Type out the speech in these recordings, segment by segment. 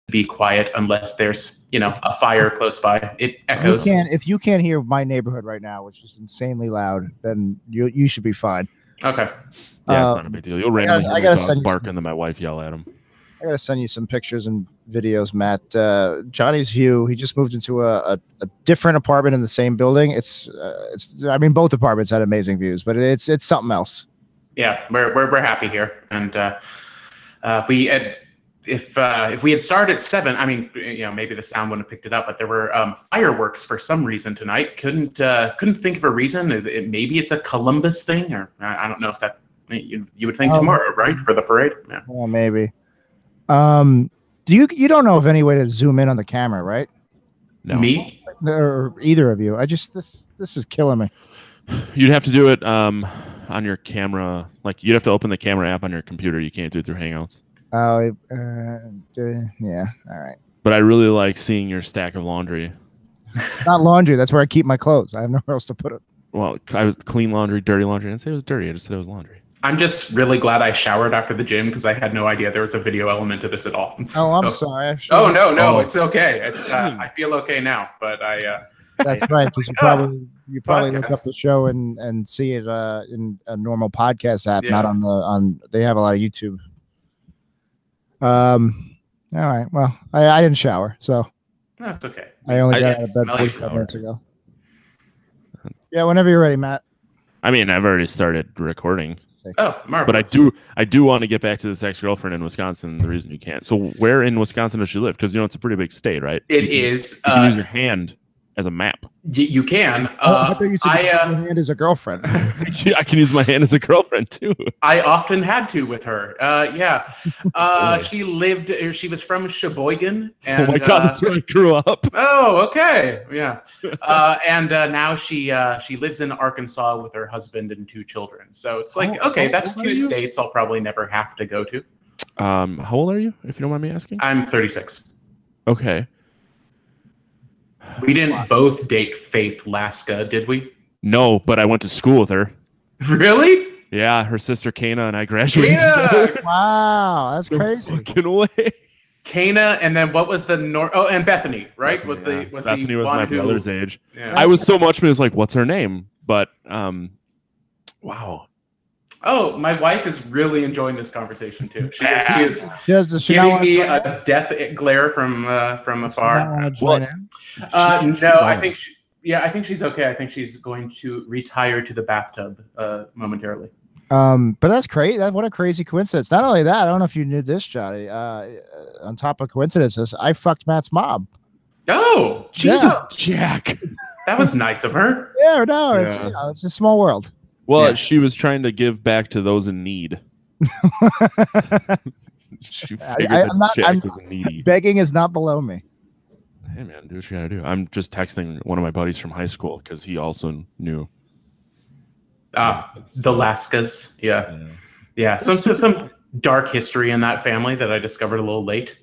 be quiet unless there's, a fire close by. It echoes. If you can't hear my neighborhood right now, which is insanely loud, then you should be fine. Okay. Yeah, it's not a big deal. You'll randomly hear I my gotta dogs send you bark and then my wife yell at him. I gotta send you some pictures and videos, Matt. Johnny's view. He just moved into a different apartment in the same building. It's. I mean, both apartments had amazing views, but it's something else. Yeah, we're happy here, and if we had started at 7, I mean, maybe the sound wouldn't have picked it up, but there were fireworks for some reason tonight. Couldn't think of a reason. Maybe it's a Columbus thing, or I don't know if that you would think tomorrow, right, for the parade. Yeah, maybe. You don't know of any way to zoom in on the camera, right? No. Me or either of you. This is killing me. You'd have to do it on your camera. Like you'd have to open the camera app on your computer. You can't do it through Hangouts. Oh, yeah. All right. But I really like seeing your stack of laundry. Not laundry. That's where I keep my clothes. I have nowhere else to put it. Well, I was clean laundry, dirty laundry. I didn't say it was dirty. I just said it was laundry. I'm just really glad I showered after the gym because I had no idea there was a video element to this at all. Oh, I'm sorry. Oh, no, it's okay. It's I feel okay now, but I. That's right, because you probably look up the show and see it in a normal podcast app, not on. They have a lot of YouTube. All right. Well, I didn't shower, so that's okay. I only got out of bed 45 minutes ago. Yeah, whenever you're ready, Matt. I mean, I've already started recording. Oh, marvelous. But I do want to get back to this ex-girlfriend in Wisconsin. The reason you can't. So, where in Wisconsin does she live? Because it's a pretty big state, right? It is. You can use your hand as a map. You can. I thought you said your hand as a girlfriend. I can use my hand as a girlfriend too. I often had to with her. Yeah. She was from Sheboygan. And, oh my God, that's where I grew up. Oh, okay. Yeah. And now she lives in Arkansas with her husband and 2 children. So it's like, that's 2 states I'll probably never have to go to. How old are you, if you don't mind me asking? I'm 36. Okay. We didn't both date Faith Laska, did we? No, but I went to school with her. Really? Yeah, her sister Kana and I graduated together. Wow, that's crazy. Fucking way. Kana, and then what was the and Bethany, right? Bethany was my brother's age. Yeah. I was so much, but it was like, what's her name? But wow. Oh, my wife is really enjoying this conversation too. She is giving me a death glare from afar. No, I think she's okay. I think she's going to retire to the bathtub momentarily. But that's crazy. What a crazy coincidence. Not only that, I don't know if you knew this, Johnny. On top of coincidences, I fucked Matt's mom. Oh, Jesus, Jack. That was nice of her. Yeah, no, it's a small world. Well, she was trying to give back to those in need. She figured that Jack was needy. Begging is not below me. Hey, man, do what you gotta do. I'm just texting one of my buddies from high school because he also knew. The Laskas. Yeah. Some dark history in that family that I discovered a little late.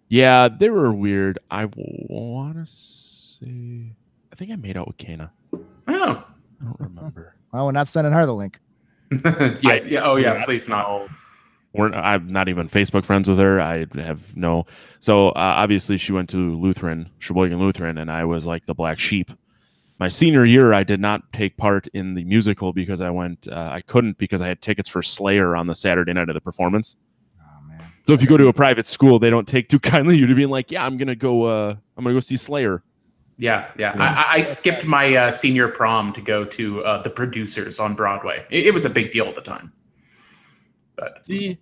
Yeah, they were weird. I want to say... I think I made out with Kana. Oh. I don't remember. Well, we're not sending her the link. Yes. Please not. I'm not even Facebook friends with her. I have no. So obviously she went to Lutheran, Sheboygan Lutheran, and I was like the black sheep. My senior year, I did not take part in the musical because I couldn't because I had tickets for Slayer on the Saturday night of the performance. Oh man! So if you go to a private school, they don't take too kindly you to being like, yeah, I'm gonna go see Slayer. Yeah. I skipped my senior prom to go to The Producers on Broadway. It was a big deal at the time. But there's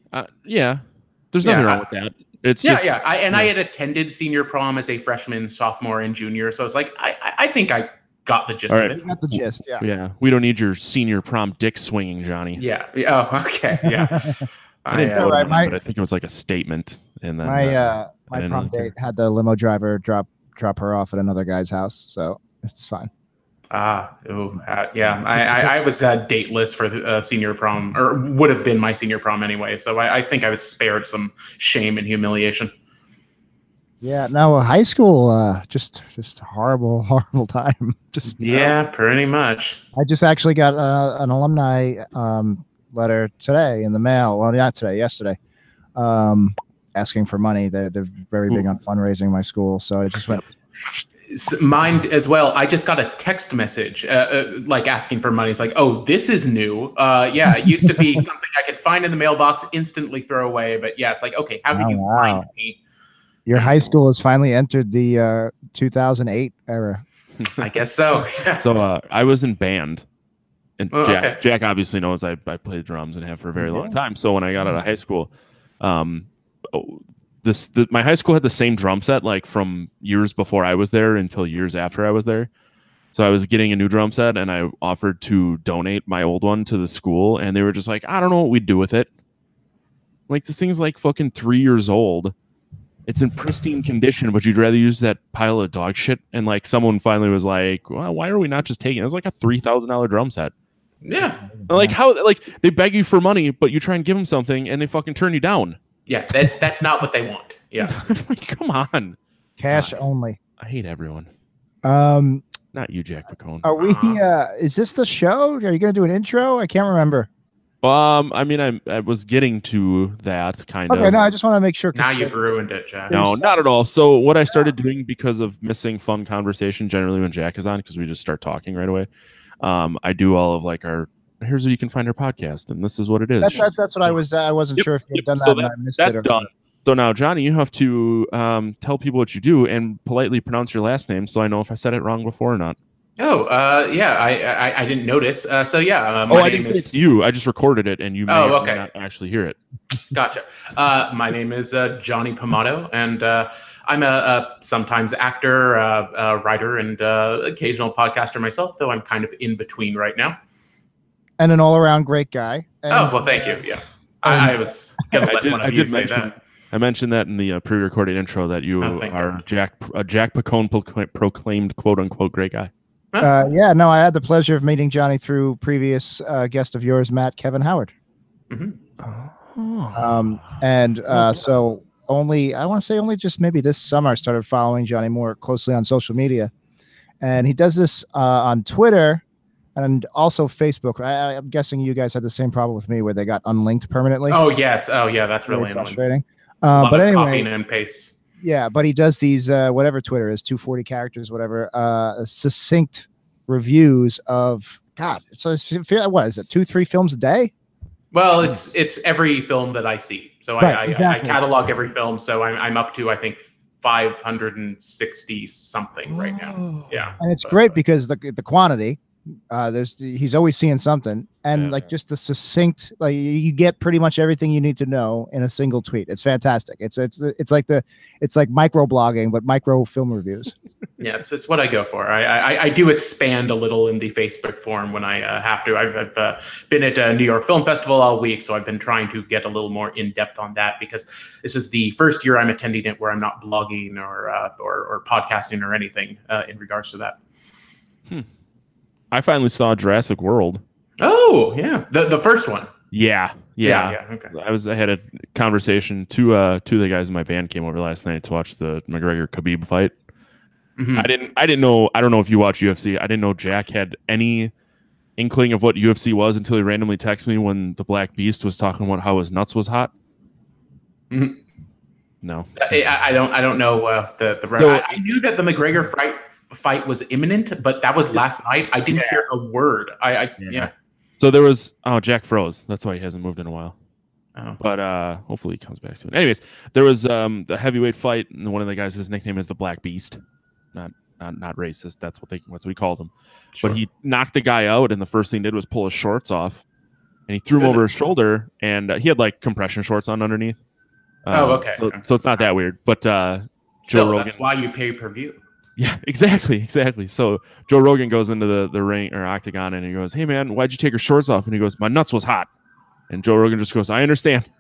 nothing wrong with that. It's I had attended senior prom as a freshman, sophomore, and junior, so it's like I think I got the gist of it. Got the gist, yeah. Yeah, we don't need your senior prom dick swinging, Johnny. Yeah. Oh, okay. Yeah. I didn't know that, but I think it was like a statement. And then my prom date had the limo driver drop her off at another guy's house, so it's fine. I was dateless for the senior prom, or would have been my senior prom anyway, so I think I was spared some shame and humiliation. Yeah, no, high school, just horrible time. Pretty much. I just actually got an alumni letter today in the mail. Well, not today, yesterday. asking for money. They're very big on fundraising, my school. So I just went. Mine as well. I just got a text message like asking for money. It's like, oh, this is new. Yeah, it used to be something I could find in the mailbox, instantly throw away. But yeah, it's like, okay, how did you find me? Your high school has finally entered the 2008 era. I guess so. So I was in band. And Jack obviously knows I played drums and have for a very long time. So when I got out of high school, my high school had the same drum set like from years before I was there until years after I was there. So I was getting a new drum set and I offered to donate my old one to the school, and they were just like, I don't know what we'd do with it. Like, this thing's like fucking 3 years old. It's in pristine condition, but you'd rather use that pile of dog shit. And like someone finally was like, well, why are we not just taking it? It was like a $3,000 drum set. Yeah. Like how, like they beg you for money, but you try and give them something and they fucking turn you down. Yeah, that's not what they want. Yeah. Like, come on. Cash only. I hate everyone. Not you, Jack Picone. Are we is this the show? Are you gonna do an intro? I can't remember. I mean, I was getting to that kind of. Okay, no, I just want to make sure. Now you've ruined it, Jack. No, not at all. So what I started doing, because of missing fun conversation generally when Jack is on, because we just start talking right away, I do all of like here's where you can find our podcast, and this is what it is. That's what I was. I wasn't sure if you'd done that. So that's done. So now, Johnny, you have to tell people what you do and politely pronounce your last name, so I know if I said it wrong before or not. Oh, yeah, I didn't notice. So yeah, I didn't say it's you. I just recorded it, and you may not actually hear it. Gotcha. My name is Johnny Pomatto, and I'm a sometimes actor, writer, and occasional podcaster myself, though I'm kind of in between right now. And an all-around great guy. And, well, thank you. Yeah, I was going to let one of you say that. I mentioned that in the pre-recorded intro that you are Jack Picone proclaimed quote-unquote great guy. Yeah, no, I had the pleasure of meeting Johnny through previous guest of yours, Kevin Howard. Mm-hmm. So I want to say only just maybe this summer I started following Johnny more closely on social media, and he does this on Twitter and also Facebook. I'm guessing you guys had the same problem with me where they got unlinked permanently. Oh yes, that's really frustrating. But anyway, copying and paste. Yeah, but he does these whatever Twitter is, 240 characters, whatever, succinct reviews of So what is it? 2-3 films a day? Well, it's every film that I see. So right, I catalog every film. So I'm up to, I think, 560 something right now. Yeah, and it's great because the quantity. He's always seeing something, and like just the succinct, like you get pretty much everything you need to know in a single tweet. It's fantastic. It's like micro blogging, but micro film reviews. Yeah, it's what I go for. I do expand a little in the Facebook forum when I have to. I've been at New York Film Festival all week, so I've been trying to get a little more in depth on that because this is the first year I'm attending it where I'm not blogging or podcasting or anything in regards to that. I finally saw Jurassic World. Oh yeah, the first one. Yeah. Okay. I had a conversation. Two of the guys in my band came over last night to watch the McGregor Khabib fight. Mm-hmm. I didn't know. I don't know if you watch UFC. I didn't know Jack had any inkling of what UFC was until he randomly texted me when the Black Beast was talking about how his nuts was hot. Mm-hmm. No, I don't know I knew that the McGregor fight was imminent, but that was last night. I didn't hear a word. Yeah. So there was Jack froze. That's why he hasn't moved in a while. Oh. But hopefully he comes back soon. Anyways, there was the heavyweight fight, and one of the guys, his nickname is the Black Beast. Not racist. That's what he calls him. Sure. But he knocked the guy out, and the first thing he did was pull his shorts off, and he threw him over his shoulder, and he had like compression shorts on underneath. Okay. So it's not that weird. But Joe Rogan. That's why you pay per view. Yeah, exactly. So Joe Rogan goes into the ring or octagon and he goes, "Hey man, why'd you take your shorts off?" And he goes, "My nuts was hot." And Joe Rogan just goes, "I understand."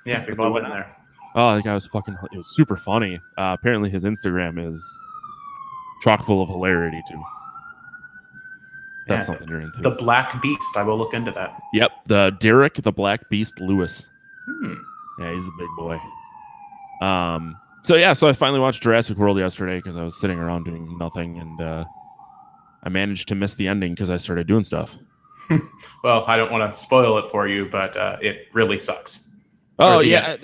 Yeah, people all went in there. Oh, the guy was it was super funny. Apparently his Instagram is chock full of hilarity too. That's something you're into. The Black Beast. I will look into that. Yep, the Derek the Black Beast Lewis. Yeah, he's a big boy. So I finally watched Jurassic World yesterday because I was sitting around doing nothing, and I managed to miss the ending because I started doing stuff. Well, I don't want to spoil it for you, but it really sucks. Oh yeah.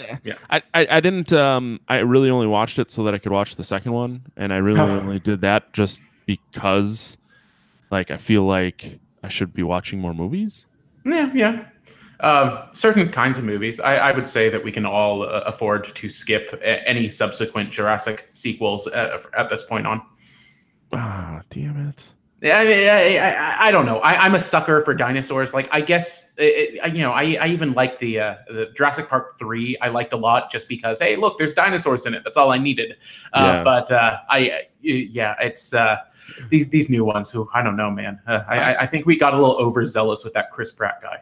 I didn't. I really only watched it so that I could watch the second one, and I really only did that just because, like, I feel like I should be watching more movies. Yeah. Certain kinds of movies, I would say that we can all afford to skip any subsequent Jurassic sequels at this point on. Ah, damn it. I don't know. I'm a sucker for dinosaurs. Like, I guess, I even like the Jurassic Park 3. I liked a lot just because, hey, look, there's dinosaurs in it. That's all I needed. But it's these new ones who, I don't know, man. I think we got a little overzealous with that Chris Pratt guy.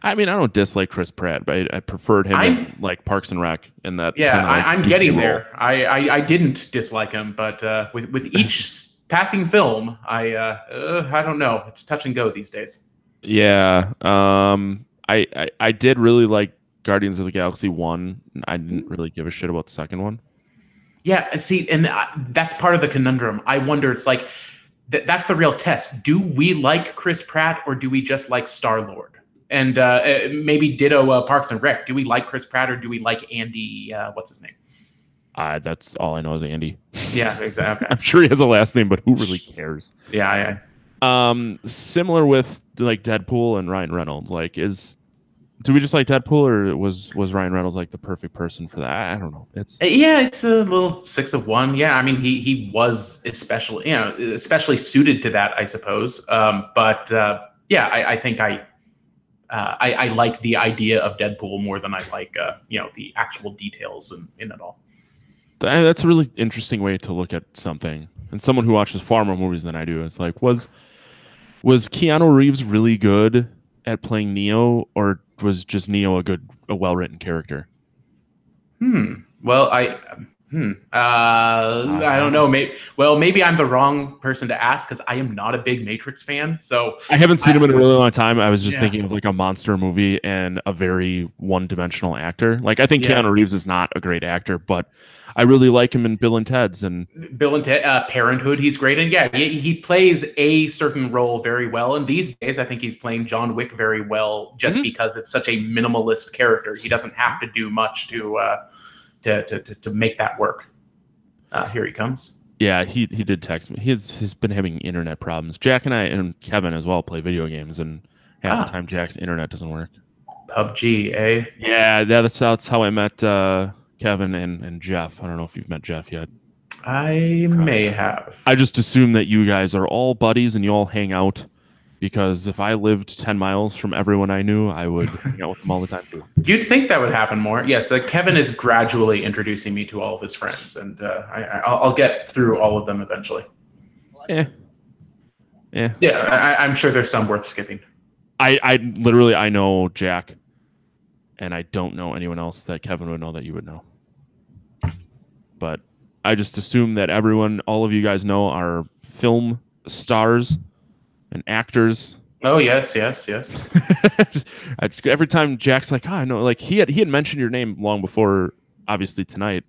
I mean, I don't dislike Chris Pratt, but I preferred him in, like, Parks and Rec in that. Yeah, I'm getting there. I didn't dislike him, but with each passing film, I don't know. It's touch and go these days. Yeah. I did really like Guardians of the Galaxy 1. I didn't really give a shit about the second one. Yeah, see, and that's part of the conundrum. I wonder, it's like, that's the real test. Do we like Chris Pratt, or do we just like Star-Lord? And maybe ditto Parks and Rec. Do we like Chris Pratt, or do we like Andy, what's his name? That's all I know is Andy. Yeah, exactly. I'm sure he has a last name, but who really cares? Yeah. Similar with, like, Deadpool and Ryan Reynolds. Like, do we just like Deadpool, or was Ryan Reynolds like the perfect person for that? I don't know. It's a little 6 of 1. Yeah, I mean, he was especially suited to that, I suppose. I think I like the idea of Deadpool more than I like the actual details in it all. That's a really interesting way to look at something. And someone who watches far more movies than I do, it's like, was Keanu Reeves really good at playing Neo, or was just Neo a well-written character? Well, I don't know. Maybe I'm the wrong person to ask, because I am not a big Matrix fan. So I haven't seen him in a really long time. I was just thinking of, like, a monster movie and a very one-dimensional actor. Like, I think Keanu Reeves is not a great actor, but I really like him in Bill and Ted's and Parenthood. He's great, and he plays a certain role very well. And these days, I think he's playing John Wick very well, just because it's such a minimalist character. He doesn't have to do much to make that work. Here he comes. Yeah, he did text me. He's been having internet problems. Jack and I, and Kevin as well, play video games, and half the time Jack's internet doesn't work. PUBG, eh? Yeah, that's how I met Kevin and Jeff. I don't know if you've met Jeff yet. I may have. I just assume that you guys are all buddies and you all hang out, because if I lived 10 miles from everyone I knew, I would hang out with them all the time too. You'd think that would happen more. Yes, Kevin is gradually introducing me to all of his friends, and I'll get through all of them eventually. Yeah. I'm sure there's some worth skipping. I literally know Jack, and I don't know anyone else that Kevin would know that you would know. But I just assume that all of you guys know, are film stars and actors. Oh, yes. Every time Jack's like, I know, like, he had mentioned your name long before, obviously, tonight.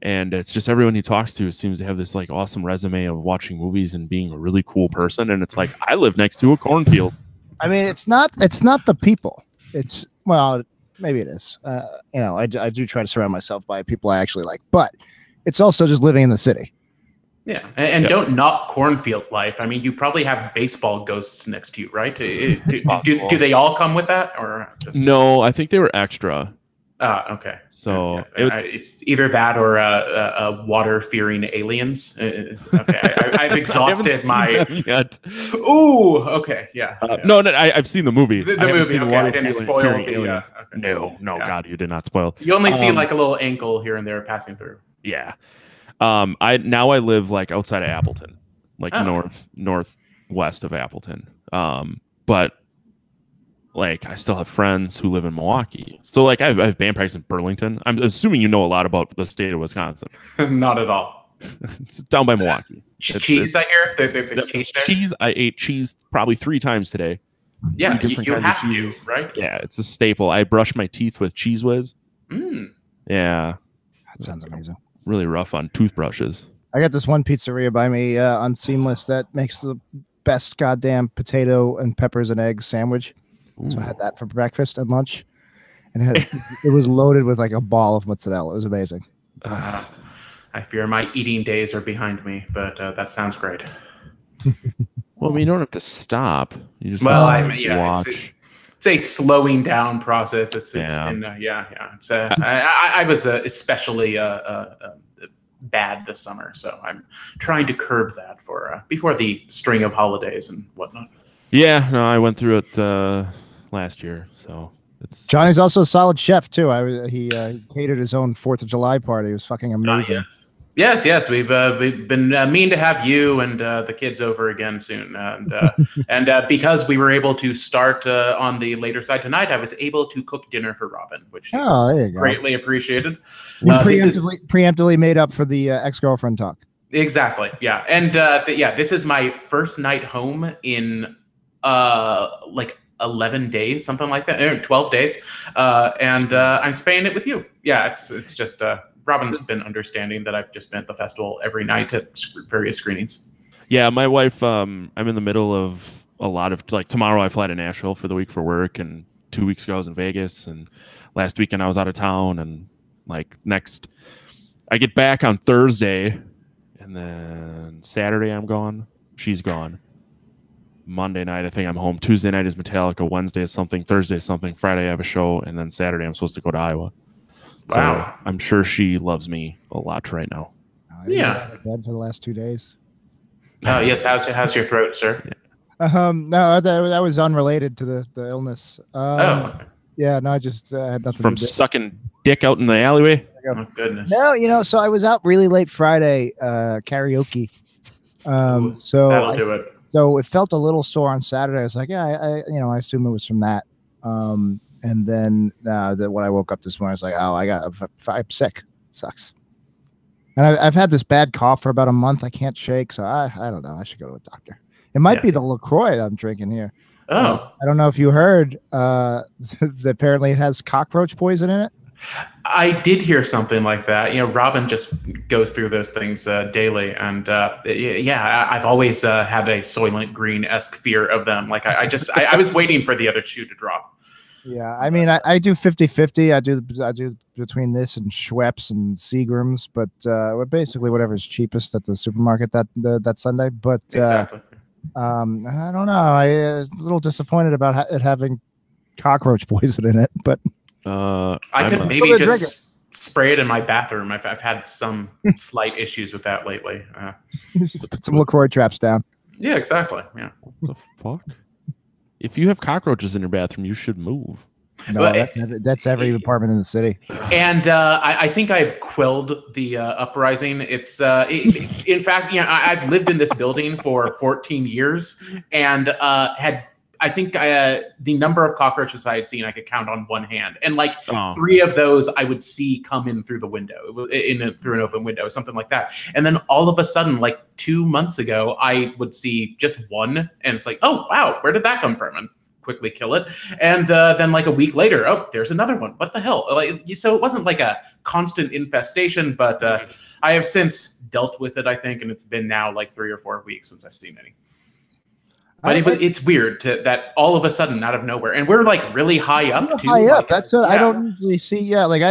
And it's just everyone he talks to seems to have this, like, awesome resume of watching movies and being a really cool person. And it's like, I live next to a cornfield. I mean, it's not the people. It's, well, maybe it is. I do try to surround myself by people I actually like, but it's also just living in the city. Yeah, and don't knock cornfield life. I mean, you probably have baseball ghosts next to you, right? Do they all come with that, or no? I think they were extra. Okay. So it's either that or water-fearing aliens. Okay, I've exhausted my. Yet. Ooh, okay, yeah. No, I've seen the movie. The movie. Okay, I didn't spoil the. Okay. No, God, you did not spoil. You only see like a little ankle here and there passing through. Yeah. I live, like, outside of Appleton, like northwest of Appleton. But, like, I still have friends who live in Milwaukee. So, like, I have band practice in Burlington. I'm assuming you know a lot about the state of Wisconsin. Not at all. It's down by Milwaukee. Cheese, I hear. There's cheese there? Cheese. I ate cheese probably 3 times today. Yeah, you have to, right? Yeah, it's a staple. I brush my teeth with Cheese Whiz. Yeah. That sounds amazing. Really rough on toothbrushes. I got this one pizzeria by me on Seamless that makes the best goddamn potato and peppers and eggs sandwich. Ooh. So I had that for breakfast and lunch. and it was loaded with like a ball of mozzarella. It was amazing. I fear my eating days are behind me, but that sounds great. Well, I mean, you don't have to stop. You just watch. It's a slowing down process. It's been, It's I was especially bad this summer, so I'm trying to curb that for before the string of holidays and whatnot. Yeah, no, I went through it last year, so it's. Johnny's also a solid chef too. He catered his own 4th of July party. It was fucking amazing. Yes. We've been mean to have you and the kids over again soon, and because we were able to start on the later side tonight, I was able to cook dinner for Robin, which she greatly appreciated. You preemptively made up for the ex-girlfriend talk. Exactly, yeah, and this is my first night home in like 11 days, something like that, 12 days, and I'm spaying it with you. Yeah, it's just. Robin's been understanding that I've just been at the festival every night at various screenings. Yeah, my wife, I'm in the middle of a lot of, like, tomorrow I fly to Nashville for the week for work, and 2 weeks ago I was in Vegas, and last weekend I was out of town, and like I get back on Thursday, and then Saturday I'm gone. She's gone. Monday night I think I'm home. Tuesday night is Metallica. Wednesday is something. Thursday is something. Friday I have a show, and then Saturday I'm supposed to go to Iowa. Wow. So I'm sure she loves me a lot right now. I didn't get out of bed for the last 2 days. Oh, yes. How's your throat, sir? No, that was unrelated to the illness. Yeah, no, I just had nothing from to do. Sucking dick out in the alleyway. Oh, goodness. No, so I was out really late Friday karaoke. That'll do it. So it felt a little sore on Saturday. I was like, I assume it was from that. And then when I woke up this morning, I was like, I'm sick. It sucks. And I've had this bad cough for about a month. I can't shake. So I don't know. I should go to a doctor. It might be the LaCroix I'm drinking here. Oh. I don't know if you heard that apparently it has cockroach poison in it. I did hear something like that. Robin just goes through those things daily, and I've always had a Soylent Green-esque fear of them. Like I was waiting for the other shoe to drop. Yeah, I mean, I do 50-50. I do between this and Schweppes and Seagram's, but basically whatever's cheapest at the supermarket that Sunday. But exactly. I don't know. I was a little disappointed about it having cockroach poison in it, but I could maybe just spray it in my bathroom. I've had some slight issues with that lately. Put some LaCroix traps down. Yeah, exactly. Yeah. What the fuck? If you have cockroaches in your bathroom, you should move. No, that's every apartment in the city. And I think I've quelled the uprising. It's in fact, I've lived in this building for 14 years and had. I think the number of cockroaches I had seen, I could count on one hand. And like 3 of those I would see come in through the window, through an open window, something like that. And then all of a sudden, like 2 months ago, I would see just one. And it's like, oh, wow, where did that come from? And quickly kill it. And then like a week later, oh, there's another one. What the hell? So it wasn't like a constant infestation, but I have since dealt with it, I think. And it's been now like 3 or 4 weeks since I've seen any. But it's weird that all of a sudden, out of nowhere, and we're like really high up too. High up. That's what I don't usually see. Yeah, like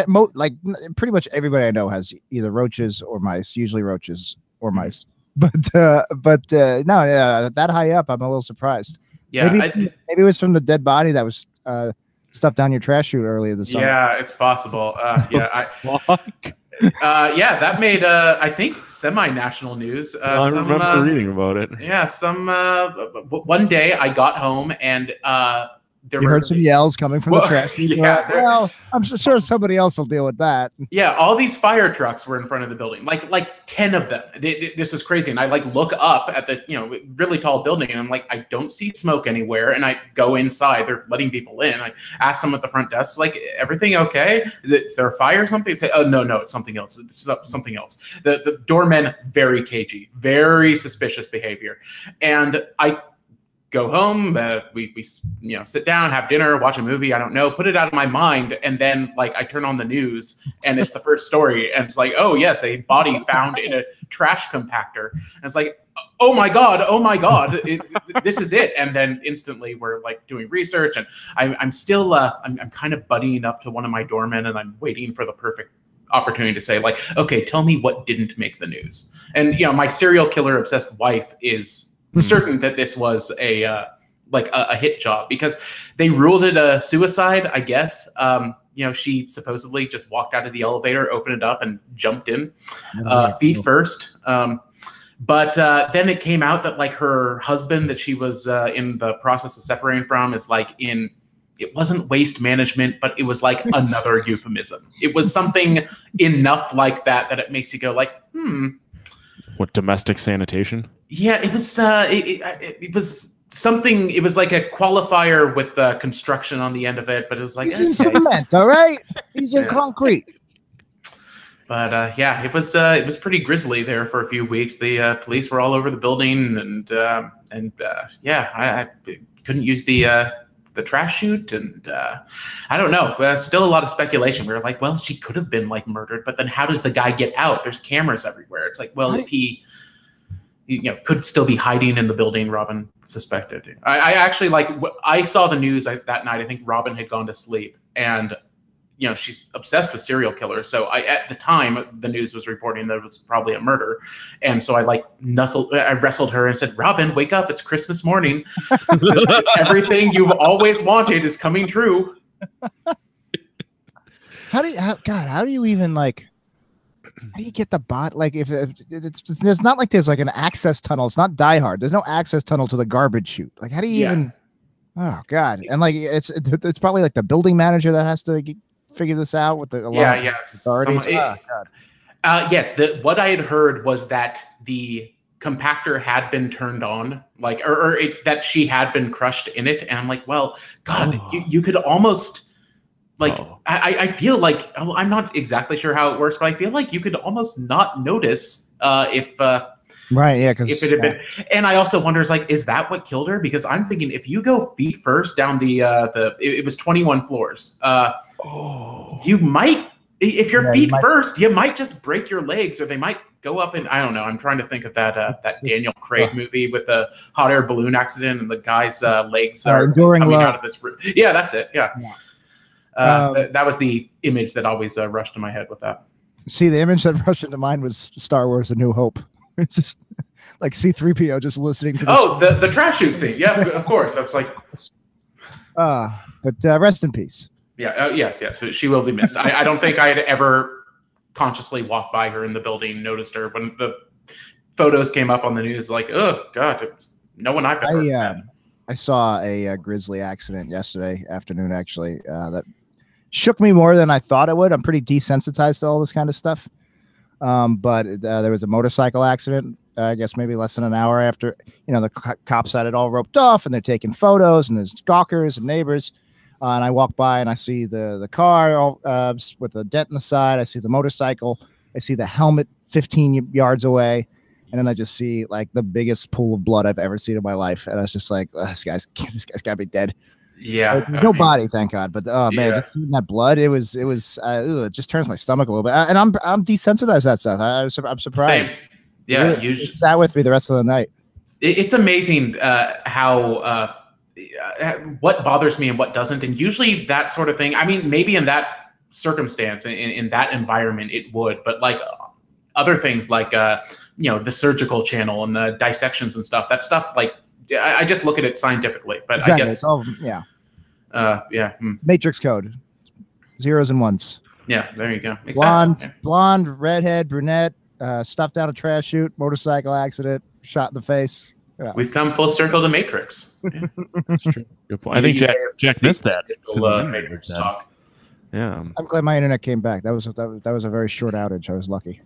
pretty much everybody I know has either roaches or mice. Usually roaches or mice. But no, that high up, I'm a little surprised. Yeah, maybe it was from the dead body that was stuffed down your trash chute earlier this summer. Yeah, it's possible. That made I think semi-national news. I remember reading about it. Yeah, one day I got home and you heard some yells coming from the trash. Well, I'm sure somebody else will deal with that. Yeah, all these fire trucks were in front of the building, like 10 of them. This was crazy, and I like look up at the really tall building, and I'm like, I don't see smoke anywhere. And I go inside; they're letting people in. I ask them at the front desk, like, everything okay? Is there a fire or something? Say, oh no, it's something else. It's something else. The doormen very cagey, very suspicious behavior, and I go home, we sit down, have dinner, watch a movie, I don't know, put it out of my mind, and then like I turn on the news and it's the first story, and it's like, oh yes, a body found in a trash compactor, and it's like, oh my god, this is it. And then instantly we're like doing research, and I'm still I'm kind of buddying up to one of my doormen, and I'm waiting for the perfect opportunity to say like, okay, tell me what didn't make the news. And my serial killer obsessed wife is certain that this was a hit job, because they ruled it a suicide, I guess. She supposedly just walked out of the elevator, opened it up, and jumped in, feet first. But then it came out that like her husband that she was in the process of separating from is like it wasn't waste management, but it was like another euphemism. It was something enough like that it makes you go like, What, domestic sanitation? Yeah, it was. It was something. It was like a qualifier with construction on the end of it, but it was like, he's in cement, all right. He's in concrete. But it was pretty grisly there for a few weeks. The police were all over the building, and I couldn't use the trash chute, and I don't know. Still a lot of speculation. We were like, well, she could have been like murdered, but then how does the guy get out? There's cameras everywhere. It's like, well, if he could still be hiding in the building, Robin suspected. I actually I saw the news that night. I think Robin had gone to sleep, and she's obsessed with serial killers. So at the time, the news was reporting that it was probably a murder. And so I wrestled her and said, Robin, wake up. It's Christmas morning. Everything you've always wanted is coming true. How do you even how do you get the bot? Like if there's not like there's like an access tunnel. It's not Die Hard. There's no access tunnel to the garbage chute. Like how do you even, oh God. And like, it's probably like the building manager that has to figure this out with the authorities. God. Yes. What I had heard was that the compactor had been turned on, that she had been crushed in it. And I'm like, well, God, you could almost I feel like, I'm not exactly sure how it works, but I feel like you could almost not notice if right, yeah, because if it had been. And I also wonder, is that what killed her? Because I'm thinking if you go feet first down it was 21 floors. You might, if you're feet first, you might just break your legs, or they might go up and I don't know. I'm trying to think of that Daniel Craig movie with the hot air balloon accident and the guy's legs are coming out of this room. Yeah, that's it. Yeah. That was the image that always rushed to my head with that. See, the image that rushed into mind was Star Wars: A New Hope. It's just like C-3PO just listening to the trash chute scene. Yeah, of course. I was like, but rest in peace. Yeah. Yes. She will be missed. I don't think I had ever consciously walked by her in the building, noticed her when the photos came up on the news. Like, oh God, no one I've ever met. I saw a grisly accident yesterday afternoon. Actually, that shook me more than I thought it would. I'm pretty desensitized to all this kind of stuff. But there was a motorcycle accident, I guess maybe less than an hour after, the cops had it all roped off and they're taking photos and there's gawkers and neighbors. And I walk by and I see the car with a dent in the side. I see the motorcycle. I see the helmet 15 yards away. And then I just see like the biggest pool of blood I've ever seen in my life. And I was just like, this guy's got to be dead. Yeah. No body, thank God. But man, just seeing that blood, it it just turns my stomach a little bit. And I'm desensitized to that stuff. I'm surprised. Same. Yeah. It sat with me the rest of the night. It's amazing how what bothers me and what doesn't. And usually that sort of thing, I mean, maybe in that circumstance, in that environment, it would. But like other things like, the surgical channel and the dissections and stuff, that stuff, like, I just look at it scientifically, but exactly. I guess it's all, Matrix code, zeros and ones. Yeah, there you go. Exactly. Blonde, redhead, brunette, stuffed down a trash chute, motorcycle accident, shot in the face. Yeah. We've come full circle to Matrix. Yeah. That's true. Good point. I think Jack missed that. Matrix talk. Yeah, I'm glad my internet came back. That was a very short outage. I was lucky.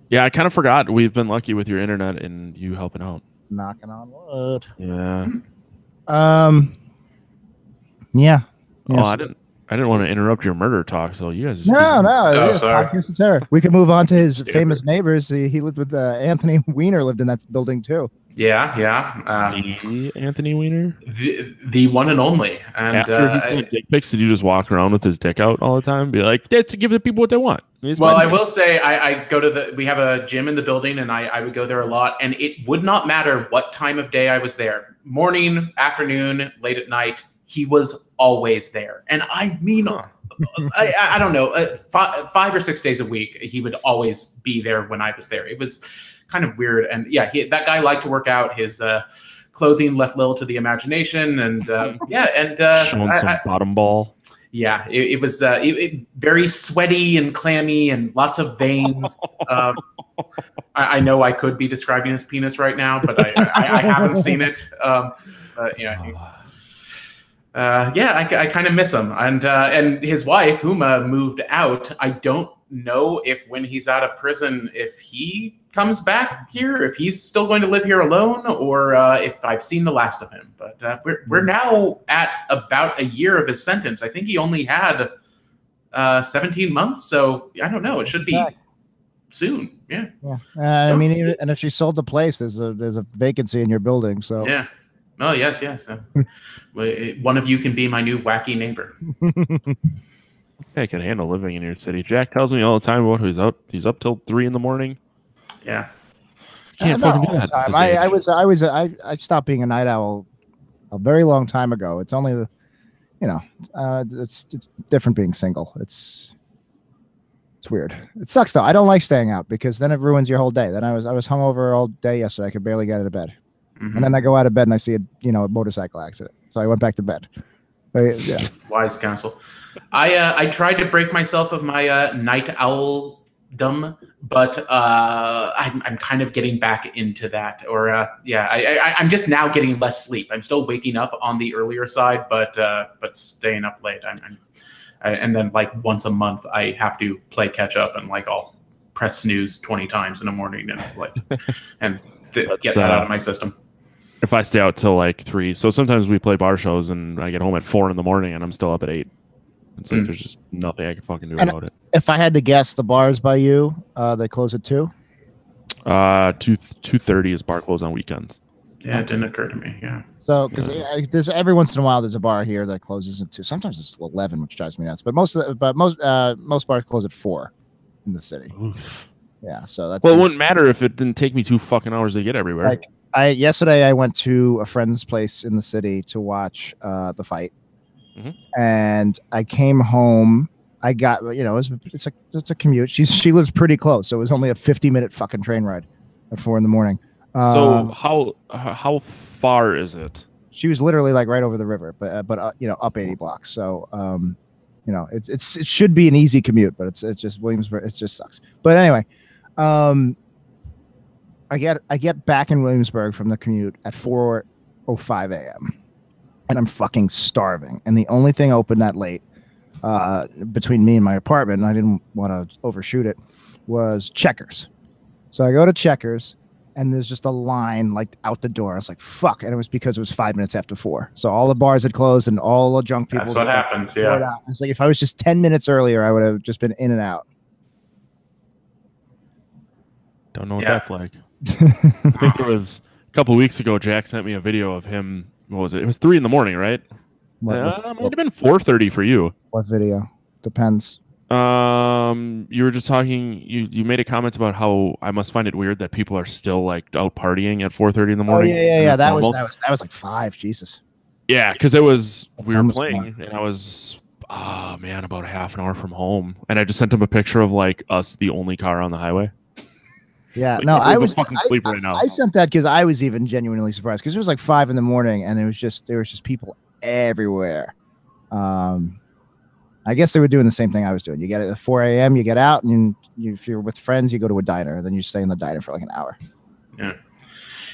Yeah, I kind of forgot. We've been lucky with your internet and you helping out. Knocking on wood. Yeah. Yeah. Oh, I didn't want to interrupt your murder talk, so you guys. No. Sorry. We could move on to his famous neighbors. He lived with Anthony Weiner lived in that building too. Yeah, yeah. The Anthony Weiner, the one and only. And after he played dick pics, did you just walk around with his dick out all the time? Be like, to give the people what they want. Well, I will say I go to we have a gym in the building, and I would go there a lot, and it would not matter what time of day I was there, morning, afternoon, late at night, he was always there. And I mean, I don't know, 5 or 6 days a week, he would always be there when I was there. It was kind of weird. And yeah, that guy liked to work out. His clothing left little to the imagination, and showing some bottom ball. Yeah, it was very sweaty and clammy and lots of veins. I know I could be describing his penis right now, but I haven't seen it. But I kind of miss him. And his wife, Huma, moved out. I don't know if when he's out of prison, if he comes back here, if he's still going to live here alone, or if I've seen the last of him. But we're now at about a year of his sentence. I think he only had 17 months, so I don't know. It should be soon. Yeah. I mean, and if she sold the place, there's a vacancy in your building. So yeah. Oh yes. One of you can be my new wacky neighbor. I can handle living in your city. Jack tells me all the time about he's up till 3 a.m. Yeah, can't fucking do that. I stopped being a night owl a very long time ago. It's only, it's different being single. It's weird. It sucks though. I don't like staying out because then it ruins your whole day. Then I was hungover all day yesterday. I could barely get out of bed, and then I go out of bed and I see a motorcycle accident. So I went back to bed. Yeah. Wise counsel. I tried to break myself of my night owldom, but I'm kind of getting back into that. Or I'm just now getting less sleep. I'm still waking up on the earlier side, but staying up late. And then like once a month I have to play catch up, and like I'll press snooze 20 times in the morning, and it's like get that out of my system. If I stay out till like 3, so sometimes we play bar shows and I get home at 4 a.m. and I'm still up at 8. It's like there's just nothing I can fucking do about it. If I had to guess, the bars by you, they close at 2? 2:30 is bar close on weekends. Yeah, it didn't occur to me. Yeah. So because there's every once in a while there's a bar here that closes at 2. Sometimes it's 11, which drives me nuts. But most bars close at 4 in the city. Oof. Yeah, so that's it wouldn't matter if it didn't take me 2 fucking hours to get everywhere. Like yesterday I went to a friend's place in the city to watch the fight. And I came home. I got it's a commute. She lives pretty close, so it was only a 50-minute fucking train ride at 4 a.m. So how far is it? She was literally like right over the river, but up 80 blocks. So it should be an easy commute, but it's just Williamsburg. It just sucks. But anyway, I get back in Williamsburg from the commute at 4:05 a.m. and I'm fucking starving. And the only thing open that late between me and my apartment, and I didn't want to overshoot it, was Checkers. So I go to Checkers, and there's just a line like out the door. I was like, fuck. And it was because it was 5 minutes after 4. So all the bars had closed and all the drunk people. That's what happens, yeah. It's like if I was just 10 minutes earlier, I would have just been in and out. Don't know what that's like. I think it was a couple of weeks ago, Jack sent me a video of him. What was it? It was 3 a.m, right? It might have been 4:30 for you. What video? Depends. You were just talking. You made a comment about how I must find it weird that people are still like out partying at 4:30 in the morning. Oh yeah. That was like 5. Jesus. Yeah, because it was we were playing, and I was about a half an hour from home, and I just sent him a picture of like us, the only car on the highway. Yeah, no, I was fucking asleep right now. I sent that because I was even genuinely surprised because it was like 5 a.m. and there was just people everywhere. I guess they were doing the same thing I was doing. You get it at 4 a.m., you get out, and if you're with friends, you go to a diner, then you stay in the diner for like an hour.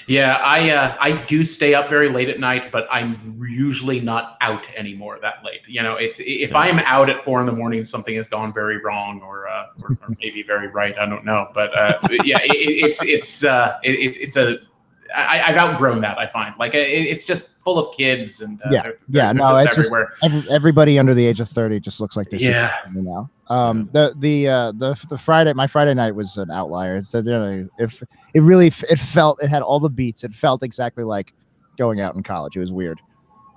Yeah, I do stay up very late at night, but I'm usually not out anymore that late. If I'm out at 4 a.m, something has gone very wrong, or maybe very right. I don't know, but I've outgrown that. I find like it's just full of kids and they're no, it's everywhere. Just everybody under the age of 30 just looks like they're 16 now. The Friday, my Friday night was an outlier. So if it really it had all the beats. It felt exactly like going out in college. It was weird.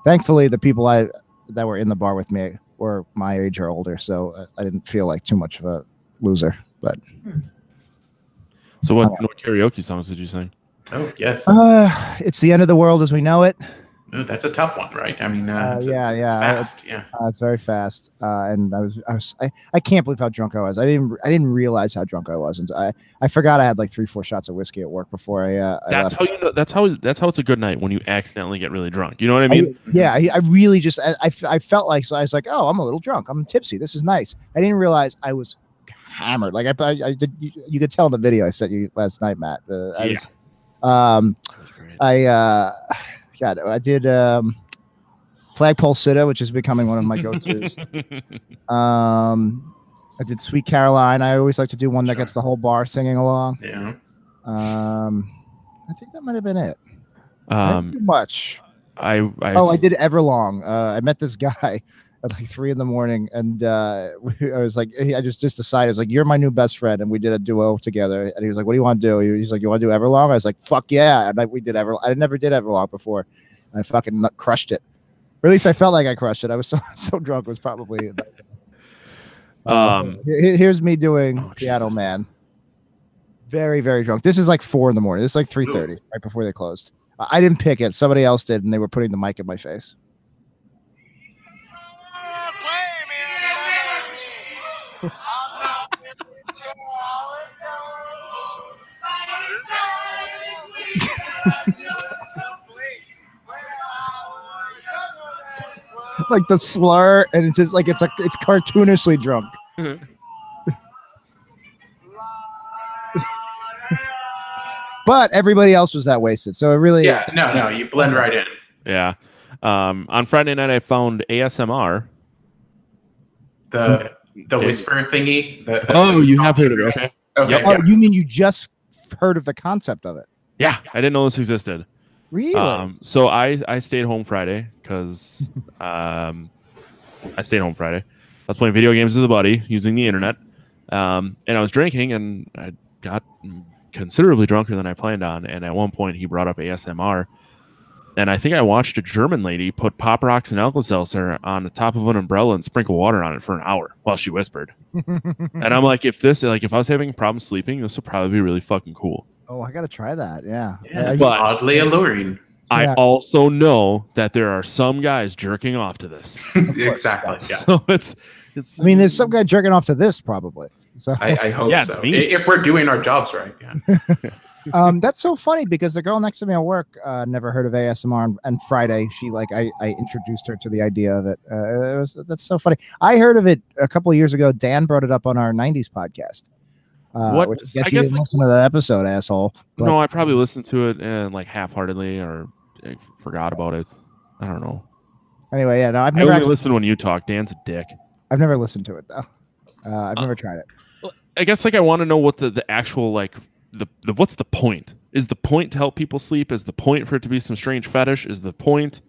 Thankfully, the people that were in the bar with me were my age or older, so I didn't feel like too much of a loser. But so what karaoke songs did you sing? Oh yes, it's the end of the world as we know it. Ooh, that's a tough one, right? I mean, it's fast. It's very fast. And I can't believe how drunk I was. I didn't realize how drunk I was, and I forgot I had like 3-4 shots of whiskey at work before I that's left. how you know. That's how it's a good night, when you accidentally get really drunk. You know what I mean? I really just I felt like, so I was like, oh, I'm a little drunk. I'm tipsy. This is nice. I didn't realize I was hammered. Like I did. You could tell in the video I sent you last night, Matt. I did Flagpole Sitta, which is becoming one of my go-tos. I did Sweet Caroline. I always like to do one that gets the whole bar singing along. Yeah. I think that might have been it. Not too much. I did Everlong. I met this guy at like 3 a.m, and I was like, I just decided, I was like, you're my new best friend, and we did a duo together. And he was like, what do you want to do? He's like, you want to do Everlong? I was like, fuck yeah! And we did Everlong. I never did Everlong before. And I fucking crushed it. Or at least I felt like I crushed it. I was so drunk. It was probably. Here's me doing Piano Man. Very, very drunk. This is like 4 a.m. This is like 3:30, right before they closed. I didn't pick it. Somebody else did, and they were putting the mic in my face. Like the slur, and it's just like it's cartoonishly drunk. But everybody else was that wasted, so it really no, you blend right in. Yeah. On Friday night I found ASMR. The whisper thingy. You have heard of it? Okay. Okay. Oh, you mean you just heard of the concept of it? Yeah, I didn't know this existed. Really? So I stayed home Friday because I stayed home Friday. I was playing video games with a buddy using the internet, and I was drinking, and I got considerably drunker than I planned on. And at one point, he brought up ASMR, and I think I watched a German lady put Pop Rocks and Alka-Seltzer on the top of an umbrella and sprinkle water on it for an hour while she whispered. And I'm like, if I was having problems sleeping, this would probably be really fucking cool. Oh, I gotta try that. Yeah, it's oddly alluring. I also know that there are some guys jerking off to this. Exactly. Yeah. So it's. I mean, there's some guy jerking off to this probably. So I hope so. If we're doing our jobs right. Yeah. That's so funny because the girl next to me at work never heard of ASMR, and Friday I introduced her to the idea of it. That's so funny. I heard of it a couple of years ago. Dan brought it up on our 90s podcast. I guess you didn't listen to that episode, asshole. But, no, I probably listened to it and like half-heartedly, or I forgot about it. I don't know. Anyway, yeah, no, I've never listened when you talk. Dan's a dick. I've never listened to it though. I've never tried it. I guess I want to know what the actual the what's the point? Is the point to help people sleep? Is the point for it to be some strange fetish? Is the point?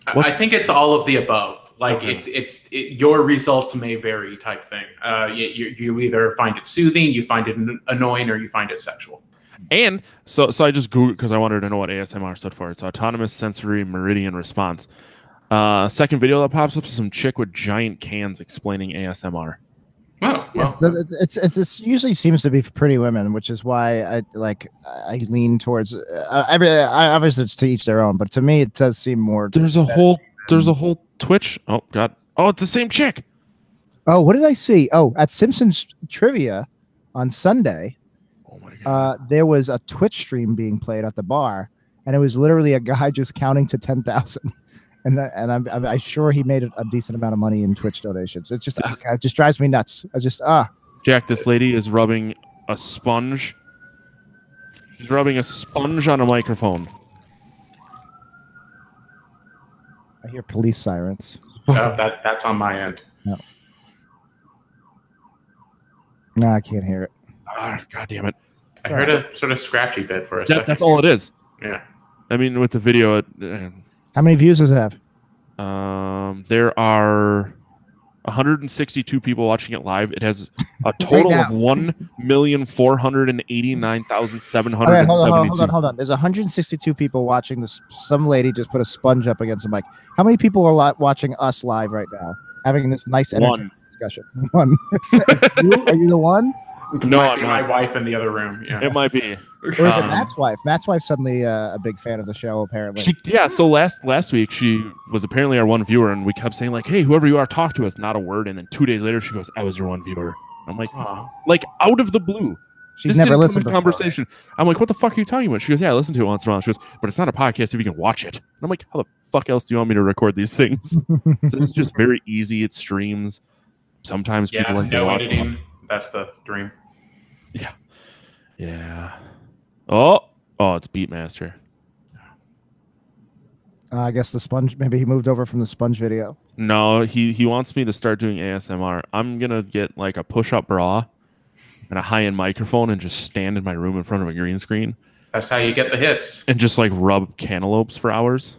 I think it's all of the above. Like your results may vary type thing. You either find it soothing, you find it annoying, or you find it sexual. And so I just Googled because I wanted to know what ASMR stood for. It's Autonomous Sensory Meridian Response. Second video that pops up is some chick with giant cans explaining ASMR. Oh, well. This usually seems to be for pretty women, which is why I lean towards obviously it's to each their own, but to me it does seem more. There's a whole Twitch. Oh god. Oh, it's the same chick. Oh, what did I see? Oh, at Simpsons Trivia on Sunday. Oh my god. There was a Twitch stream being played at the bar, and it was literally a guy just counting to 10,000. And I'm sure he made a decent amount of money in Twitch donations. It's just it just drives me nuts. Jack, this lady is rubbing a sponge. She's rubbing a sponge on a microphone. I hear police sirens. That's on my end. No, I can't hear it. God damn it! I heard a sort of scratchy bit for a second. That's all it is. Yeah. I mean, with the video, how many views does it have? There are 162 people watching it live. It has a total of 1,489,772. Hold on. There's 162 people watching this. Some lady just put a sponge up against the mic. How many people are watching us live right now, having this nice entertaining discussion? One. Are you the one? No, my wife in the other room. Yeah, it might be. Or is it Matt's wife? Matt's wife's suddenly a big fan of the show, apparently. So last week she was apparently our one viewer, and we kept saying like, "Hey, whoever you are, talk to us." Not a word. And then 2 days later, she goes, "I was your one viewer." I'm like, like out of the blue. She's never listened to the conversation. I'm like, "What the fuck are you talking about?" She goes, "Yeah, I listen to it once in a while." She goes, "But it's not a podcast if you can watch it." And I'm like, "How the fuck else do you want me to record these things?" So it's just very easy. It streams. Sometimes people like to watch editing. That's the dream. Yeah. Yeah. Oh, it's Beatmaster. I guess the sponge. Maybe he moved over from the sponge video. No, he wants me to start doing ASMR. I'm gonna get like a push-up bra and a high-end microphone and just stand in my room in front of a green screen. That's how you get the hits. And just like rub cantaloupes for hours.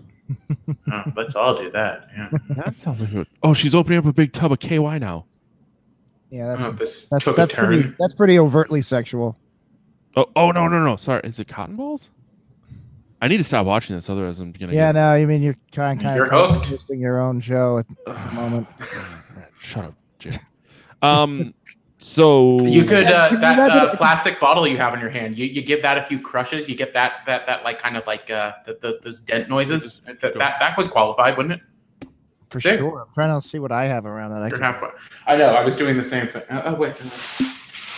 Let's all do that. Yeah. That sounds like good. Oh, she's opening up a big tub of KY now. Yeah, this took a turn. That's pretty overtly sexual. Oh no. Sorry, is it cotton balls? I need to stop watching this, otherwise I'm gonna. Yeah, no, you mean you're kind of hosting your own show at the moment. Shut up, Jay. So you could that plastic bottle you have in your hand. You give that a few crushes. You get that like kind of like those dent noises. That would qualify, wouldn't it? For sure. I'm trying to see what I have around that. I know. I was doing the same thing. Oh wait.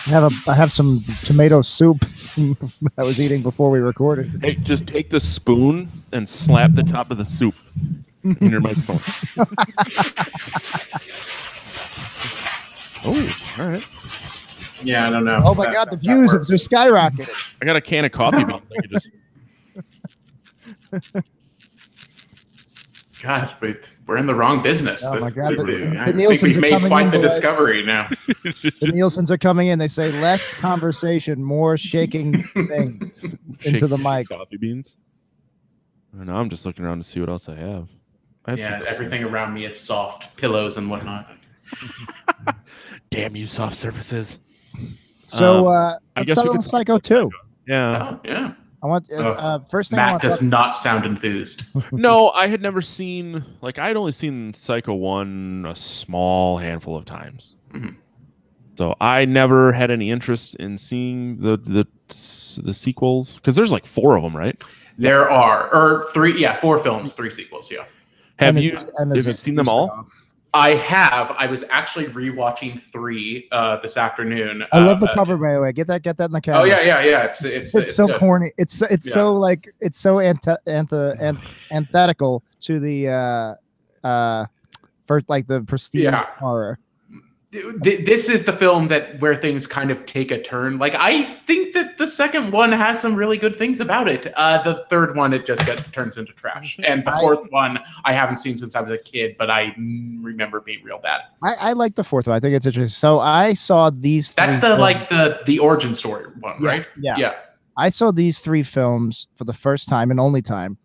I have some tomato soup I was eating before we recorded. Hey, just take the spoon and slap the top of the soup in your microphone. Oh, all right. Yeah, I don't know. Oh my God, the views have just skyrocketed. I got a can of coffee beans. Gosh, we're in the wrong business. Oh my God, I think we've made quite the discovery now. The Nielsen's are coming in. They say less conversation, more shaking things into the mic. Coffee beans. I don't know. I'm just looking around to see what else I have. Everything around me is soft pillows and whatnot. Damn you, soft surfaces. So let's start with Psycho 2. Yeah. Yeah. I want first thing. Matt does not sound enthused. No, I had never seen I'd only seen Psycho 1 a small handful of times. Mm-hmm. So I never had any interest in seeing the sequels because there's like 4 of them, right? There are 4 films, 3 sequels. Yeah. Have you seen them all? I have. I was actually rewatching 3 this afternoon. I love the cover, by the way. Get that in the camera. Oh yeah. It's so good. corny. It's so antithetical to the for like the prestige horror. This is the film where things kind of take a turn. Like I think that the second one has some really good things about it. The third one, it just turns into trash. And the fourth one, I haven't seen since I was a kid, but I remember being real bad. I like the fourth one. I think it's interesting. So I saw these. That's the origin story one, right? Yeah. I saw these 3 films for the first time and only time.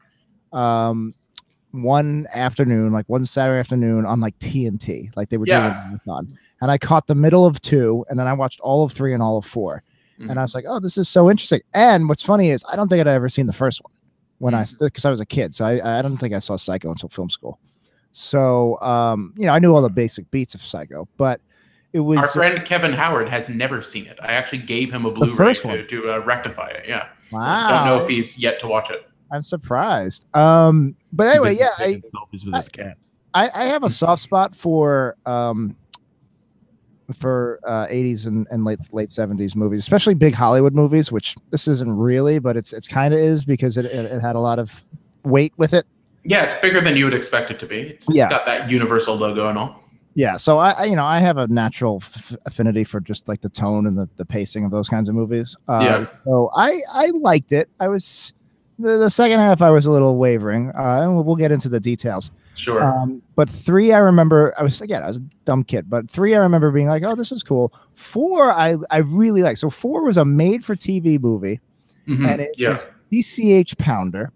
One afternoon, like one Saturday afternoon on like TNT, like they were doing a marathon. And I caught the middle of 2, and then I watched all of 3 and all of 4. Mm-hmm. And I was like, oh, this is so interesting. And what's funny is I don't think I'd ever seen the first one because I was a kid. So I don't think I saw Psycho until film school. So, I knew all the basic beats of Psycho, but it was... Our friend Kevin Howard has never seen it. I actually gave him a Blu-ray to rectify it. Yeah. Wow. I don't know if he's yet to watch it. I'm surprised. But anyway, I have a soft spot for 80s and late 70s movies, especially big Hollywood movies, which this isn't really, but it's kind of is because it had a lot of weight with it. Yeah, it's bigger than you would expect it to be. It's got that Universal logo and all. Yeah, so I have a natural affinity for just like the tone and the pacing of those kinds of movies. So I liked it. I was the second half I was a little wavering, and we'll get into the details. Sure. But 3, I remember I was a dumb kid, but 3, I remember being like, oh, this is cool. 4, I really like. So 4 was a made-for-TV movie, and it was PCH Pounder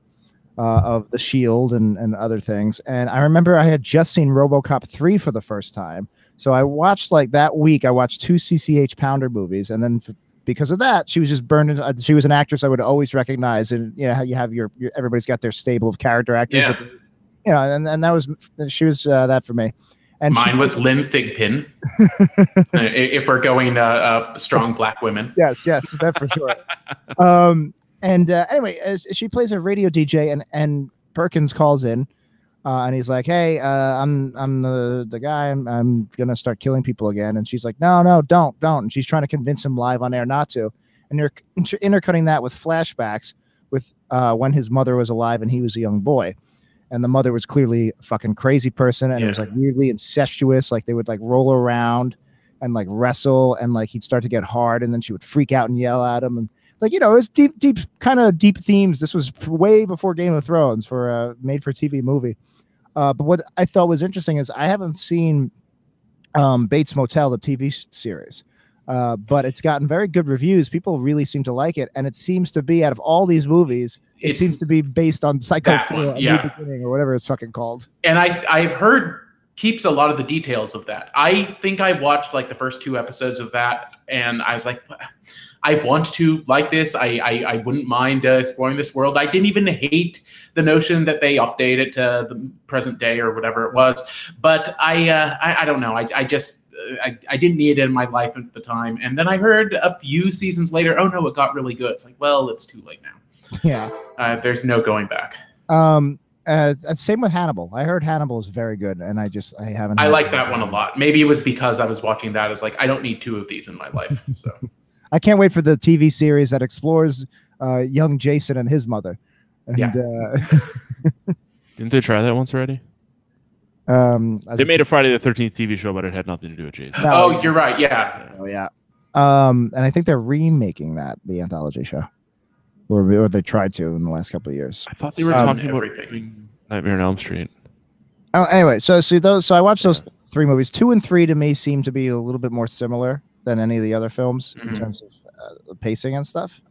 of The Shield and other things. And I remember I had just seen RoboCop 3 for the first time, So I watched like that week. I watched 2 CCH Pounder movies, and then because of that, she was just burned into. She was an actress I would always recognize, and you know how you have your everybody's got their stable of character actors. Yeah. You know, and that was she was that for me. And mine was Lynn Thigpen. If we're going strong black women. Yes, that for sure. Anyway, she plays a radio DJ, and Perkins calls in, and he's like, "Hey, I'm the guy. I'm gonna start killing people again." And she's like, "No, don't." And she's trying to convince him live on air not to. And they're intercutting that with flashbacks with when his mother was alive and he was a young boy. And the mother was clearly a fucking crazy person, and it was like weirdly incestuous. Like they would like roll around and like wrestle, and like he'd start to get hard, and then she would freak out and yell at him, and like, you know, it was deep themes. This was way before Game of Thrones for a made-for-TV movie. But what I thought was interesting is I haven't seen Bates Motel, the TV series. But it's gotten very good reviews. People really seem to like it, and it seems to be out of all these movies, it seems to be based on Psycho 4, A New Beginning, or whatever it's fucking called. And I've heard keeps a lot of the details of that. I think I watched like the first 2 episodes of that, and I was like, I want to like this. I wouldn't mind exploring this world. I didn't even hate the notion that they update it to the present day or whatever it was. But I don't know. I didn't need it in my life at the time. And then I heard a few seasons later, oh no, it got really good. It's like, well, it's too late now. Yeah. There's no going back. Same with Hannibal. I heard Hannibal is very good, and I haven't. I like that one a lot. Maybe it was because I was watching that as like, I don't need 2 of these in my life. So I can't wait for the TV series that explores young Jason and his mother. And, Didn't they try that once already? They made a Friday the 13th TV show, but it had nothing to do with Jason. No, you're right. Yeah. Oh yeah. And I think they're remaking the anthology show, or they tried to in the last couple of years. I thought they were talking about Nightmare on Elm Street. Oh, anyway, so I watched those 3 movies. 2 and 3 to me seem to be a little bit more similar than any of the other films in terms of pacing and stuff.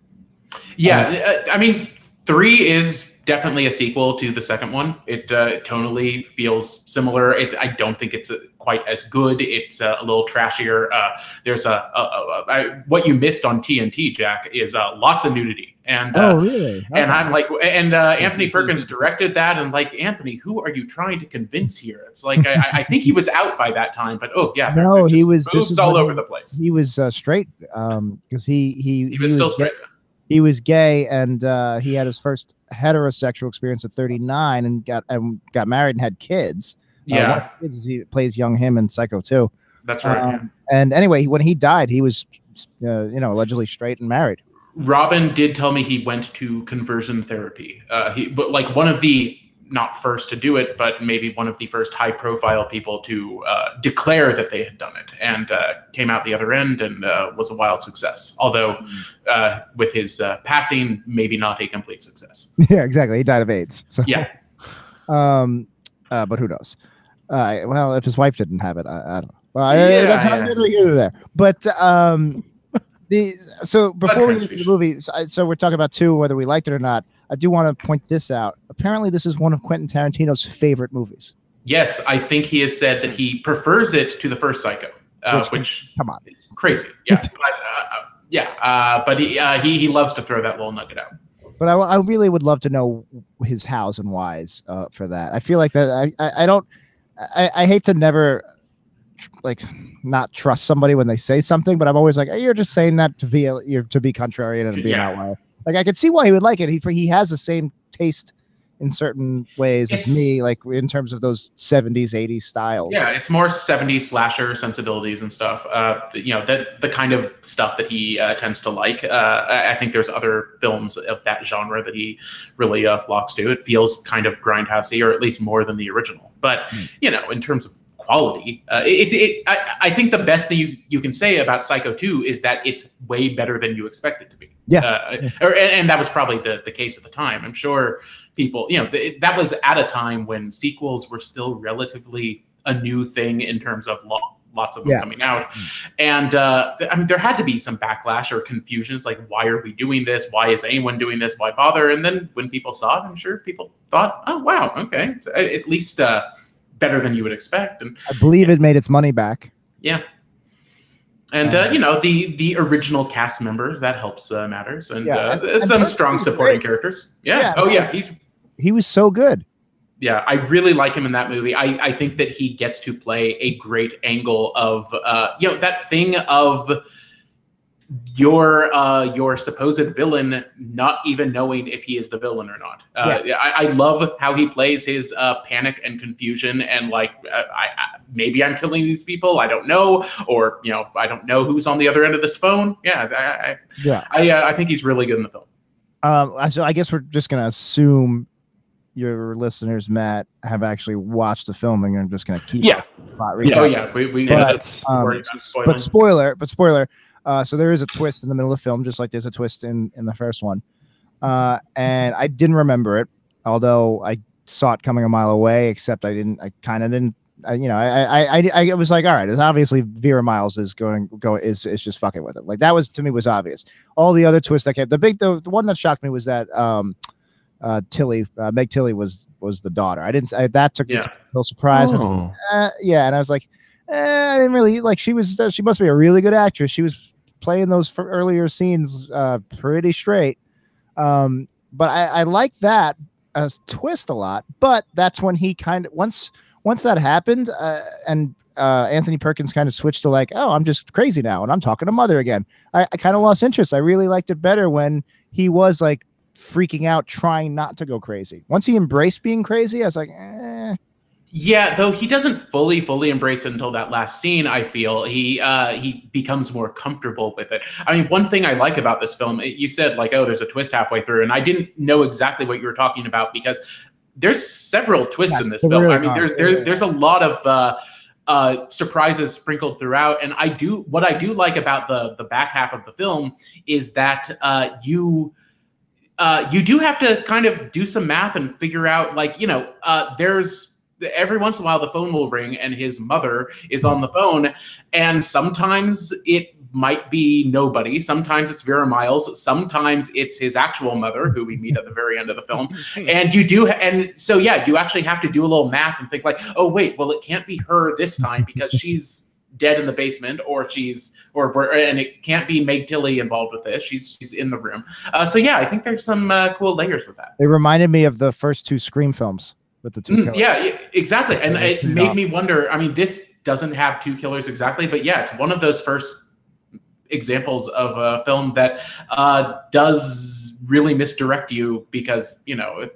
Yeah, I mean, 3 is definitely a sequel to the second one. It tonally feels similar. I don't think it's quite as good. It's a little trashier. There's what you missed on TNT, Jack, is lots of nudity. And oh, really? Okay. And I'm like, and Anthony Perkins directed that, and like, Anthony, who are you trying to convince here? It's like I think he was out by that time, but no, he was. This was all over the place. He was straight because he was still straight. He was gay, and he had his first heterosexual experience at 39, and got married and had kids. One of the kids is he plays young him in Psycho 2. That's right. And anyway, when he died, he was, allegedly straight and married. Robin did tell me he went to conversion therapy. But like one of the, not first to do it, but maybe one of the first high-profile people to declare that they had done it, and came out the other end and was a wild success. Although with his passing, maybe not a complete success. Yeah, exactly. He died of AIDS. So. Yeah. But who knows? Well, if his wife didn't have it, I don't know. Well, that's not neither here nor there. But so before we get to the movie, so we're talking about 2, whether we liked it or not. I do want to point this out. Apparently, this is one of Quentin Tarantino's favorite movies. Yes, I think he has said that he prefers it to the first Psycho, which come on, is crazy. Yeah, but he loves to throw that little nugget out. But I really would love to know his hows and whys for that. I feel like that I hate to never not trust somebody when they say something, but I'm always like, hey, you're just saying that to be contrarian and to be an outlier. Like I could see why he would like it. He has the same taste in certain ways as me, like in terms of those 70s, 80s styles. Yeah, it's more 70s slasher sensibilities and stuff. The kind of stuff that he tends to like. I think there's other films of that genre that he really flocks to. It feels kind of grindhousey, or at least more than the original. But in terms of quality, I think the best thing you can say about Psycho 2 is that it's way better than you expect it to be. And that was probably the case at the time. I'm sure people, that was at a time when sequels were still relatively a new thing in terms of lots of them coming out. And I mean, there had to be some backlash or confusions, like, why are we doing this? Why is anyone doing this? Why bother? And then when people saw it, I'm sure people thought, oh, wow, okay. So at least better than you would expect. And I believe it made its money back. Yeah. And you know, the original cast members, that helps matters, and some strong supporting characters. Yeah. Oh yeah, he was so good. Yeah, I really like him in that movie. I think that he gets to play a great angle of you know, that thing of your supposed villain not even knowing if he is the villain or not. I love how he plays his panic and confusion, and like maybe I'm killing these people, I don't know, or you know, I don't know who's on the other end of this phone. I think he's really good in the film. So I guess we're just gonna assume your listeners, Matt, have actually watched the film, and you're just gonna keep but spoiler. So there is a twist in the middle of the film, just like there's a twist in the first one. And I didn't remember it, although I saw it coming a mile away, except I was like, all right, it's obviously Vera Miles is is just fucking with it. Like that was, to me, was obvious. All the other twists that came, the one that shocked me was that Meg Tilly was the daughter. That took me to no surprise. And I was like, I didn't really like. She must be a really good actress. She was playing those earlier scenes pretty straight. But I like that twist a lot. But that's when he kind of once that happened, and Anthony Perkins kind of switched to like, oh, I'm just crazy now, and I'm talking to Mother again. I kind of lost interest. I really liked it better when he was like freaking out, trying not to go crazy. Once he embraced being crazy, I was like, Yeah, though he doesn't fully embrace it until that last scene. I feel he becomes more comfortable with it. I mean, one thing I like about this film, you said like, oh, there's a twist halfway through, and I didn't know exactly what you were talking about because there's several twists in this film. Really, I mean, there's a lot of surprises sprinkled throughout, and what I do like about the back half of the film is that you do have to kind of do some math and figure out, like, you know, there's every once in a while the phone will ring and his mother is on the phone, and sometimes it might be nobody, sometimes it's Vera Miles, sometimes it's his actual mother who we meet at the very end of the film. And so you actually have to do a little math and think like, oh wait, well, it can't be her this time because she's dead in the basement, and it can't be Meg Tilly involved with this. She's in the room. So yeah, I think there's some cool layers with that. It reminded me of the first two Scream films with the two killers. Yeah, exactly. And it made me wonder, I mean, this doesn't have two killers exactly, but yeah, it's one of those first examples of a film that does really misdirect you because, you know,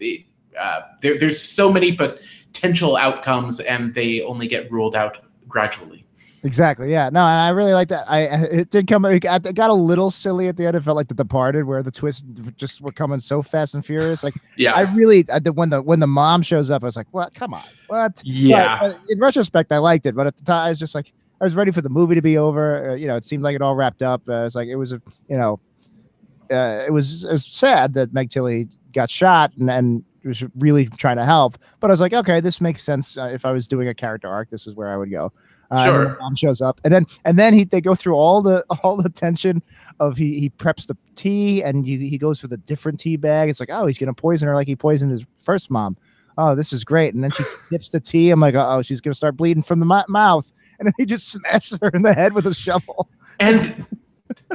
there's so many potential outcomes and they only get ruled out gradually. Exactly. Yeah. No, and I really like that. It did come. It got a little silly at the end. It felt like The Departed, where the twists just were coming so fast and furious. Like, yeah, I really when the mom shows up, I was like, "What? Come on, what?" Yeah. But in retrospect, I liked it, but at the time, I was just like, I was ready for the movie to be over. You know, it seemed like it all wrapped up. It was like it was it was sad that Meg Tilly got shot and was really trying to help. But I was like, okay, this makes sense. If I was doing a character arc, this is where I would go. Sure. And mom shows up, and then they go through all the tension of he preps the tea, and he goes for the different tea bag. It's like, oh, he's gonna poison her like he poisoned his first mom. Oh, this is great. And then she sips the tea. I'm like, oh, she's gonna start bleeding from the mouth. And then he just smashes her in the head with a shovel. And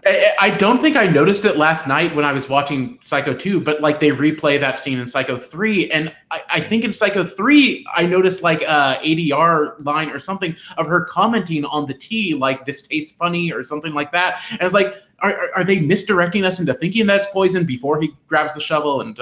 I don't think I noticed it last night when I was watching Psycho 2, but like they replay that scene in Psycho 3. And I think in Psycho 3, I noticed like a ADR line or something of her commenting on the tea, like this tastes funny or something like that. And I was like, are they misdirecting us into thinking that's poison before he grabs the shovel? And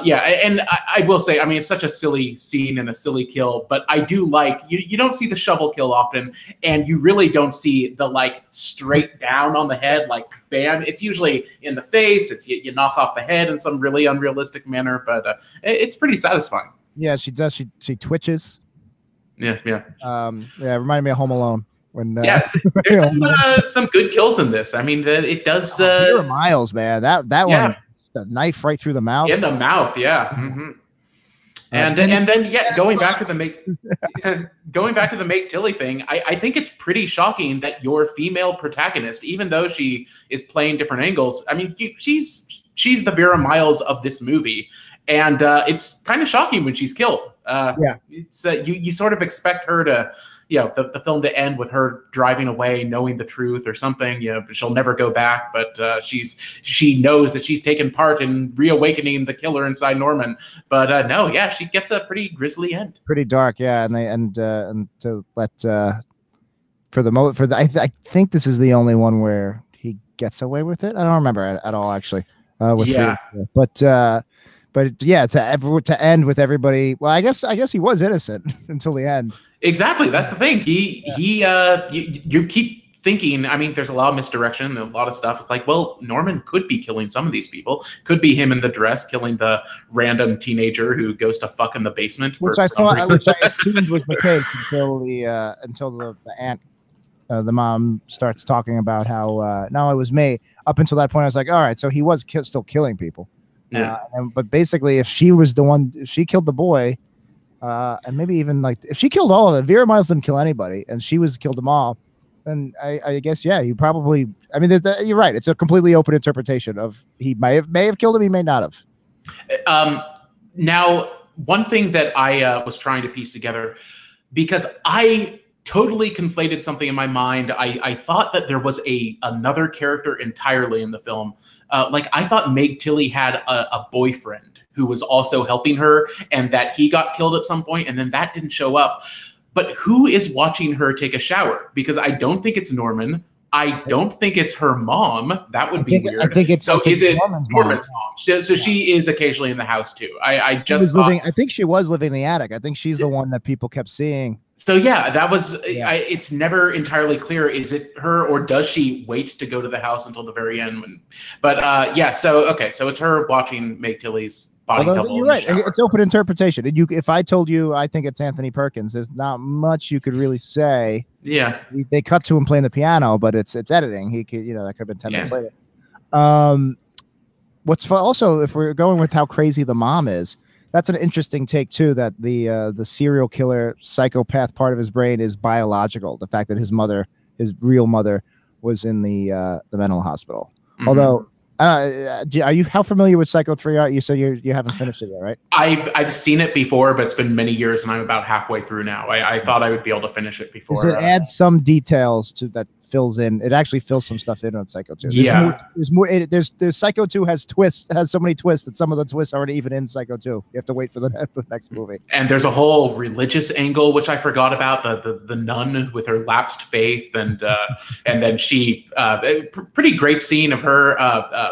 yeah, and I will say, I mean, it's such a silly scene and a silly kill, but I do like, you don't see the shovel kill often, and you really don't see the like straight down on the head, like bam. It's usually in the face. It's you knock off the head in some really unrealistic manner, but it's pretty satisfying. Yeah, she does. She twitches. Yeah. Yeah, it reminded me of Home Alone. There's some good kills in this. I mean, it does. Vera Miles, man, that one, the knife right through the mouth. In the mouth, yeah. Mm-hmm. And then going back to the Meg Tilly thing, I think it's pretty shocking that your female protagonist, even though she is playing different angles, I mean, she's the Vera Miles of this movie. And it's kind of shocking when she's killed. It's you sort of expect her to, the film to end with her driving away, knowing the truth or something. She'll never go back, but she knows that she's taken part in reawakening the killer inside Norman. But no, she gets a pretty grisly end. Pretty dark, yeah. And to let I think this is the only one where he gets away with it. I don't remember at all actually. But yeah, to end with everybody. Well, I guess he was innocent until the end. Exactly, that's the thing. You keep thinking. I mean, there's a lot of misdirection, a lot of stuff. It's like, well, Norman could be killing some of these people. Could be him in the dress killing the random teenager who goes to fuck in the basement. Which I assumed was the case until the aunt. The mom starts talking about how no, it was me. Up until that point, I was like, all right, so he was still killing people. Yeah. But basically, if she was the one, if she killed the boy, and maybe even like if she killed all of them, Vera Miles didn't kill anybody, and she killed them all. Then I guess you probably. I mean, you're right. It's a completely open interpretation of he may have killed him, he may not have. Now, one thing that I was trying to piece together, because I totally conflated something in my mind. I thought that there was another character entirely in the film. Like I thought Meg Tilly had a boyfriend who was also helping her, and that he got killed at some point, and then that didn't show up. But who is watching her take a shower? Because I don't think it's Norman. I don't think it's her mom. That would be weird. I think it's Norman's mom? So she is occasionally in the house too. I think she was living in the attic. I think she's the one that people kept seeing. So yeah, that was. Yeah. It's never entirely clear. Is it her, or does she wait to go to the house until the very end? So it's her watching Meg Tilly's body double. You're right. It's open interpretation. And if I told you I think it's Anthony Perkins, there's not much you could really say. Yeah, they cut to him playing the piano, but it's editing. He could, that could have been 10 minutes later. What's also, if we're going with how crazy the mom is, that's an interesting take too. That the serial killer psychopath part of his brain is biological. The fact that his real mother, was in the mental hospital. Mm-hmm. Although, are you how familiar with Psycho 3? You said you haven't finished it yet, right? I've seen it before, but it's been many years, and I'm about halfway through now. I thought I would be able to finish it before. It adds some details to that fills in. It actually fills some stuff in on Psycho 2. There's more. There's Psycho 2 has so many twists that some of the twists aren't even in Psycho 2. You have to wait for the next movie. And there's a whole religious angle which I forgot about, the nun with her lapsed faith, and then she pretty great scene of her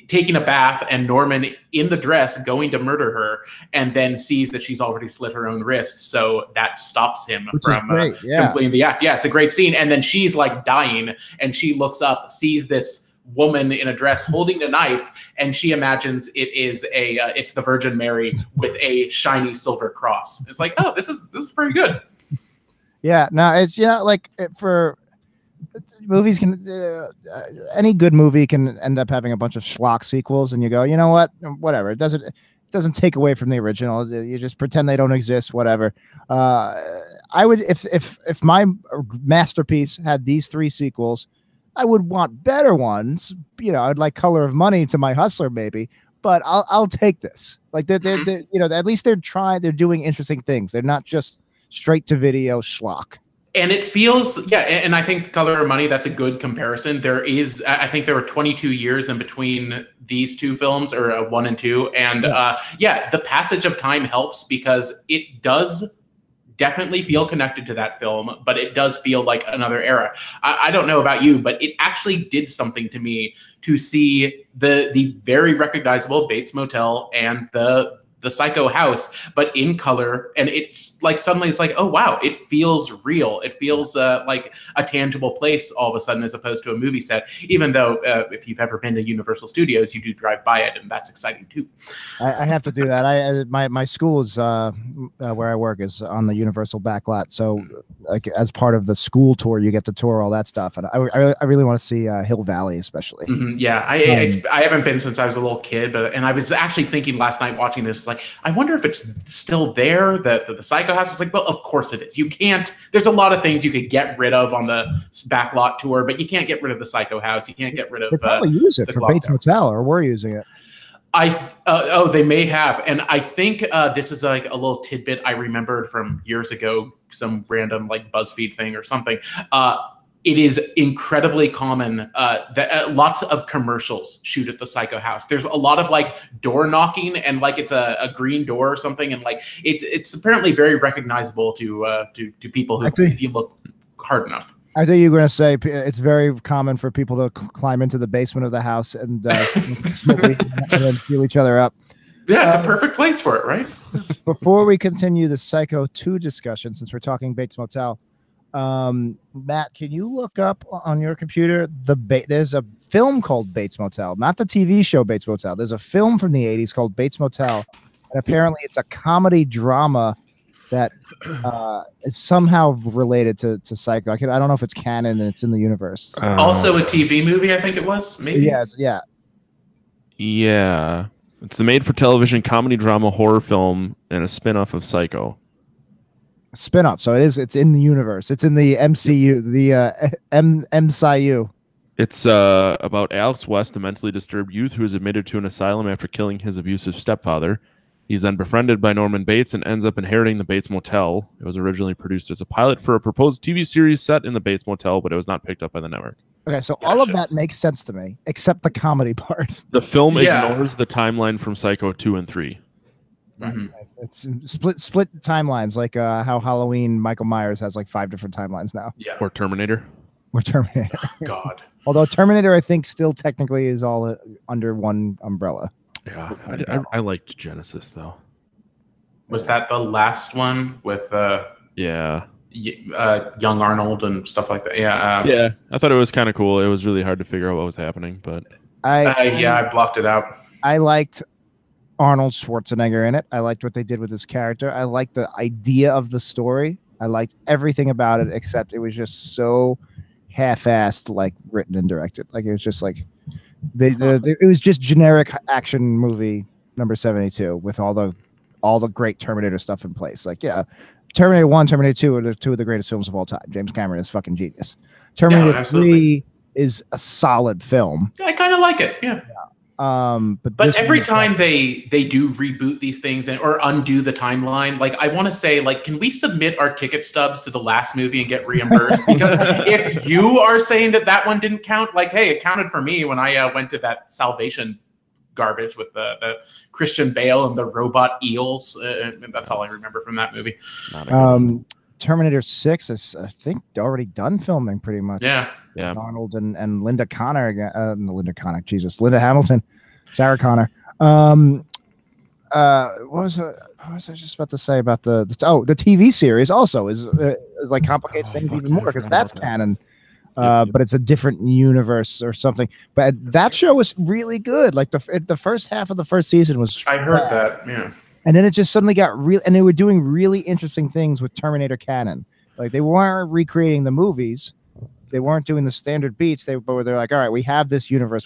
taking a bath, and Norman in the dress going to murder her, and then sees that she's already slit her own wrists, so that stops him from completing the act. Yeah, it's a great scene. And then she's like dying, and she looks up, sees this woman in a dress holding a knife, and she imagines it's the Virgin Mary with a shiny silver cross. It's like, oh, this is pretty good. Yeah, no, it's for movies can any good movie can end up having a bunch of schlock sequels, and you go, you know what, whatever. It doesn't take away from the original. You just pretend they don't exist, whatever. I would, if my masterpiece had these 3 sequels, I would want better ones. I'd like Color of Money to My Hustler maybe, but I'll take this. Like they're at least they're doing interesting things. They're not just straight to video schlock. And it feels, and I think Color of Money, that's a good comparison. I think there were 22 years in between these 2 films, or 1 and 2. And the passage of time helps, because it does definitely feel connected to that film, but it does feel like another era. I don't know about you, but it actually did something to me to see the very recognizable Bates Motel and the Psycho house, but in color, and it's like suddenly it's like, oh wow, it feels real. It feels like a tangible place all of a sudden, as opposed to a movie set. Even though if you've ever been to Universal Studios, you do drive by it, and that's exciting too. I have to do that. My school is where I work is on the Universal backlot, so like as part of the school tour, you get to tour all that stuff, and I really want to see Hill Valley especially. Mm-hmm. Yeah, I haven't been since I was a little kid, and I was actually thinking last night watching this, like, I wonder if it's still there. The Psycho house is like, well, of course it is. You can't. There's a lot of things you could get rid of on the backlot tour, but you can't get rid of the Psycho house. You can't get rid of. They probably use it for Bates Motel, or were using it. They may have, and I think this is like a little tidbit I remembered from years ago, some random like BuzzFeed thing or something. It is incredibly common that lots of commercials shoot at the Psycho house. There's a lot of like door knocking, and like it's a green door or something, and like it's apparently very recognizable to people who, if you look hard enough. I think you were going to say it's very common for people to climb into the basement of the house and smoke weed and then feel each other up. Yeah, it's a perfect place for it, right? Before we continue the Psycho 2 discussion, since we're talking Bates Motel, Matt, can you look up on your computer there's a film called Bates Motel, not the TV show Bates Motel. There's a film from the 80s called Bates Motel, and apparently it's a comedy drama that is somehow related to Psycho. I don't know if it's canon and it's in the universe. Also a TV movie, I think it was. Maybe. Yes, yeah. Yeah. It's the made-for-television comedy drama horror film and a spin-off of Psycho. Spin-off, so it's in the universe. It's in the MCU, the MCU. It's about Alex West, a mentally disturbed youth who is admitted to an asylum after killing his abusive stepfather. He's then befriended by Norman Bates and ends up inheriting the Bates Motel. It was originally produced as a pilot for a proposed TV series set in the Bates Motel, but it was not picked up by the network. Okay, so all of that makes sense to me, except the comedy part. The film ignores the timeline from Psycho 2 and 3. Mm-hmm. It's split timelines, like how Halloween Michael Myers has like 5 different timelines now. Yeah. Or Terminator. God. Although Terminator, I think, still technically is all under one umbrella. Yeah, I liked Genesis though. Was that the last one with young Arnold and stuff like that? Yeah. Yeah, I thought it was kind of cool. It was really hard to figure out what was happening, but I blocked it out. I liked Arnold Schwarzenegger in it. I liked what they did with his character. I liked the idea of the story. I liked everything about it, except it was just so half-assed, like written and directed. Like it was just like it was just generic action movie number 72 with all the great Terminator stuff in place. Like, yeah, Terminator 1, Terminator 2 are two of the greatest films of all time. James Cameron is fucking genius. Terminator 3 is a solid film. I kind of like it. Yeah. But every time they do reboot these things or undo the timeline, like I want to say, like, can we submit our ticket stubs to the last movie and get reimbursed? Because if you are saying that one didn't count, like, hey, it counted for me when I went to that Salvation garbage with the Christian Bale and the robot eels. That's all I remember from that movie. Terminator 6 is, I think, already done filming pretty much. Yeah. Arnold and Linda Connor again. Linda Hamilton, Sarah Connor. What was I just about to say about the TV series also is like complicates things even more because that's canon. But it's a different universe or something. But that show was really good. Like the first half of the first season was. I heard that. Yeah. And then it just suddenly got real, and they were doing really interesting things with Terminator canon. Like they weren't recreating the movies, they weren't doing the standard beats. They're like, all right, we have this universe.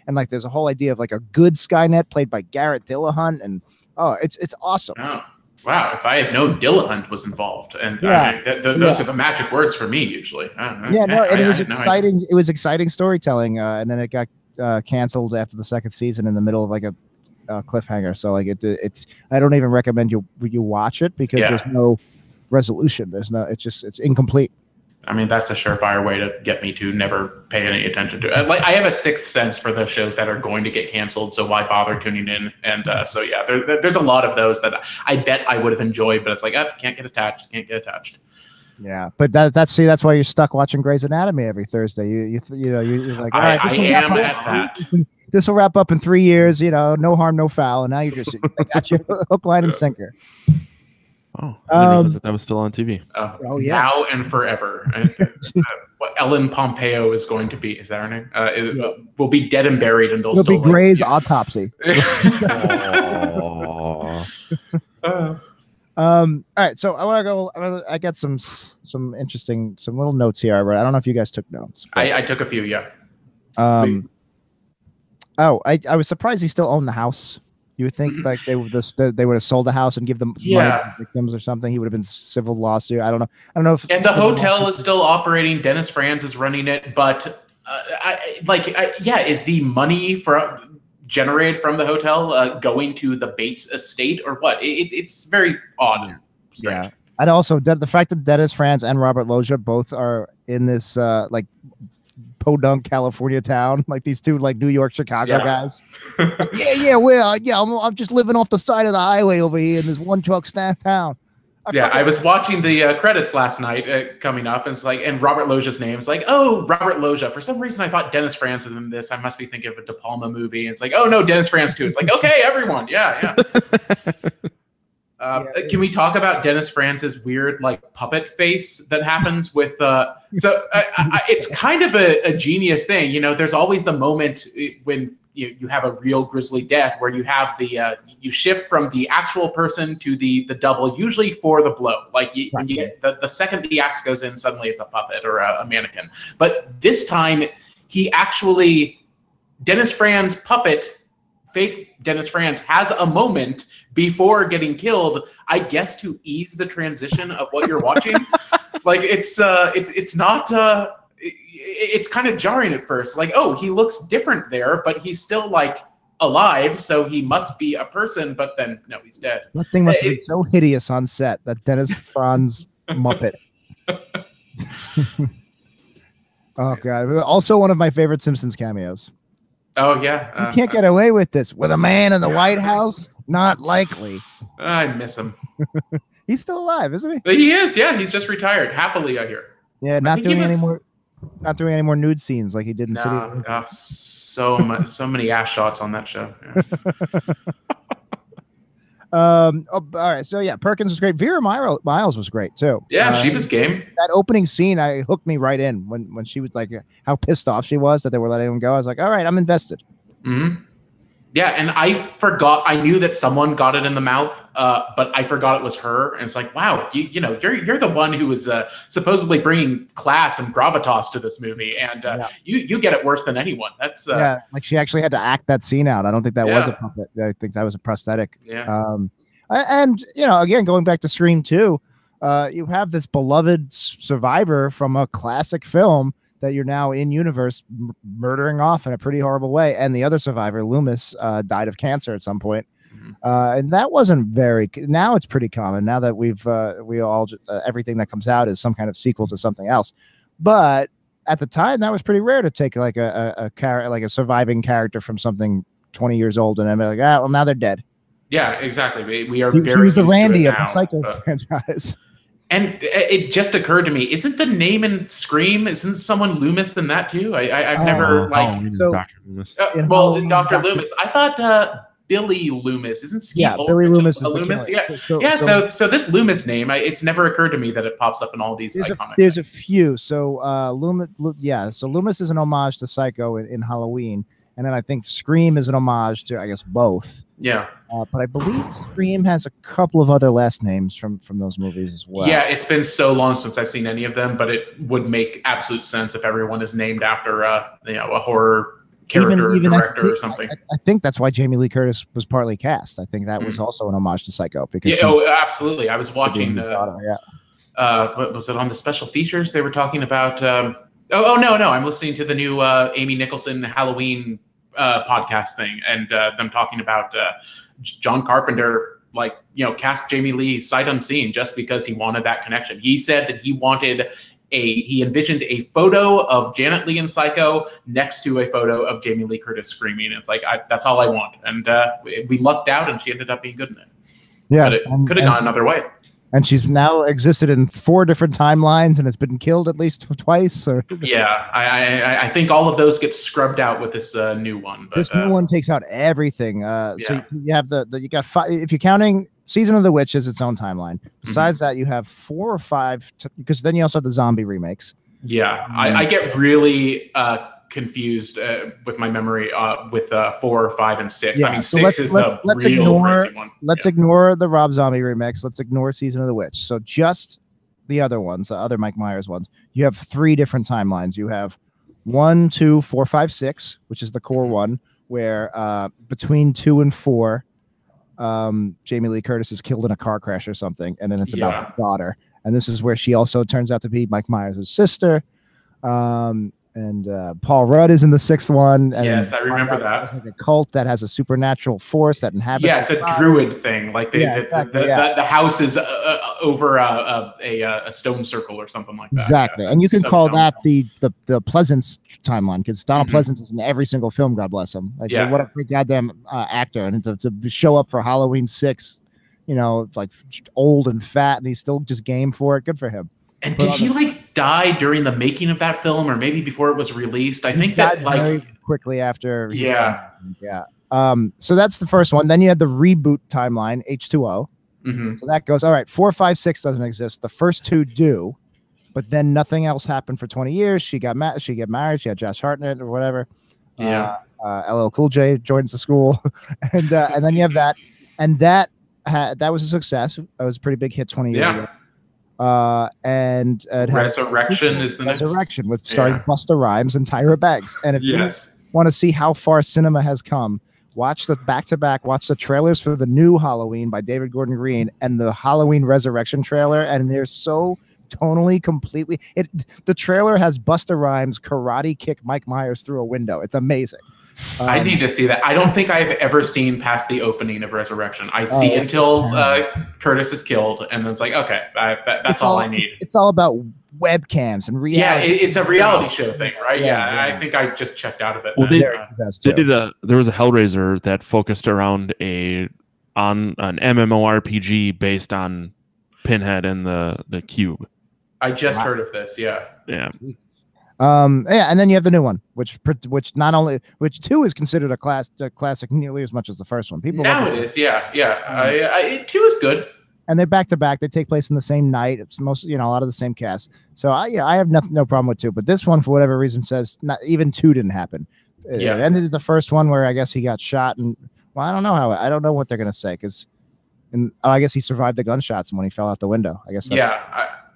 And like, there's a whole idea of like a good Skynet played by Garrett Dillahunt, and it's awesome. Oh, wow! If I had known Dillahunt was involved, and those are the magic words for me usually. It was exciting. It was exciting storytelling, and then it got canceled after the second season in the middle of like a cliffhanger. So like it's I don't even recommend you watch it because there's no resolution. It's incomplete. I mean, that's a surefire way to get me to never pay any attention to it. Like I have a sixth sense for the shows that are going to get canceled, so why bother tuning in? And so yeah, there's a lot of those that I bet I would have enjoyed, but it's like can't get attached. Yeah, but that's why you're stuck watching Grey's Anatomy every Thursday. You're like, all right, this will wrap up in 3 years. No harm, no foul, and now you just got your hook, line, and sinker. Oh, I didn't realize that was still on TV. Yeah, now and forever. What Ellen Pompeo is going to be? Is that her name? Will be dead and buried, and they'll be Grey's autopsy. All right, so I want to go. I got some interesting, some little notes here. I don't know if you guys took notes. I took a few, yeah. I was surprised he still owned the house. You would think like they would have sold the house and give them money to the victims or something. He would have been civil lawsuit. I don't know if. And the hotel is still operating. Dennis Franz is running it, but is the money for generated from the hotel going to the Bates estate or what? It's very odd and strange. Yeah. And also the fact that Dennis Franz and Robert Loggia both are in this like podunk California town, like these two like New York, Chicago guys. I'm just living off the side of the highway over here in this one truck town. I was watching the credits last night coming up, and it's like, and Robert Loggia's name is like, oh, Robert Loggia. For some reason, I thought Dennis Franz was in this. I must be thinking of a De Palma movie. And it's like, oh no, Dennis Franz too. It's like, okay, everyone, yeah. Can we talk about Dennis Franz's weird like puppet face that happens with? It's kind of a genius thing, you know. There's always the moment when you have a real grisly death where you have the you shift from the actual person to the double, usually for the blow. Like when you get the second the axe goes in, suddenly it's a puppet or a mannequin. But this time, he actually Dennis Franz puppet, fake Dennis Franz has a moment before getting killed, I guess, to ease the transition of what you're watching. Like it's not. It's kind of jarring at first. Like, oh, he looks different there, but he's still like alive, so he must be a person. But then no, he's dead. That thing must have been so hideous on set, that Dennis Franz Muppet. Oh god! Also, one of my favorite Simpsons cameos. Oh yeah, you can't get away with this with a man in the White House. Not likely. I miss him. He's still alive, isn't he? He is. Yeah, he's just retired happily, I hear. Yeah, not doing any more nude scenes like he did in City. So many ass shots on that show. Yeah. All right. So yeah, Perkins was great. Vera Miles was great too. Yeah, she was game. That opening scene, I hooked me right in when she was like, how pissed off she was that they were letting him go. I was like, all right, I'm invested. Mm-hmm. Yeah, and I forgot. I knew that someone got it in the mouth, but I forgot it was her. And it's like, wow, you know, you're the one who was supposedly bringing class and gravitas to this movie, and you get it worse than anyone. That's like she actually had to act that scene out. I don't think that was a puppet. I think that was a prosthetic. Yeah. And you know, again, going back to Scream 2, you have this beloved survivor from a classic film that you're now in universe murdering off in a pretty horrible way. And the other survivor, Loomis, died of cancer at some point. And that wasn't now it's pretty common now that we all everything that comes out is some kind of sequel to something else. But at the time that was pretty rare to take like a surviving character from something 20 years old and then be like, well, now they're dead. Yeah, exactly. We are he was the Randy of the Psycho franchise. And it just occurred to me, isn't the name in Scream, isn't someone Loomis in that too? I've never Dr. Loomis. Dr. Loomis. I thought Billy Loomis, isn't Steve Billy Loomis is Loomis? Yeah. So this Loomis name, it's never occurred to me that it pops up in all these iconic there's a few. So so Loomis is an homage to Psycho in Halloween. And then I think Scream is an homage to, I guess, both. Yeah. But I believe Scream has a couple of other last names from those movies as well. Yeah, it's been so long since I've seen any of them, but it would make absolute sense if everyone is named after a horror character or director or something. I think that's why Jamie Lee Curtis was partly cast. I think that was also an homage to Psycho. Because absolutely. I was watching what was it on the special features? They were talking about no, I'm listening to the new Amy Nicholson Halloween podcast thing, and them talking about John Carpenter, cast Jamie Lee sight unseen just because he wanted that connection. He said that he envisioned a photo of Janet Leigh in Psycho next to a photo of Jamie Lee Curtis screaming. It's like, that's all I want. And we lucked out, and she ended up being good in it. Yeah, but it could have gone another way. And she's now existed in 4 different timelines and has been killed at least twice. Yeah, I think all of those get scrubbed out with this new one. But, this new one takes out everything. So you have you got 5. If you're counting Season of the Witch as its own timeline. Besides that, you have 4 or 5 because then you also have the zombie remakes. Yeah, I get really confused with my memory with 4, 5, and 6. Yeah, I mean, 6 is the real crazy one. Let's ignore the Rob Zombie remix. Let's ignore Season of the Witch. So just the other ones, the other Mike Myers ones. You have 3 different timelines. You have 1, 2, 4, 5, 6, which is the core one, where between 2 and 4, Jamie Lee Curtis is killed in a car crash or something, and then it's about her daughter. And this is where she also turns out to be Mike Myers' sister. And Paul Rudd is in the 6th one. And yes, I remember that. It's like a cult that has a supernatural force that inhabits. Yeah, it's a druid thing. Like the house is over a stone circle or something like that. Exactly, and you can call that the Pleasance timeline, because Donald Pleasance is in every single film. God bless him. Like, what a great goddamn actor, and to show up for Halloween 6, you know, it's like old and fat, and he's still just game for it. Good for him. And did he like die during the making of that film, or maybe before it was released? I think that like very quickly after. So that's the first one. Then you had the reboot timeline, H2O. So that goes, all right, 4, 5, 6 doesn't exist. The first 2 do, but then nothing else happened for 20 years. She got married. She had Josh Hartnett or whatever. LL Cool J joins the school, and then you have that, and that was a success. That was a pretty big hit 20 years ago. And Resurrection is the next. Resurrection with starring Busta Rhymes and Tyra Banks. And if you want to see how far cinema has come, watch the back-to-back, watch the trailers for the new Halloween by David Gordon Green and the Halloween Resurrection trailer, and they're so tonally completely. The trailer has Busta Rhymes karate kick Mike Myers through a window. It's amazing. I need to see that. I don't think I've ever seen past the opening of Resurrection. I see until Curtis is killed, and then it's like, okay, that's all I need. It's all about webcams and reality. Yeah, it's a reality show thing, right? Yeah, I think I just checked out of it. Well, there was a Hellraiser that focused around an MMORPG based on Pinhead and the Cube. I just heard of this. Yeah. And then you have the new one, which 2 is considered a classic nearly as much as the first one. People now it is, 2 is good, and they're back to back. They take place in the same night. It's a lot of the same cast. So I have no problem with 2, but this one for whatever reason says not even 2 didn't happen. It ended the first one where I guess he got shot, and I don't know what they're gonna say I guess he survived the gunshots when he fell out the window. I guess that's,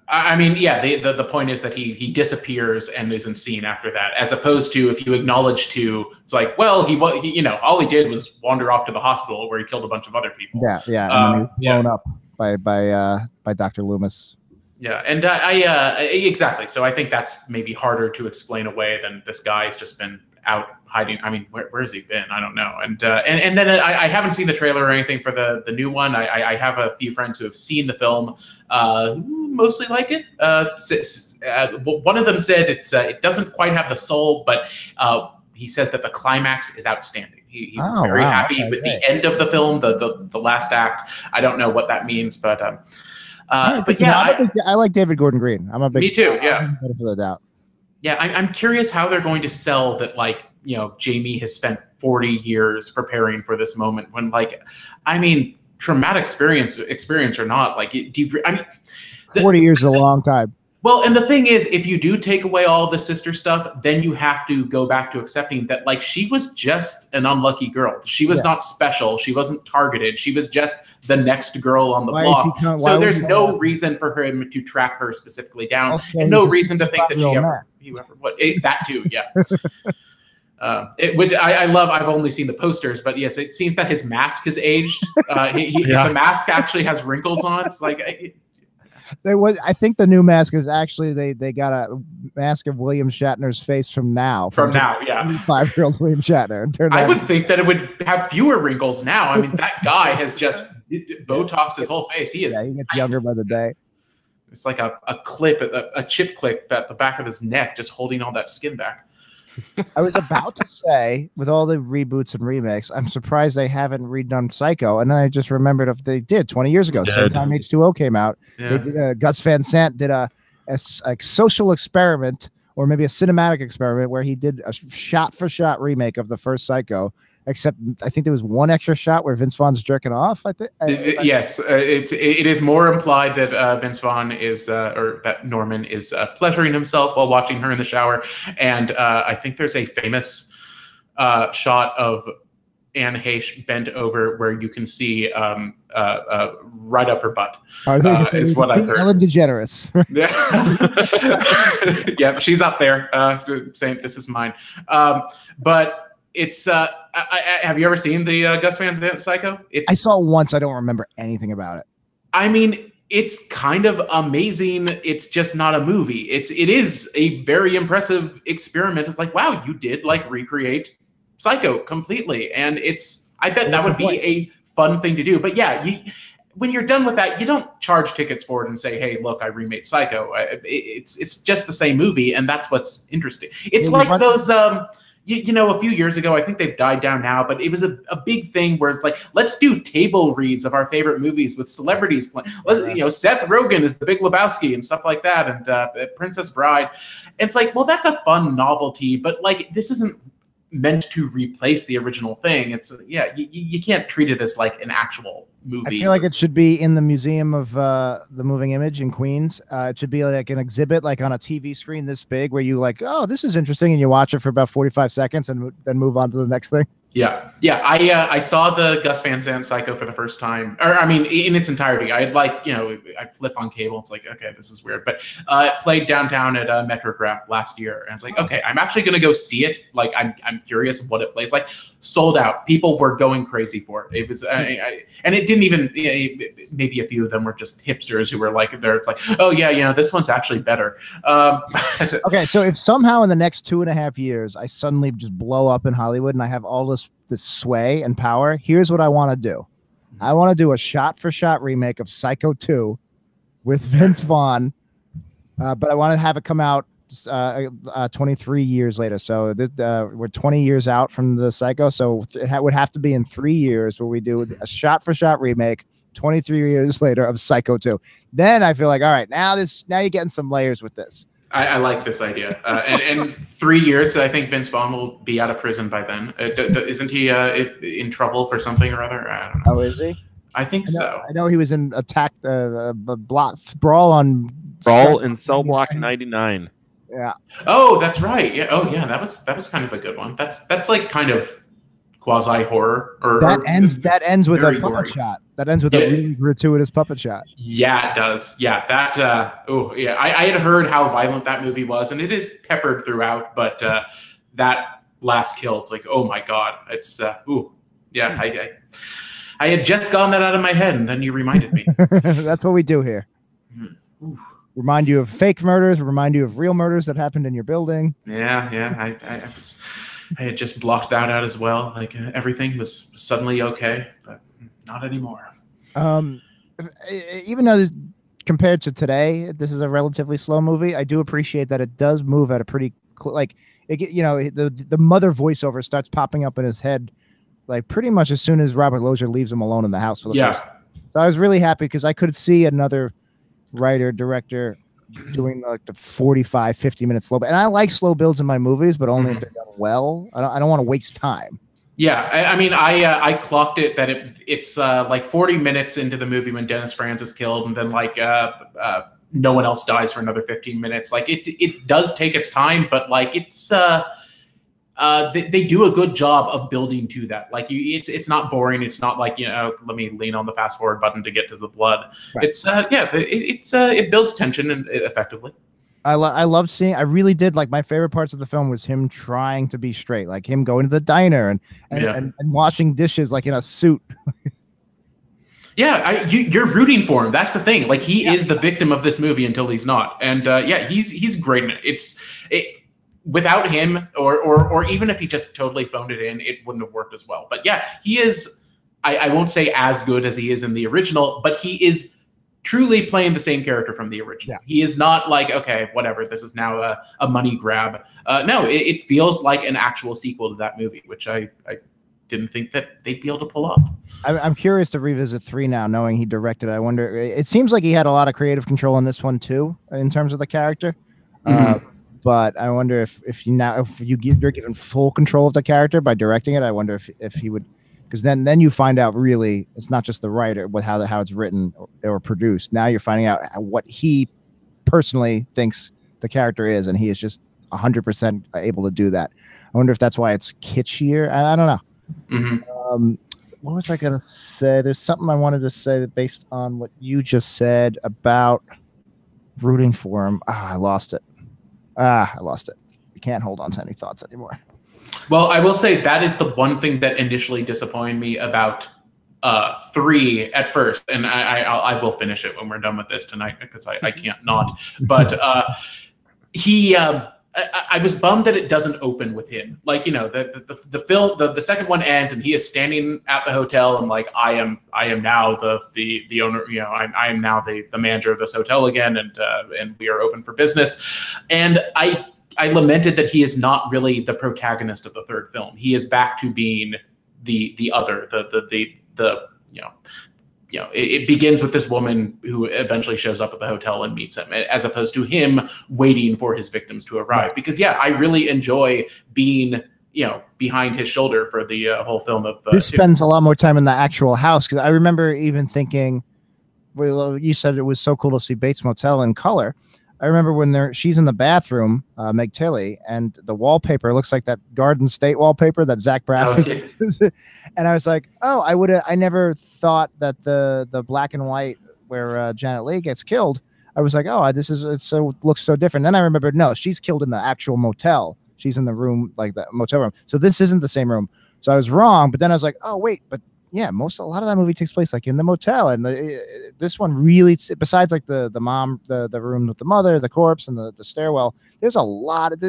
I mean, the point is that he disappears and isn't seen after that, as opposed to if you acknowledge 2, it's like, well, he all he did was wander off to the hospital where he killed a bunch of other people. And then he was blown up by Dr. Loomis. Yeah, and exactly. So I think that's maybe harder to explain away than this guy's just been out hiding. I mean, where has he been? I don't know. And then I haven't seen the trailer or anything for the new one. I have a few friends who have seen the film, who mostly like it. One of them said it doesn't quite have the soul, but he says that the climax is outstanding. He was very happy with the end of the film, the last act. I don't know what that means, but I like David Gordon Green. I'm a big. Me too. Yeah. Benefit of the doubt. Yeah, I'm curious how they're going to sell that. Like, Jamie has spent 40 years preparing for this moment. When, traumatic experience or not, 40 years is a long time. Well, and the thing is, if you do take away all the sister stuff, then you have to go back to accepting that, she was just an unlucky girl. She was not special. She wasn't targeted. She was just the next girl on the block. So there's no reason for him to track her specifically down, and no reason to think that that too, yeah. Which I love. I've only seen the posters, but yes, it seems that his mask has aged. The mask actually has wrinkles on it. It's like. I think the new mask is actually they got a mask of William Shatner's face from now. From now, yeah. 5-year-old William Shatner. I would think that it would have fewer wrinkles now. I mean, that guy has just Botoxed his whole face. He gets younger by the day. It's like a chip clip at the back of his neck, just holding all that skin back. I was about to say, with all the reboots and remakes, I'm surprised they haven't redone Psycho. And then I just remembered if they did 20 years ago, same time H2O came out. Yeah. Gus Van Sant did a social experiment, or maybe a cinematic experiment, where he did a shot-for-shot remake of the first Psycho. Except I think there was one extra shot where Vince Vaughn's jerking off. Yes, it is more implied that Vince Vaughn is, or that Norman is pleasuring himself while watching her in the shower. And I think there's a famous shot of Anne Heche bent over where you can see right up her butt. Is what I've heard. Ellen DeGeneres. Yeah, yeah, she's up there saying this is mine. But. It's have you ever seen the Gus Van Sant Psycho? I saw it once. I don't remember anything about it. I mean, it's kind of amazing. It's just not a movie. It is a very impressive experiment. It's like, wow, you did like recreate Psycho completely, and I bet that would be a fun thing to do. But yeah, when you're done with that, you don't charge tickets for it and say, hey, look, I remade Psycho. It's just the same movie, and that's what's interesting. It's like those you know, a few years ago, I think they've died down now, but it was a big thing where it's like, let's do table reads of our favorite movies with celebrities playing. You know, Seth Rogen is the Big Lebowski and stuff like that, and Princess Bride. And it's like, well, that's a fun novelty, but like, this isn't meant to replace the original thing. It's you can't treat it as like an actual movie. I feel like it should be in the Museum of the Moving Image in Queens. It should be like an exhibit, like on a TV screen this big, where you like, oh, this is interesting, and you watch it for about 45 seconds and then move on to the next thing. Yeah. I saw the Gus Van Sant Psycho for the first time, or I mean, in its entirety. I'd like, you know, I'd flip on cable. It's like, okay, this is weird, but it played downtown at Metrograph last year, and it's like, okay, I'm actually gonna go see it. Like, I'm curious what it plays like. Sold out. People were going crazy for it. It was, and it didn't even. Maybe a few of them were just hipsters who were like, there. It's like, oh yeah, you know, this one's actually better. Okay, so if somehow in the next 2.5 years I suddenly just blow up in Hollywood and I have all this sway and power, here's what I want to do. I want to do a shot-for-shot remake of Psycho 2 with Vince Vaughn, but I want to have it come out 23 years later. So we're 20 years out from the Psycho, so it would have to be in 3 years where we do a shot-for-shot remake 23 years later of Psycho 2. Then I feel like, all right, now you're getting some layers with this. I like this idea. And 3 years, I think Vince Vaughn will be out of prison by then. Isn't he in trouble for something or other? I don't know. Oh, is he? I think so. I know he was in brawl in Cell Block 99. Yeah. Oh, that's right. Yeah. Oh, yeah. That was kind of a good one. That's like kind of quasi horror. That ends with a puppet shot. That ends with a really gratuitous puppet shot. Yeah, it does. Yeah, that. I had heard how violent that movie was, and it is peppered throughout. But that last kill, it's like, oh my god, it's yeah. I had just gotten that out of my head, and then you reminded me. That's what we do here. Ooh. Remind you of fake murders. Remind you of real murders that happened in your building. Yeah. I had just blocked that out as well. Like everything was suddenly okay, but not anymore. Even though compared to today, this is a relatively slow movie, I do appreciate that it does move at a pretty the mother voiceover starts popping up in his head like pretty much as soon as Robert Lozier leaves him alone in the house for the first time. So I was really happy because I could see another writer director doing like the 45 50 minute slow build. And I like slow builds in my movies, but only if they're done well. I don't want to waste time. Yeah, I mean, I clocked it that it's like 40 minutes into the movie when Dennis Franz is killed, and then like no one else dies for another 15 minutes. Like it does take its time, but like it's they do a good job of building to that. Like it's not boring. It's not like, you know, let me lean on the fast forward button to get to the blood. Right. It builds tension and effectively. I loved seeing. I really did. Like, my favorite parts of the film was him trying to be straight, like him going to the diner and washing dishes like in a suit. Yeah, you're rooting for him. That's the thing. Like, he is the victim of this movie until he's not. And he's great in it. Without him, or even if he just totally phoned it in, it wouldn't have worked as well. But yeah, he is. I won't say as good as he is in the original, but he is truly playing the same character from the original. Yeah. He is not like, okay, whatever, this is now a money grab. No, it feels like an actual sequel to that movie, which I didn't think that they'd be able to pull off. I'm curious to revisit 3 now, knowing he directed it. I wonder, it seems like he had a lot of creative control in this one too, in terms of the character. But I wonder if you're given full control of the character by directing it, I wonder if he would. Because then you find out really it's not just the writer, but how it's written or produced. Now you're finding out what he personally thinks the character is, and he is just 100% able to do that. I wonder if that's why it's kitschier. I don't know. What was I going to say? There's something I wanted to say based on what you just said about rooting for him. I lost it. I can't hold on to any thoughts anymore. Well, I will say that is the one thing that initially disappointed me about 3 at first, and I will finish it when we're done with this tonight because I can't not. But I was bummed that it doesn't open with him. Like, the film, the second one ends and he is standing at the hotel and like, I am now the owner, I am now the manager of this hotel again, and we are open for business. And I lamented that he is not really the protagonist of the third film. He is back to being the other, it begins with this woman who eventually shows up at the hotel and meets him, as opposed to him waiting for his victims to arrive. Right. Because I really enjoy being, behind his shoulder for the whole film of. This spends a lot more time in the actual house, because I remember even thinking, well, you said it was so cool to see Bates Motel in color. I remember when she's in the bathroom, Meg Tilly, and the wallpaper looks like that Garden State wallpaper that Zach Braff. Oh, and I was like, oh, I never thought that the black and white where Janet Leigh gets killed. I was like, oh, looks so different. Then I remembered, no, she's killed in the actual motel. She's in the room, like the motel room. So this isn't the same room. So I was wrong. But then I was like, oh, wait, but yeah, a lot of that movie takes place like in the motel, and this one really, besides like the mom, the room with the mother, the corpse, and the stairwell. There's a lot of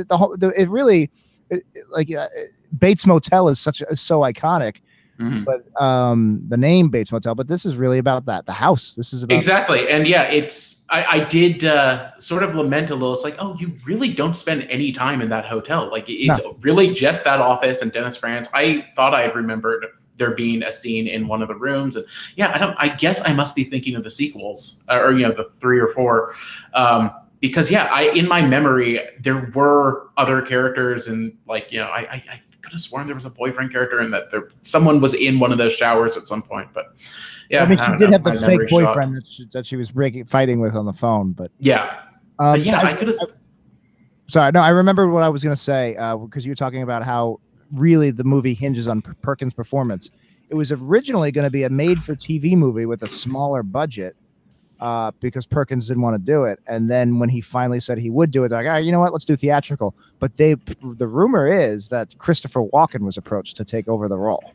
Bates Motel is so iconic, but the name Bates Motel. But this is really about that, the house. This is about exactly, and I did sort of lament a little. It's like, oh, you really don't spend any time in that hotel. Like it's really just that office and Dennis Franz. I thought I had remembered there being a scene in one of the rooms, and I guess I must be thinking of the sequels or the 3 or 4, because in my memory there were other characters, and like I could have sworn there was a boyfriend character and that someone was in one of those showers at some point, but I mean, she did have the fake boyfriend that she was fighting with on the phone, but I could have. Sorry, no, I remember what I was going to say, because you were talking about how really the movie hinges on Perkins' performance. It was originally going to be a made-for-TV movie with a smaller budget, because Perkins didn't want to do it. And then when he finally said he would do it, they're like, you know what, let's do theatrical. But the rumor is that Christopher Walken was approached to take over the role.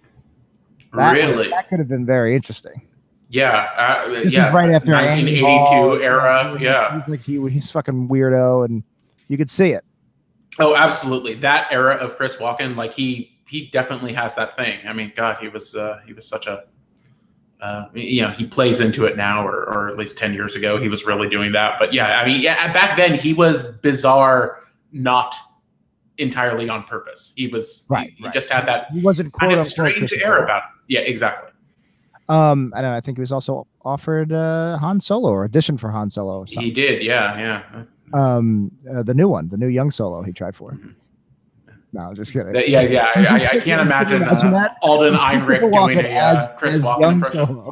That could have been very interesting. Yeah, this is right after 1982 era. Yeah, he's fucking weirdo, and you could see it. Oh, absolutely. That era of Chris Walken, like he definitely has that thing. I mean, God, he was such a, he plays into it now, or at least 10 years ago, he was really doing that. But back then he was bizarre, not entirely on purpose. He was, he just had that he wasn't kind of strange air about it. Yeah, exactly. I don't know. I think he was also offered Han Solo, or audition for Han Solo. He did. Yeah. The new one, the new young Solo he tried for. No, just kidding. I can't imagine that? Alden Ehrenreich doing a Chris Walken impression.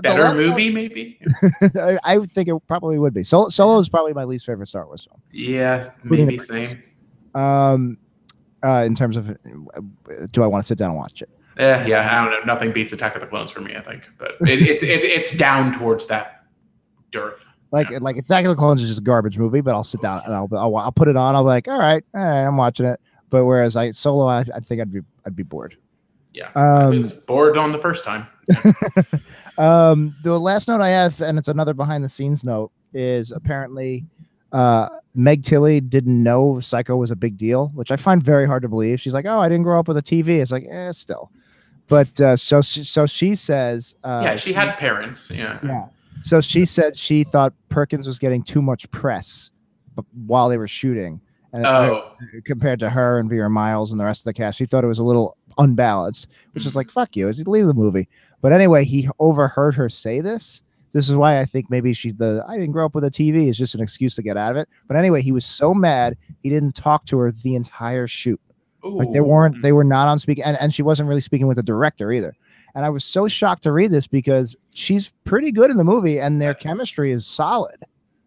Better movie, maybe? I think it probably would be. Solo is probably my least favorite Star Wars film. Yeah, maybe same. In terms of, do I want to sit down and watch it? I don't know. Nothing beats Attack of the Clones for me, I think. But it's down towards that dearth. Like Attack of the Clones is just a garbage movie, but I'll sit down and I'll put it on. I'll be like, all right, I'm watching it. But whereas Solo, I think I'd be bored. Yeah, I was bored on the first time. The last note I have, and it's another behind the scenes note, is apparently Meg Tilly didn't know Psycho was a big deal, which I find very hard to believe. She's like, oh, I didn't grow up with a TV. It's like, still. But so she says, she had parents. Yeah. So she said she thought Perkins was getting too much press while they were shooting. And compared to her and Vera Miles and the rest of the cast, she thought it was a little unbalanced, which is like, fuck you, leave the movie. But anyway, he overheard her say this. This is why I think maybe I didn't grow up with a TV is just an excuse to get out of it. But anyway, he was so mad he didn't talk to her the entire shoot. Ooh. Like they were not on speaking, and she wasn't really speaking with the director either. And I was so shocked to read this because she's pretty good in the movie and their chemistry is solid.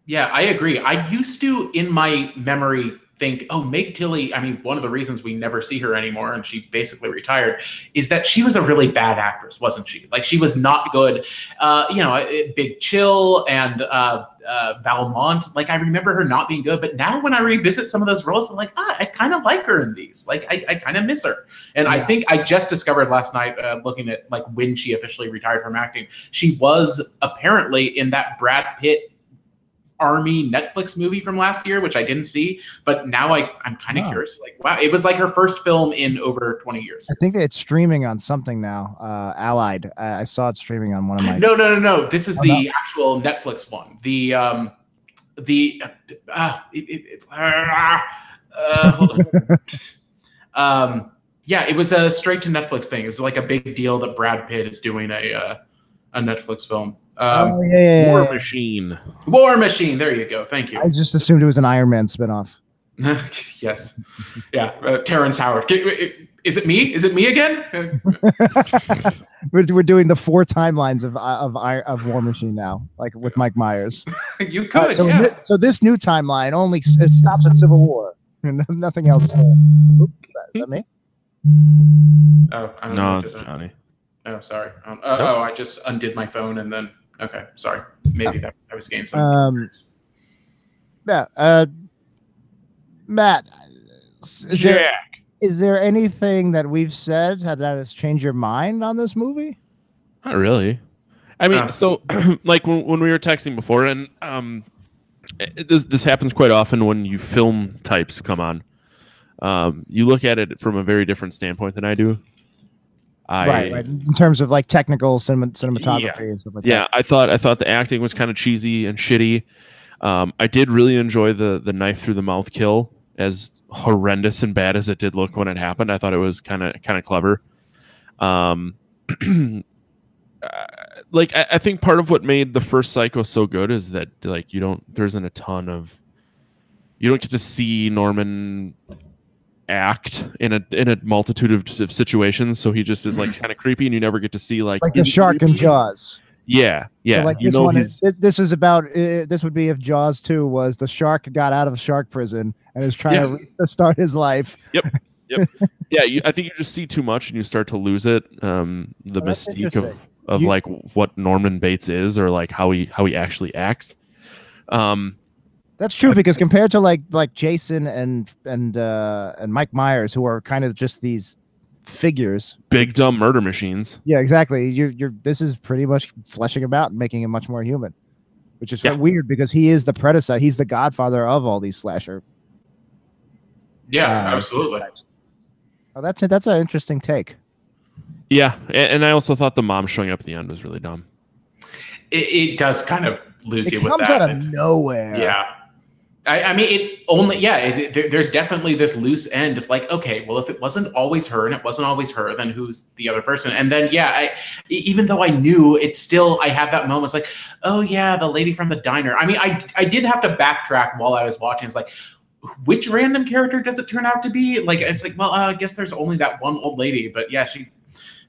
Yeah, I agree. I used to, in my memory, think, oh, Meg Tilly, I mean, one of the reasons we never see her anymore, and she basically retired, is that she was a really bad actress, wasn't she? Like, she was not good. Big Chill and Valmont, like, I remember her not being good, but now when I revisit some of those roles, I'm like, I kind of like her in these. Like, I kind of miss her. And I think I just discovered last night, looking at like when she officially retired from acting, she was apparently in that Brad Pitt Army Netflix movie from last year, which I didn't see, but now I'm kind of curious. Like, wow, it was like her first film in over 20 years. I think it's streaming on something now. Allied. I saw it streaming on one of my. No. This is actual Netflix one. Yeah, it was a straight to Netflix thing. It was like a big deal that Brad Pitt is doing a Netflix film. War Machine. War Machine. There you go. Thank you. I just assumed it was an Iron Man spinoff. Yes. Yeah. Terrence Howard. Is it me? Is it me again? We're doing the 4 timelines of War Machine now, like with Mike Myers. You could. So this new timeline only it stops at Civil War. Nothing else. Is that me? Oh, I don't know. No, it's Johnny. Oh, sorry. I just undid my phone and then. Okay, sorry. Maybe that I was getting something. Matt, is there anything that we've said that has changed your mind on this movie? Not really. I mean, so like when we were texting before, and this happens quite often when you film types come on. You look at it from a very different standpoint than I do. Right. In terms of like technical cinematography and stuff like that. Yeah, I thought the acting was kind of cheesy and shitty. I did really enjoy the knife through the mouth kill, as horrendous and bad as it did look when it happened. I thought it was kind of clever. Like I think part of what made the first Psycho so good is that like you don't get to see Norman act in a multitude of situations, so he just is like kind of creepy, and you never get to see like the shark in Jaws. Yeah. So like this one this is about this would be if Jaws 2 was the shark got out of shark prison and is trying to start his life. Yep. Yeah, I think you just see too much and you start to lose it. The mystique of like what Norman Bates is, or like how he actually acts. That's true, because compared to like Jason and Mike Myers, who are kind of just these figures, big dumb murder machines. Yeah, exactly. This is pretty much fleshing him out and making him much more human, which is weird because he is the predecessor. He's the godfather of all these slasher. Yeah, absolutely. Oh, that's it. That's an interesting take. Yeah, and I also thought the mom showing up at the end was really dumb. It does kind of lose you with that. It comes out of nowhere. Yeah. I mean, there's definitely this loose end of like, okay, well, if it wasn't always her and it wasn't always her, then who's the other person? And then, even though I knew it, still, I have that moment. It's like, oh yeah, the lady from the diner. I mean, I did have to backtrack while I was watching. It's like, which random character does it turn out to be? Like, it's like, well, I guess there's only that one old lady, but yeah, she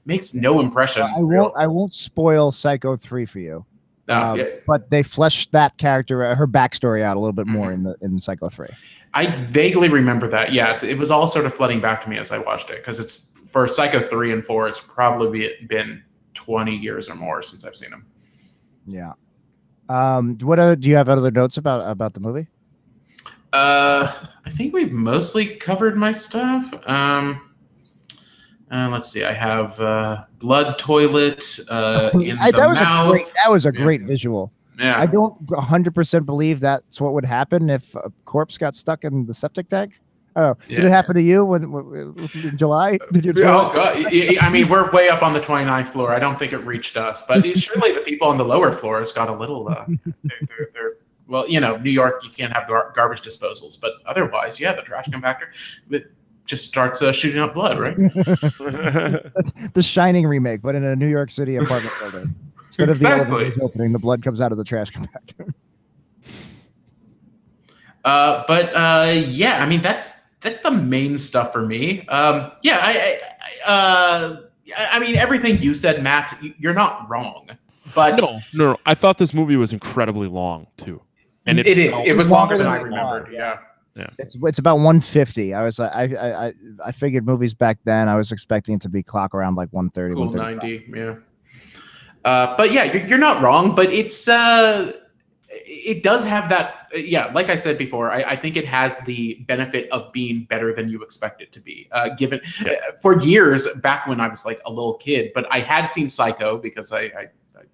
makes no impression. I won't spoil Psycho 3 for you. But they fleshed that character, her backstory, out a little bit more in Psycho 3. I vaguely remember that. Yeah, it was all sort of flooding back to me as I watched it, because it's for Psycho 3 and 4. It's probably been 20 years or more since I've seen them. Yeah. What do you have other notes about the movie? I think we've mostly covered my stuff. Let's see. I have blood toilet in the mouth. That was a great visual. Yeah. I don't 100% believe that's what would happen if a corpse got stuck in the septic tank. I don't know. Did it happen to you in July? Did you? Oh God. I mean, we're way up on the 29th floor. I don't think it reached us, but surely the people on the lower floors got a little. They're well, New York, you can't have garbage disposals, but otherwise, the trash compactor. Just starts shooting up blood, right? The Shining remake, but in a New York City apartment building. Instead of the elevators opening, the blood comes out of the trash compactor. I mean, that's the main stuff for me. I mean, everything you said, Matt, you're not wrong. But no, I thought this movie was incredibly long too, and it is. It was longer than I remembered. Yeah. Yeah, it's about 150. I was I figured movies back then. I was expecting it to be clock around like 130, cool 90. Yeah. But yeah, you're not wrong. But it does have that. Yeah, like I said before, I think it has the benefit of being better than you expect it to be. Given for years back when I was like a little kid, but I had seen Psycho because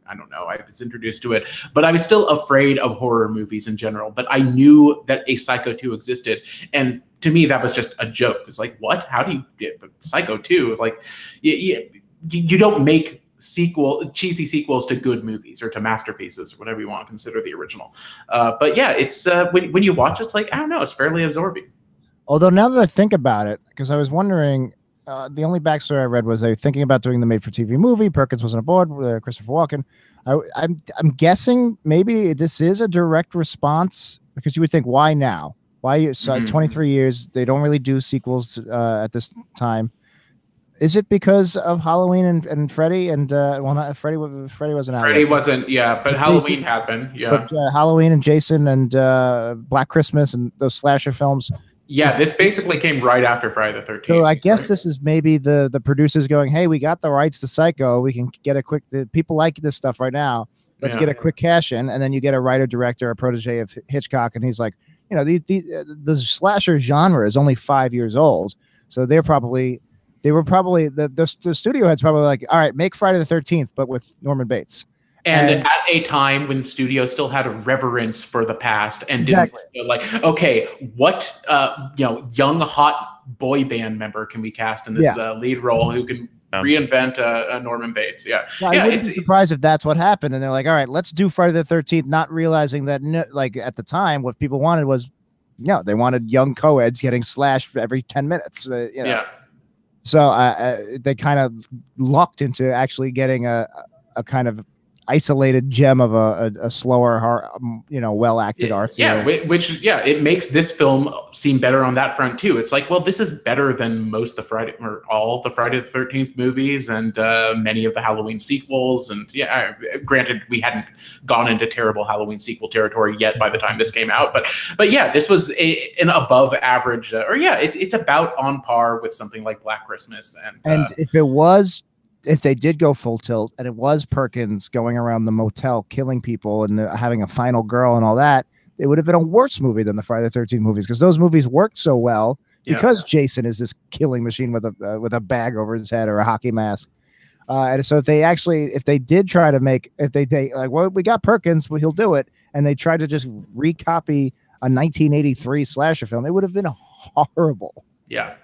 I don't know, I was introduced to it, but I was still afraid of horror movies in general. But I knew that a Psycho 2 existed, and to me that was just a joke. It's like, what? How do you get Psycho 2? Like, you don't make cheesy sequels to good movies or to masterpieces or whatever you want to consider the original. But yeah, it's when you watch it, it's like, I don't know, it's fairly absorbing. Although now that I think about it, because I was wondering, the only backstory I read was they were thinking about doing the made-for-TV movie. Perkins wasn't aboard. Christopher Walken. I'm guessing maybe this is a direct response, because you would think, why now? Why 23 years? They don't really do sequels at this time. Is it because of Halloween and Freddy and well, not Freddy wasn't out. Freddy wasn't, yeah, but Halloween had been, yeah. But Halloween and Jason and Black Christmas and those slasher films. Yeah, this basically came right after Friday the 13th. So I guess this is maybe the producers going, hey, we got the rights to Psycho. We can get a quick. People like this stuff right now. Let's get a quick cash in, and then you get a writer director, a protege of Hitchcock, and he's like, you know, the slasher genre is only 5 years old, so they were probably the studio heads probably like, all right, make Friday the 13th, but with Norman Bates. And at a time when the studio still had a reverence for the past and didn't like, okay, what young hot boy band member can we cast in this lead role who can reinvent Norman Bates? Yeah, I wouldn't be surprised if that's what happened. And they're like, all right, let's do Friday the 13th, not realizing that like at the time what people wanted was, they wanted young co-eds getting slashed every 10 minutes. Yeah. So they kind of lucked into actually getting a kind of isolated gem of a slower, well acted art. Yeah, which it makes this film seem better on that front too. It's like, well, this is better than most of the Friday or all the Friday the 13th movies and many of the Halloween sequels. And granted, we hadn't gone into terrible Halloween sequel territory yet by the time this came out, but yeah, this was an above average, it's about on par with something like Black Christmas. And if they did go full tilt and it was Perkins going around the motel killing people and having a final girl and all that, it would have been a worse movie than the Friday the 13th movies, because those movies worked so well because Jason is this killing machine with a bag over his head or a hockey mask. And so if they did try to make, if they like, well, we got Perkins, well, he'll do it, and they tried to just recopy a 1983 slasher film, it would have been horrible. Yeah.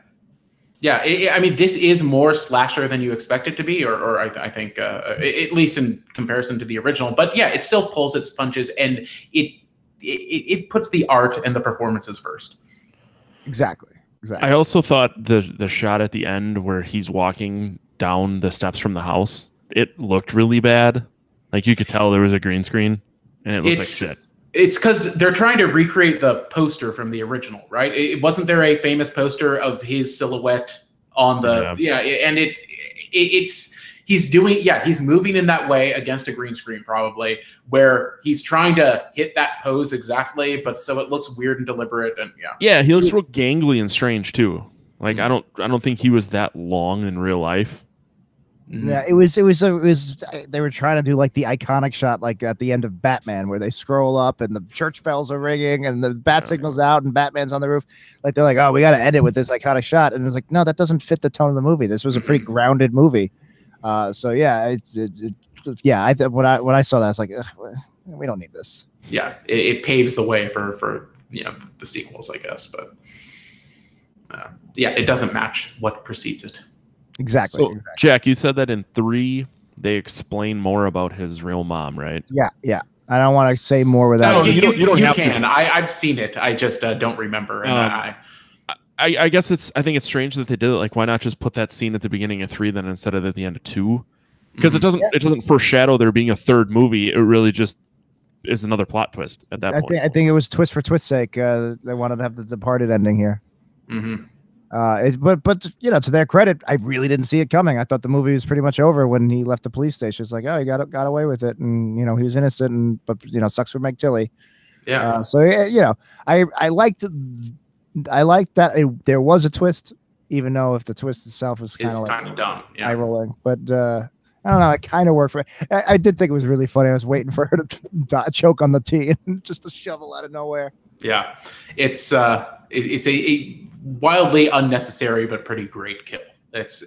Yeah, I mean, this is more slasher than you expect it to be, or I think, at least in comparison to the original. But yeah, it still pulls its punches, and it puts the art and the performances first. Exactly. I also thought the shot at the end where he's walking down the steps from the house, it looked really bad. Like you could tell there was a green screen, and it looked like shit. It's because they're trying to recreate the poster from the original, right? Wasn't there a famous poster of his silhouette on the and he's moving in that way against a green screen, probably, where he's trying to hit that pose exactly, but so it looks weird and deliberate. And he looks real gangly and strange too. Like I don't think he was that long in real life. Yeah, it was. They were trying to do like the iconic shot, like at the end of Batman, where they scroll up and the church bells are ringing and the bat signal's out and Batman's on the roof. Like they're like, oh, we got to end it with this iconic shot, and it's like, no, that doesn't fit the tone of the movie. This was a pretty grounded movie. So yeah, when I saw that, I was like, we don't need this. Yeah, it paves the way for the sequels, I guess, but it doesn't match what precedes it. Exactly. So, Jack, you said that in 3 they explain more about his real mom, right? Yeah. I don't want to say more without. No, you don't have to. I've seen it. I just don't remember. And I guess I think it's strange that they did it. Like, why not just put that scene at the beginning of 3 then instead of at the end of 2? Because it doesn't foreshadow there being a third movie. It really just is another plot twist at that point. I think it was twist for twist's sake. They wanted to have the Departed ending here. Mm-hmm. But to their credit, I really didn't see it coming. I thought the movie was pretty much over when he left the police station. It's like, oh, he got away with it, and he was innocent, but sucks for Meg Tilly. Yeah. So I liked I like that there was a twist, even though if the twist itself was kind of like dumb, eye rolling. But I don't know. It kind of worked for. I did think it was really funny. I was waiting for her to choke on the tea and just a shovel out of nowhere. Yeah, it's a wildly unnecessary but pretty great kill. It's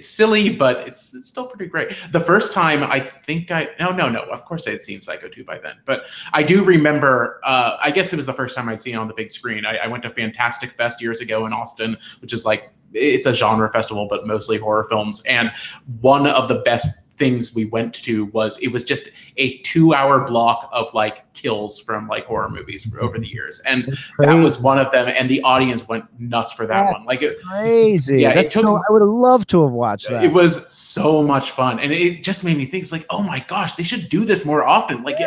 silly, but it's still pretty great. The first time I think no, of course I had seen Psycho 2 by then, but I do remember, I guess it was the first time I'd seen it on the big screen. I went to Fantastic Fest years ago in Austin, which is like, it's a genre festival, but mostly horror films. And one of the best things we went to was, it was just a 2-hour block of like kills from like horror movies over the years, and that was one of them, and the audience went nuts for that one. Like, crazy. Yeah, I would have loved to have watched that. It was so much fun, and it just made me think, it's like, oh my gosh, they should do this more often. Like,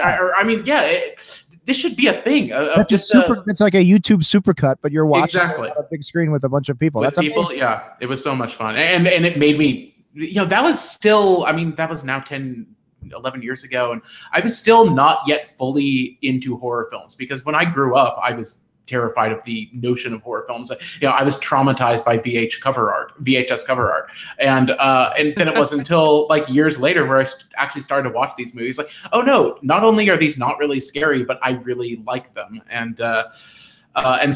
this should be a thing. It's like a YouTube supercut, but you're watching it on a big screen with a bunch of people. That's amazing. Yeah, it was so much fun, and it made me. That was still, that was now 10, 11 years ago. And I was still not yet fully into horror films, because when I grew up, I was terrified of the notion of horror films. I was traumatized by VHS cover art. And then it wasn't until like years later where I actually started to watch these movies. Like, oh no, not only are these not really scary, but I really like them. And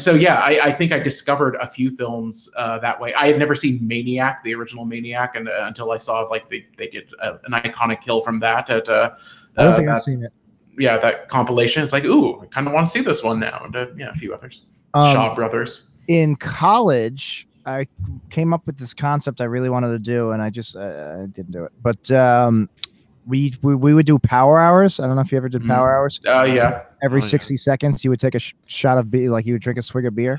so, yeah, I think I discovered a few films that way. I had never seen Maniac, the original Maniac, and until I saw like they did an iconic kill from that. I don't think I've seen it. Yeah, that compilation. It's like, ooh, I kind of want to see this one now. And a few others. Shaw Brothers. In college, I came up with this concept I really wanted to do, and I just I didn't do it. But we would do power hours. I don't know if you ever did power hours. Oh yeah. Every 60 seconds, you would take a shot of beer, like you would drink a swig of beer.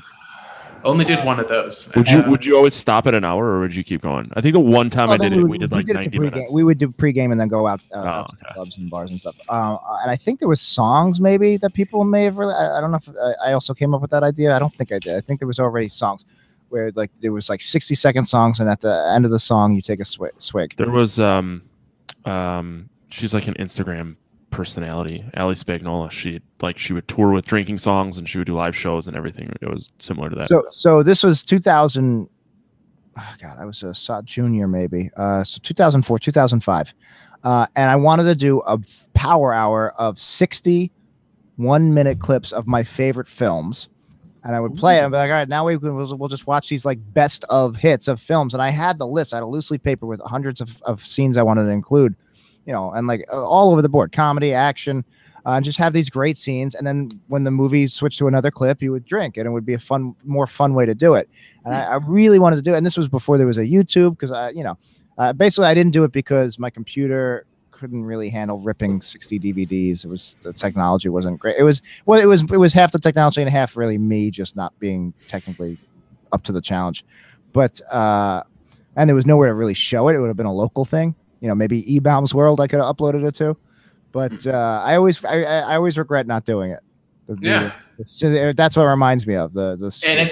Only did one of those. Would you always stop at an hour, or would you keep going? I think the one time I did it, we did like 90 minutes. We would do pregame and then go out to clubs and bars and stuff. And I think there was songs maybe that people may have. I don't know if I also came up with that idea. I don't think I did. I think there was already songs where like there was like 60-second songs, and at the end of the song you take a swig. There was she's like an Instagram personality, Ali Spagnola. She would tour with drinking songs, and she would do live shows and everything. It was similar to that. So this was 2000. Oh God, I was a junior maybe. So 2004, 2005, and I wanted to do a power hour of 60 1-minute clips of my favorite films, and I would play it. I'd be like, all right, now we'll just watch these like best of hits of films, and I had the list. I had a loose leaf paper with hundreds of scenes I wanted to include. And like all over the board, comedy, action, and just have these great scenes. And then when the movie switched to another clip, you would drink, and it would be a more fun way to do it. And I really wanted to do it. And this was before there was a YouTube, because basically I didn't do it because my computer couldn't really handle ripping 60 DVDs. The technology wasn't great. It was half the technology and half really me just not being technically up to the challenge. But and there was nowhere to really show it. It would have been a local thing. Maybe E-Bombs World I could have uploaded it to, but I always regret not doing it. That's what it reminds me of the. And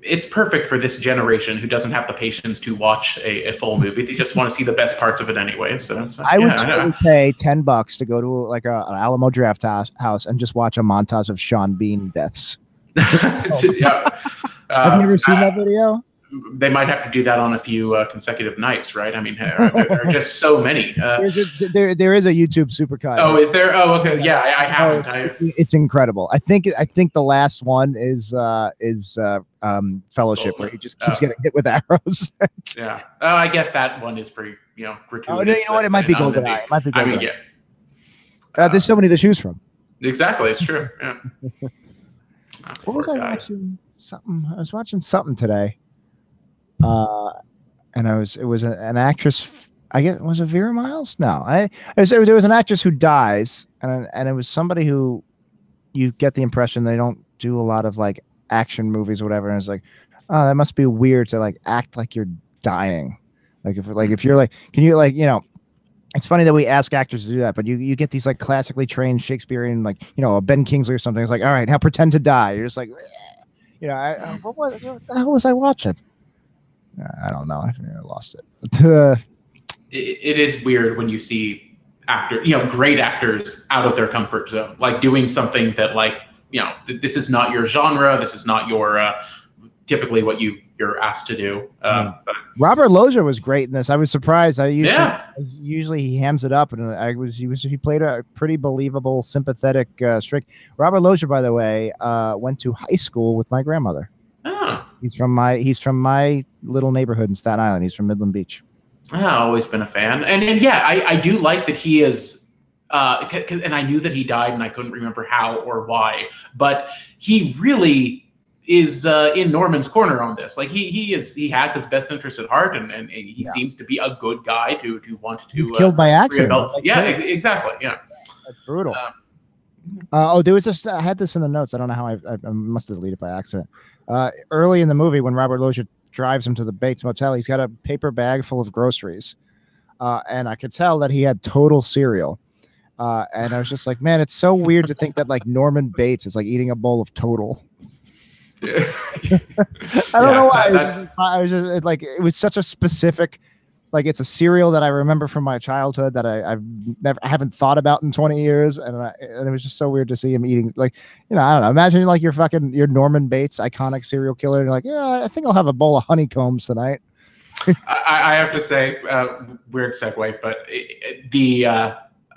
it's perfect for this generation who doesn't have the patience to watch a full movie. They just want to see the best parts of it anyway. So I would totally pay $10 to go to like an Alamo Draft House and just watch a montage of Sean Bean deaths. Have you ever seen that video? They might have to do that on a few consecutive nights, right? I mean, there are just so many. There is a YouTube supercut. Oh, is there? Oh, okay. Yeah, I haven't. It's incredible. I think the last one is Fellowship, where he just keeps getting hit with arrows. Yeah. I guess that one is pretty, gratuitous. Oh, you know what? It might be GoldenEye. It might be GoldenEye. I mean, yeah. There's so many to choose from. Exactly, it's true. Yeah. What was I watching? Something. I was watching something today. And it was an actress. I guess, was it Vera Miles? No, there was an actress who dies, and it was somebody who you get the impression they don't do a lot of like action movies or whatever. And it's like, oh, that must be weird to like act like you're dying. Like if you're like, can you like, it's funny that we ask actors to do that, but you get these like classically trained Shakespearean, like, a Ben Kingsley or something. It's like, all right, now pretend to die. You're just like, what the hell was I watching? I don't know. I lost it. It is weird when you see great actors out of their comfort zone, like doing something that like, this is not your genre. This is not your typically what you're asked to do. But Robert Loggia was great in this. I was surprised. Usually he hams it up, and he played a pretty believable, sympathetic Strick. Robert Loggia, by the way, went to high school with my grandmother. Oh. He's from my little neighborhood in Staten Island. He's from Midland Beach. I've always been a fan, and yeah, I do like that he is. And I knew that he died, and I couldn't remember how or why, but he really is in Norman's corner on this. Like he has his best interest at heart, and he seems to be a good guy to want to. He's killed by accident. Exactly. Yeah, that's brutal. There was this. I had this in the notes. I don't know how I must have deleted it by accident. Early in the movie, when Robert Loggia drives him to the Bates Motel, he's got a paper bag full of groceries, and I could tell that he had Total cereal. And I was just like, man, it's so weird to think that like Norman Bates is like eating a bowl of Total. Yeah. I don't know why. I was just like, it was such a specific, like it's a cereal that I remember from my childhood that I haven't thought about in 20 years, and it was just so weird to see him eating. Like, I don't know. Imagine like your Norman Bates, iconic serial killer, and you're like, yeah, I think I'll have a bowl of honeycombs tonight. I have to say, weird segue, but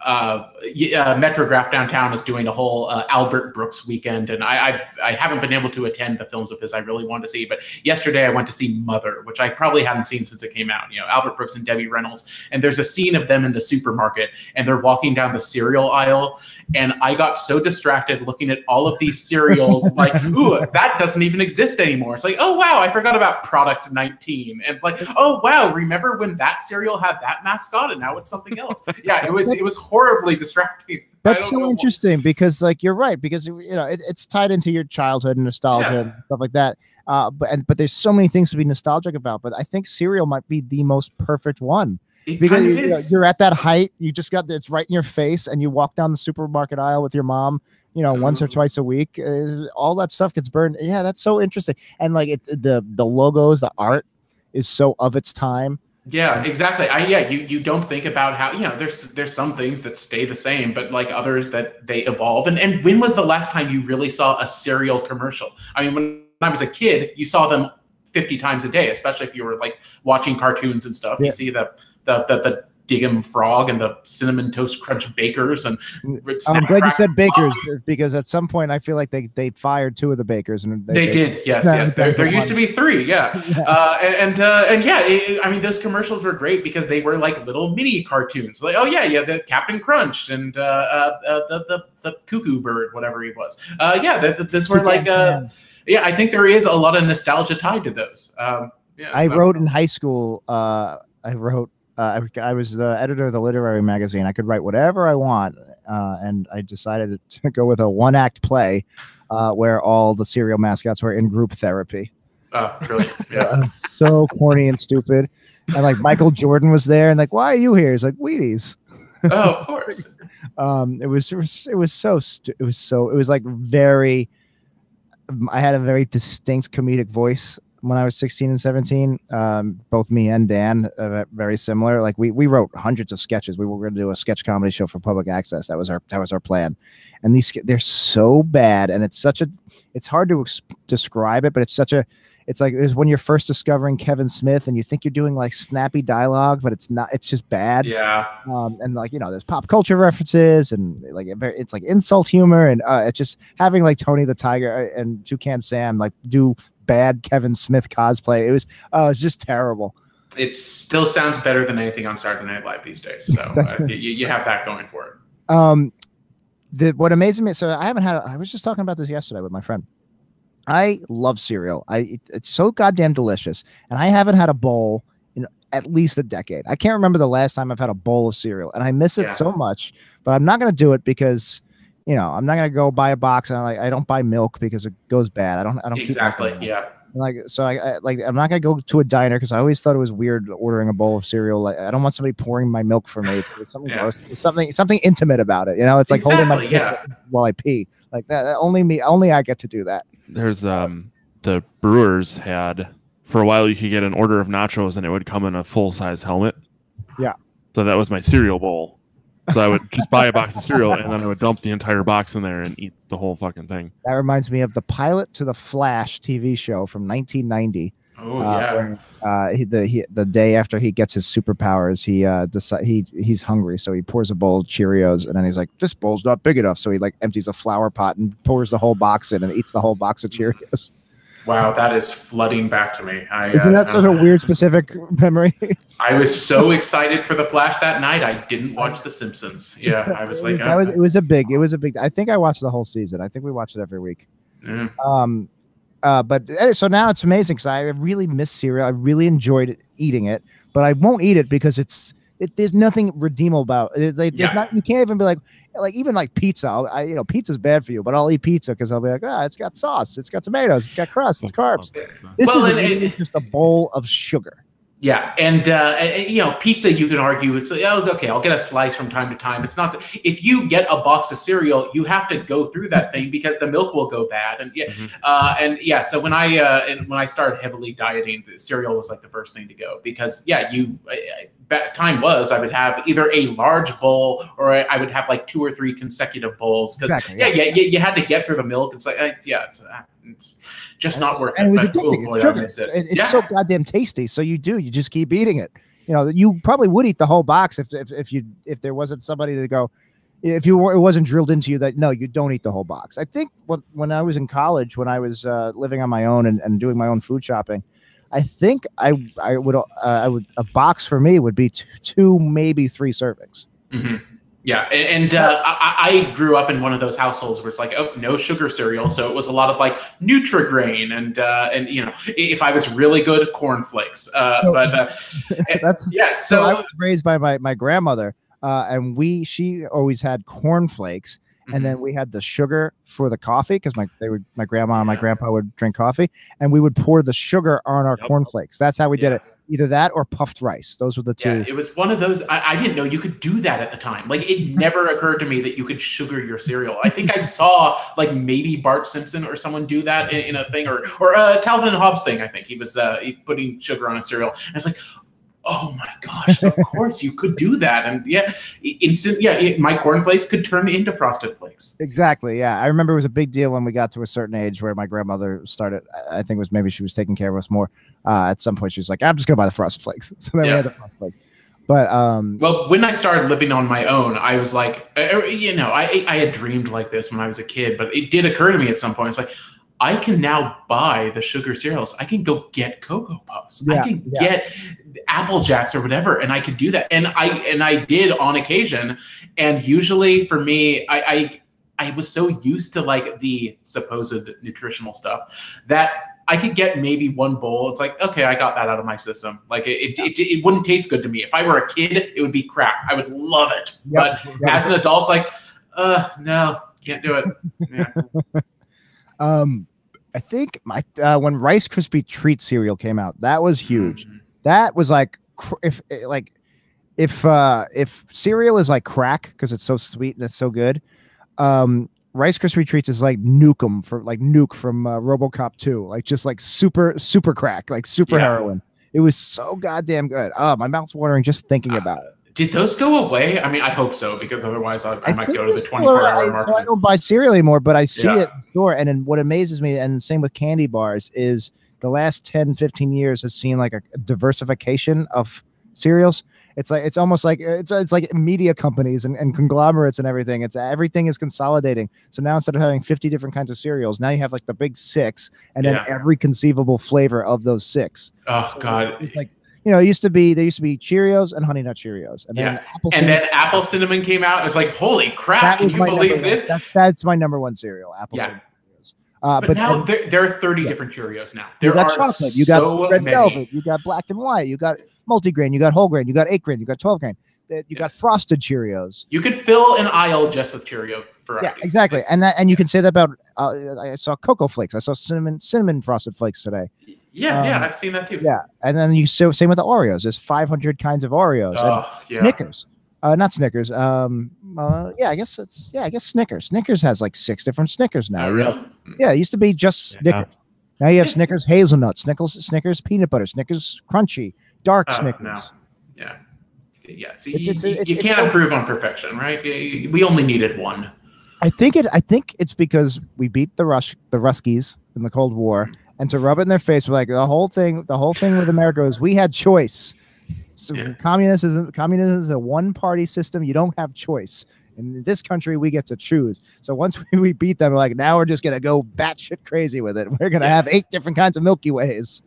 Metrograph downtown is doing a whole Albert Brooks weekend, and I haven't been able to attend the films of his I really wanted to see, but yesterday I went to see Mother, which I probably hadn't seen since it came out. Albert Brooks and Debbie Reynolds, and there's a scene of them in the supermarket, and they're walking down the cereal aisle, and I got so distracted looking at all of these cereals, like, ooh, that doesn't even exist anymore. It's like, oh wow, I forgot about Product 19, and like, oh wow, remember when that cereal had that mascot, and now it's something else. Yeah, it was horribly distracting. That's so interesting because, like, you're right, because it's tied into your childhood and nostalgia and stuff like that. But there's so many things to be nostalgic about. But I think cereal might be the most perfect one because you're at that height. You just got it's right in your face, and you walk down the supermarket aisle with your mom. Once or twice a week. All that stuff gets burned. Yeah, that's so interesting. And like the logos, the art is so of its time. Yeah, exactly. You don't think about how there's some things that stay the same, but like others that they evolve. And when was the last time you really saw a cereal commercial? I mean, when I was a kid, you saw them 50 times a day, especially if you were like watching cartoons and stuff. Yeah. You see the Diggum Frog and the Cinnamon Toast Crunch Bakers. And I'm glad you said bakers, because at some point I feel like they fired 2 of the bakers. And they did. Yes. There used to be 3. Yeah. I mean, those commercials were great because they were like little mini cartoons. Like, oh yeah, the Captain Crunch and the Cuckoo Bird, whatever he was. This were like I think there is a lot of nostalgia tied to those. I wrote in high school. I was the editor of the literary magazine. I could write whatever I want, and I decided to go with a 1-act play where all the cereal mascots were in group therapy. Oh, really? Yeah. So corny and stupid. And like Michael Jordan was there, and like, why are you here? He's like, Wheaties. Oh, of course. It was like very. I had a very distinct comedic voice when I was 16 and 17. Both me and Dan very similar. Like we wrote hundreds of sketches. We were going to do a sketch comedy show for public access. That was our plan. And they're so bad, and it's hard to describe it, but it's like when you're first discovering Kevin Smith and you think you're doing like snappy dialogue, but it's not. It's just bad. Yeah. And like there's pop culture references and like it's like insult humor, and it's just having like Tony the Tiger and Toucan Sam like do bad Kevin Smith cosplay. It was just terrible. It still sounds better than anything on Saturday Night Live these days. So you have that going for it. What amazes me, so I was just talking about this yesterday with my friend. I love cereal. It's so goddamn delicious, and I haven't had a bowl in at least a decade. I can't remember the last time I've had a bowl of cereal, and I miss it so much. But I'm not going to do it because I'm not going to go buy a box, and I don't buy milk because it goes bad. I don't exactly. Yeah. So I'm not gonna go to a diner because I always thought it was weird ordering a bowl of cereal. Like I don't want somebody pouring my milk for me. It's something gross. It's something intimate about it. It's like holding my kid while I pee. Like that. Only I get to do that. There's the Brewers had for a while. You could get an order of nachos and it would come in a full size helmet. Yeah. So that was my cereal bowl. So I would just buy a box of cereal and then I would dump the entire box in there and eat the whole fucking thing. That reminds me of the pilot to the Flash TV show from 1990. Oh yeah. Where, the day after he gets his superpowers, he's hungry, so he pours a bowl of Cheerios, and then he's like, "This bowl's not big enough," so he like empties a flower pot and pours the whole box in and eats the whole box of Cheerios. Wow, that is flooding back to me. Isn't that such a weird specific memory? I was so excited for the Flash that night. I didn't watch The Simpsons. Yeah, I was like, it was a big. I think I watched the whole season. I think we watched it every week. Yeah. But so now it's amazing because I really miss cereal. I really enjoyed eating it, but I won't eat it because there's nothing redeemable about it. There's not. You can't even be like even like pizza. Pizza's bad for you, but I'll eat pizza because I'll be like, it's got sauce, it's got tomatoes, it's got crust, it's carbs. This is really just a bowl of sugar. Yeah, and pizza, you can argue it's like, oh, okay, I'll get a slice from time to time. It's not if you get a box of cereal, you have to go through that thing because the milk will go bad. And so when I started heavily dieting, the cereal was like the first thing to go because time was I would have either a large bowl or I would have like 2 or 3 consecutive bowls because you had to get through the milk. It's like it's just not worth it. And it was addicting. It's so goddamn tasty. So you just keep eating it. You probably would eat the whole box if there wasn't somebody to go, it wasn't drilled into you that no, you don't eat the whole box. I think when I was in college, when I was living on my own and doing my own food shopping, I think I would a box for me would be 2 maybe 3 servings. Mm-hmm. Yeah, and I grew up in one of those households where it's like, oh, no sugar cereal, so it was a lot of like Nutri-Grain and if I was really good, cornflakes. So I was raised by my grandmother, and she always had cornflakes. And then we had the sugar for the coffee because my grandma and my grandpa would drink coffee, and we would pour the sugar on our cornflakes. That's how we did it. Either that or puffed rice. Those were the 2. Yeah, it was one of those. I didn't know you could do that at the time. Like it never occurred to me that you could sugar your cereal. I think I saw like maybe Bart Simpson or someone do that in a thing or Calvin and Hobbes thing. I think he was putting sugar on a cereal. And it's like, oh my gosh, of course you could do that. And my cornflakes could turn into Frosted Flakes. Exactly. Yeah. I remember it was a big deal when we got to a certain age where my grandmother started, I think it was maybe she was taking care of us more. At some point she was like, I'm just going to buy the Frosted Flakes. So then we had the Frosted Flakes. But well, when I started living on my own, I was like, I had dreamed like this when I was a kid, but it did occur to me at some point. It's like, I can now buy the sugar cereals. I can go get Cocoa Puffs. I can get Apple Jacks or whatever, and I could do that. And I did on occasion. And usually for me, I was so used to like the supposed nutritional stuff that I could get maybe 1 bowl. It's like, okay, I got that out of my system. Like it wouldn't taste good to me. If I were a kid, it would be crap. I would love it. But as an adult, it's like, no, can't do it. Yeah. I think when Rice Krispie Treat cereal came out, that was huge. Mm-hmm. That was like if cereal is like crack because it's so sweet and it's so good, Rice Krispie Treats is like Nuke from RoboCop 2, like just like super crack, like super heroin. It was so goddamn good. Oh, my mouth's watering just thinking about it. Did those go away? I mean, I hope so, because otherwise I might go to the 24-hour market. So I don't buy cereal anymore, but I see it in the store. And then what amazes me, and the same with candy bars, is the last 10, 15 years has seen like a diversification of cereals. It's almost like it's like media companies and conglomerates and everything. Everything is consolidating. So now instead of having 50 different kinds of cereals, now you have like the big 6 and then every conceivable flavor of those 6. Oh, so God. It's like, there used to be Cheerios and Honey Nut Cheerios, and then Apple Cinnamon came out. It's like, holy crap! Can you believe this? That's my number 1 cereal, Apple Cinnamon Cheerios. But now there are 30 different Cheerios now. There got are chocolate, you got red velvet, you got black and white, you got multigrain, you got whole grain, you got 8 grain, you got 12 grain, you got frosted Cheerios. You could fill an aisle just with Cheerio varieties. Yeah, exactly, and you can say that about. I saw Cocoa Flakes. I saw cinnamon frosted flakes today. Yeah, I've seen that too. Yeah, and then same with the Oreos. There's 500 kinds of Oreos. Snickers, not Snickers. I guess Snickers. Snickers has like 6 different Snickers now. Oh, really? Yeah, it used to be just Snickers. Now you have Snickers hazelnut, Snickers peanut butter, Snickers crunchy, dark Snickers. No. Yeah. Yeah, see, you can't improve on perfection, right? We only needed one. I think it's because we beat the Ruskies in the Cold War, and to rub it in their face, we're like the whole thing with America is we had choice. So communism is a one-party system. You don't have choice. In this country, we get to choose. So once we beat them, we're like, now we're just gonna go batshit crazy with it. We're gonna have 8 different kinds of Milky Ways.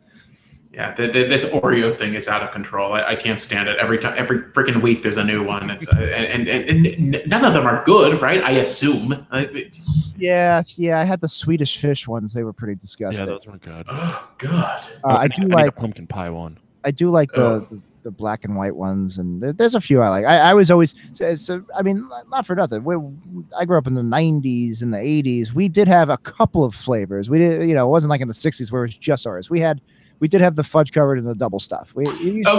Yeah, this Oreo thing is out of control. I can't stand it. Every freaking week there's a new one. It's and none of them are good, right? I assume. Yeah. I had the Swedish fish ones. They were pretty disgusting. Yeah, those were good. Oh God. I do like a pumpkin pie one. I do like the black and white ones, and there's a few I like. I was always so. I mean, not for nothing. I grew up in the '90s and the '80s. We did have a couple of flavors. We did, it wasn't like in the '60s where it was just ours. We did have the fudge covered in the double stuff.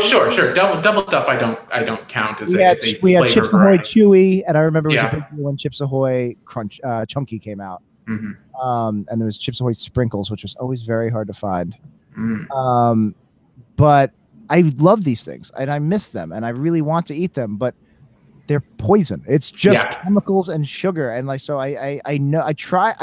Sure. Double stuff. I don't count as we had Chips Ahoy Chewy, and I remember it was a big deal when Chips Ahoy Crunch Chunky came out. And there was Chips Ahoy Sprinkles, which was always very hard to find. But I love these things, and I miss them, and I really want to eat them, but they're poison. It's just chemicals and sugar, and like so. I know I try.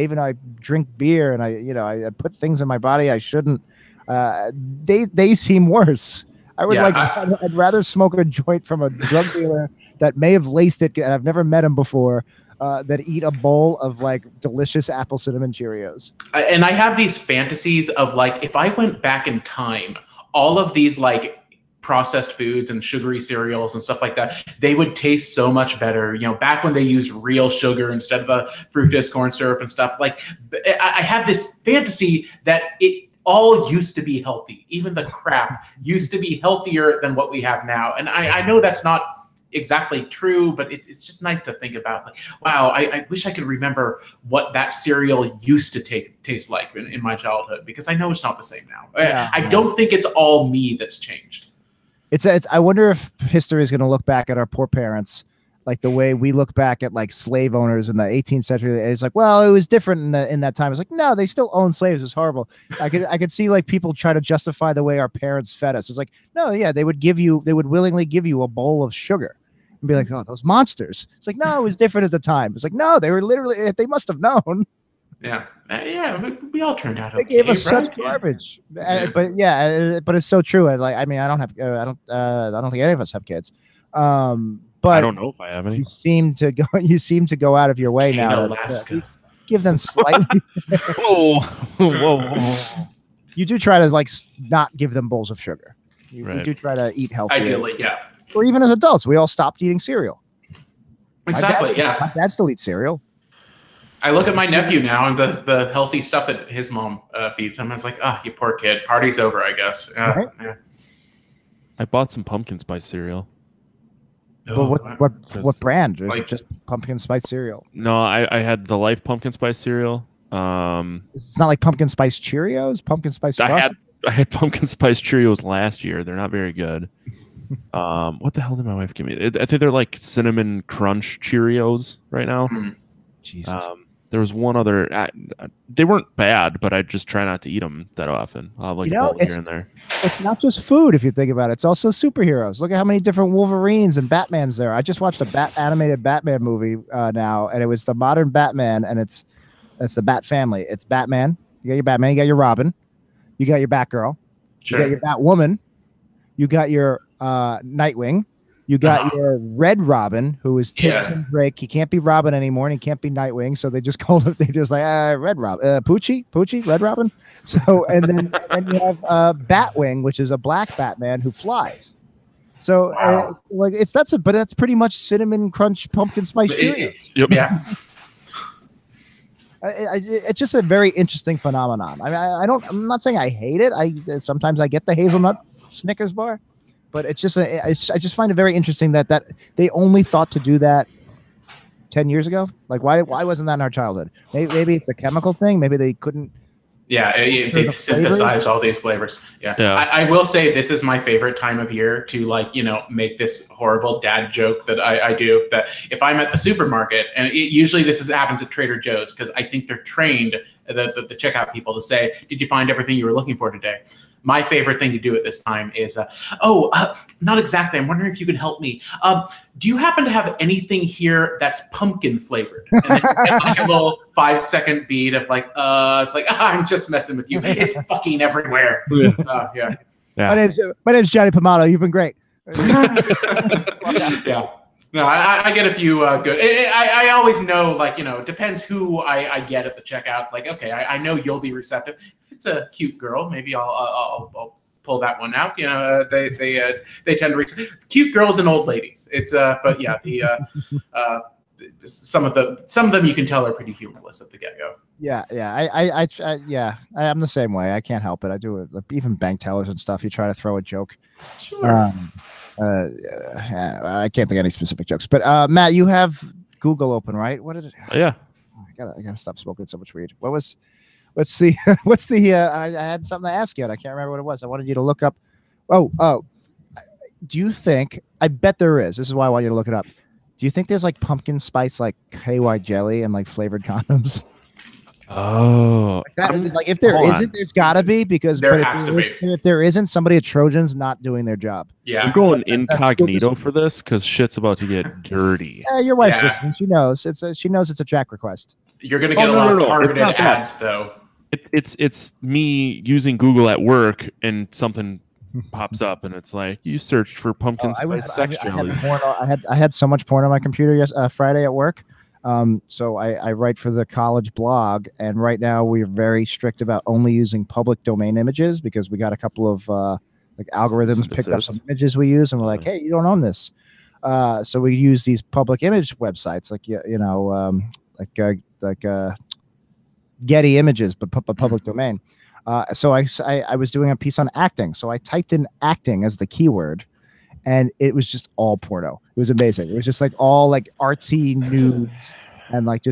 Even though I drink beer and I put things in my body I shouldn't. They seem worse. I'd rather smoke a joint from a drug dealer that may have laced it, and I've never met him before, than eat a bowl of like delicious apple cinnamon Cheerios. And I have these fantasies of like, if I went back in time, all of these like processed foods and sugary cereals and stuff like that, they would taste so much better. Back when they used real sugar instead of the fructose corn syrup and stuff. Like, I have this fantasy that it all used to be healthy. Even the crap used to be healthier than what we have now. And I know that's not exactly true, but it's just nice to think about. Like, wow, I wish I could remember what that cereal used to taste like in my childhood, because I know it's not the same now. I don't think it's all me that's changed. I wonder if history is going to look back at our poor parents like the way we look back at like slave owners in the 18th century. It's like, well, it was different in that time. It's like, no, they still owned slaves. It was horrible. I could see like people try to justify the way our parents fed us. It's like, no, yeah, they would willingly give you a bowl of sugar and be like, oh, those monsters. It's like, no, it was different at the time. It's like, no, they must have known. Yeah. We all turned out okay. They gave us such garbage. Yeah. But it's so true. I don't think any of us have kids. But I don't know if I have any. You seem to go out of your way now to give them slightly. Whoa. You do try to like not give them bowls of sugar. You do try to eat healthy. Ideally, yeah. Or even as adults, we all stopped eating cereal. Exactly. My dad still eats cereal. I look at my nephew now and the healthy stuff that his mom feeds him. It's like, you poor kid. Party's over, I guess. Right? Yeah. I bought some pumpkin spice cereal. But what brand? Or is it just pumpkin spice cereal? No, I had the Life pumpkin spice cereal. It's not like pumpkin spice Cheerios, pumpkin spice. I had pumpkin spice Cheerios last year. They're not very good. What the hell did my wife give me? I think they're like cinnamon crunch Cheerios right now. Jesus. There was one other. They weren't bad, but I just try not to eat them that often. I'll have like a bowl here and there. It's not just food if you think about it. It's also superheroes. Look at how many different Wolverines and Batmans there are. I just watched a animated Batman movie now, and it was the modern Batman, and it's the Bat family. It's Batman. You got your Batman. You got your Robin. You got your Batgirl. Sure. You got your Batwoman. You got your Nightwing. You got your Red Robin, who is Tim Drake. He can't be Robin anymore, and he can't be Nightwing, so they just called it. They just like Red Robin, Poochie, Red Robin. So and then you have Batwing, which is a black Batman who flies. So but that's pretty much cinnamon crunch pumpkin spice Cheerios. Yep. Yeah. It's just a very interesting phenomenon. I mean, I'm not saying I hate it. Sometimes I get the hazelnut Snickers bar. But it's just I just find it very interesting that they only thought to do that 10 years ago. Like, why wasn't that in our childhood? Maybe it's a chemical thing. Maybe they couldn't. Yeah, they synthesized all these flavors. Yeah. I will say this is my favorite time of year to make this horrible dad joke that I do. That if I'm at the supermarket, and usually this happens at Trader Joe's, because I think they're trained, the checkout people, to say, "Did you find everything you were looking for today?" my favorite thing to do at this time is, not exactly. I'm wondering if you can help me. Do you happen to have anything here that's pumpkin flavored? And then you get like a little 5-second beat of like, it's like, I'm just messing with you. It's fucking everywhere. Yeah. My name's Johnny Pomatto. You've been great. Yeah. No, I get a few good. I always know, like, it depends who I get at the checkout. It's like, okay, I know you'll be receptive. If it's a cute girl, maybe I'll pull that one out. They tend to reach cute girls and old ladies. It's but yeah, some of them you can tell are pretty humorless at the get-go. Yeah. I'm the same way. I can't help it. I do it. Even bank tellers and stuff. You try to throw a joke. Sure. I can't think of any specific jokes, but Matt, you have Google open, right? What did it? Yeah. I gotta stop smoking so much weed. What's the I had something to ask you and I can't remember what it was. I wanted you to look up. Do you think, I bet there is, this is why I want you to look it up. Do you think there's like pumpkin spice, like KY jelly and like flavored condoms? Oh, like if there isn't, there's gotta be, because if there isn't, somebody at Trojan's not doing their job. Yeah, I'm going incognito for this because shit's about to get dirty. Your wife's listening. She knows it's a track request. You're gonna get a lot of targeted ads, though. It's me using Google at work and something pops up and it's like, you searched for pumpkin spice sex jelly. I had so much porn on my computer Friday at work. So I write for the college blog, and right now we're very strict about only using public domain images because we got a couple of like algorithms picked up some images we use, and we're like, hey, you don't own this. So we use these public image websites like Getty Images, but public domain. So I was doing a piece on acting, so I typed in acting as the keyword. And it was just all porno. It was amazing. It was just like all like artsy nudes, and like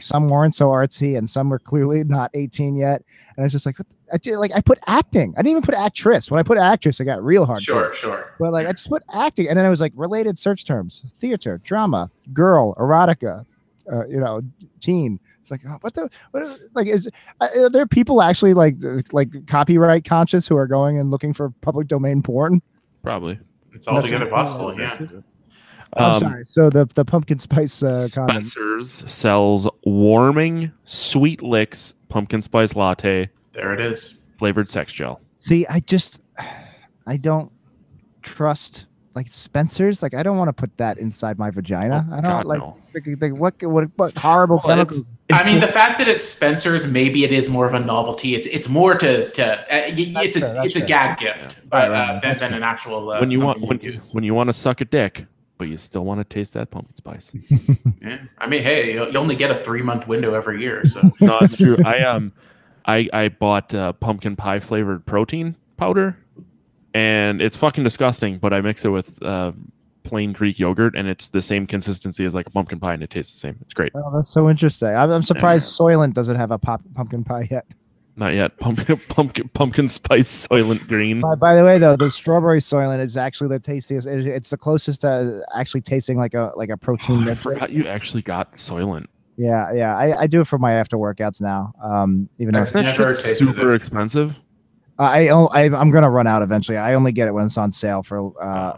some weren't so artsy, and some were clearly not 18 yet. And I was just like, I put acting. I didn't even put actress. When I put actress, I got real hard. Sure. But like I just put acting, and then I was like related search terms: theater, drama, girl, erotica, teen. It's like, are there people actually like copyright conscious who are going and looking for public domain porn? Probably. It's altogether possible, yeah. I'm sorry. So the pumpkin spice condom. Spencer's sells warming Sweet Licks pumpkin spice latte. There it is. Flavored sex gel. See, I don't trust like Spencer's. Like I don't want to put that inside my vagina. I don't what horrible chemicals. I mean, the fact that it's Spencer's, maybe it is more of a novelty. It's more it's a gag gift, but than an actual. When you want to suck a dick, but you still want to taste that pumpkin spice. Yeah, I mean, hey, you only get a 3-month window every year, so. No, it's true. I bought pumpkin pie flavored protein powder, and it's fucking disgusting. But I mix it with plain Greek yogurt, and it's the same consistency as like a pumpkin pie, and it tastes the same. It's great. Oh, that's so interesting. I'm surprised Soylent doesn't have a pumpkin pie yet. Not yet. Pumpkin spice Soylent Green. By the way, though, the strawberry Soylent is actually the tastiest. It's the closest to actually tasting like a protein. I forgot you actually got Soylent. Yeah. I do it for my after workouts now. Even though it's super expensive. I'm gonna run out eventually. I only get it when it's on sale for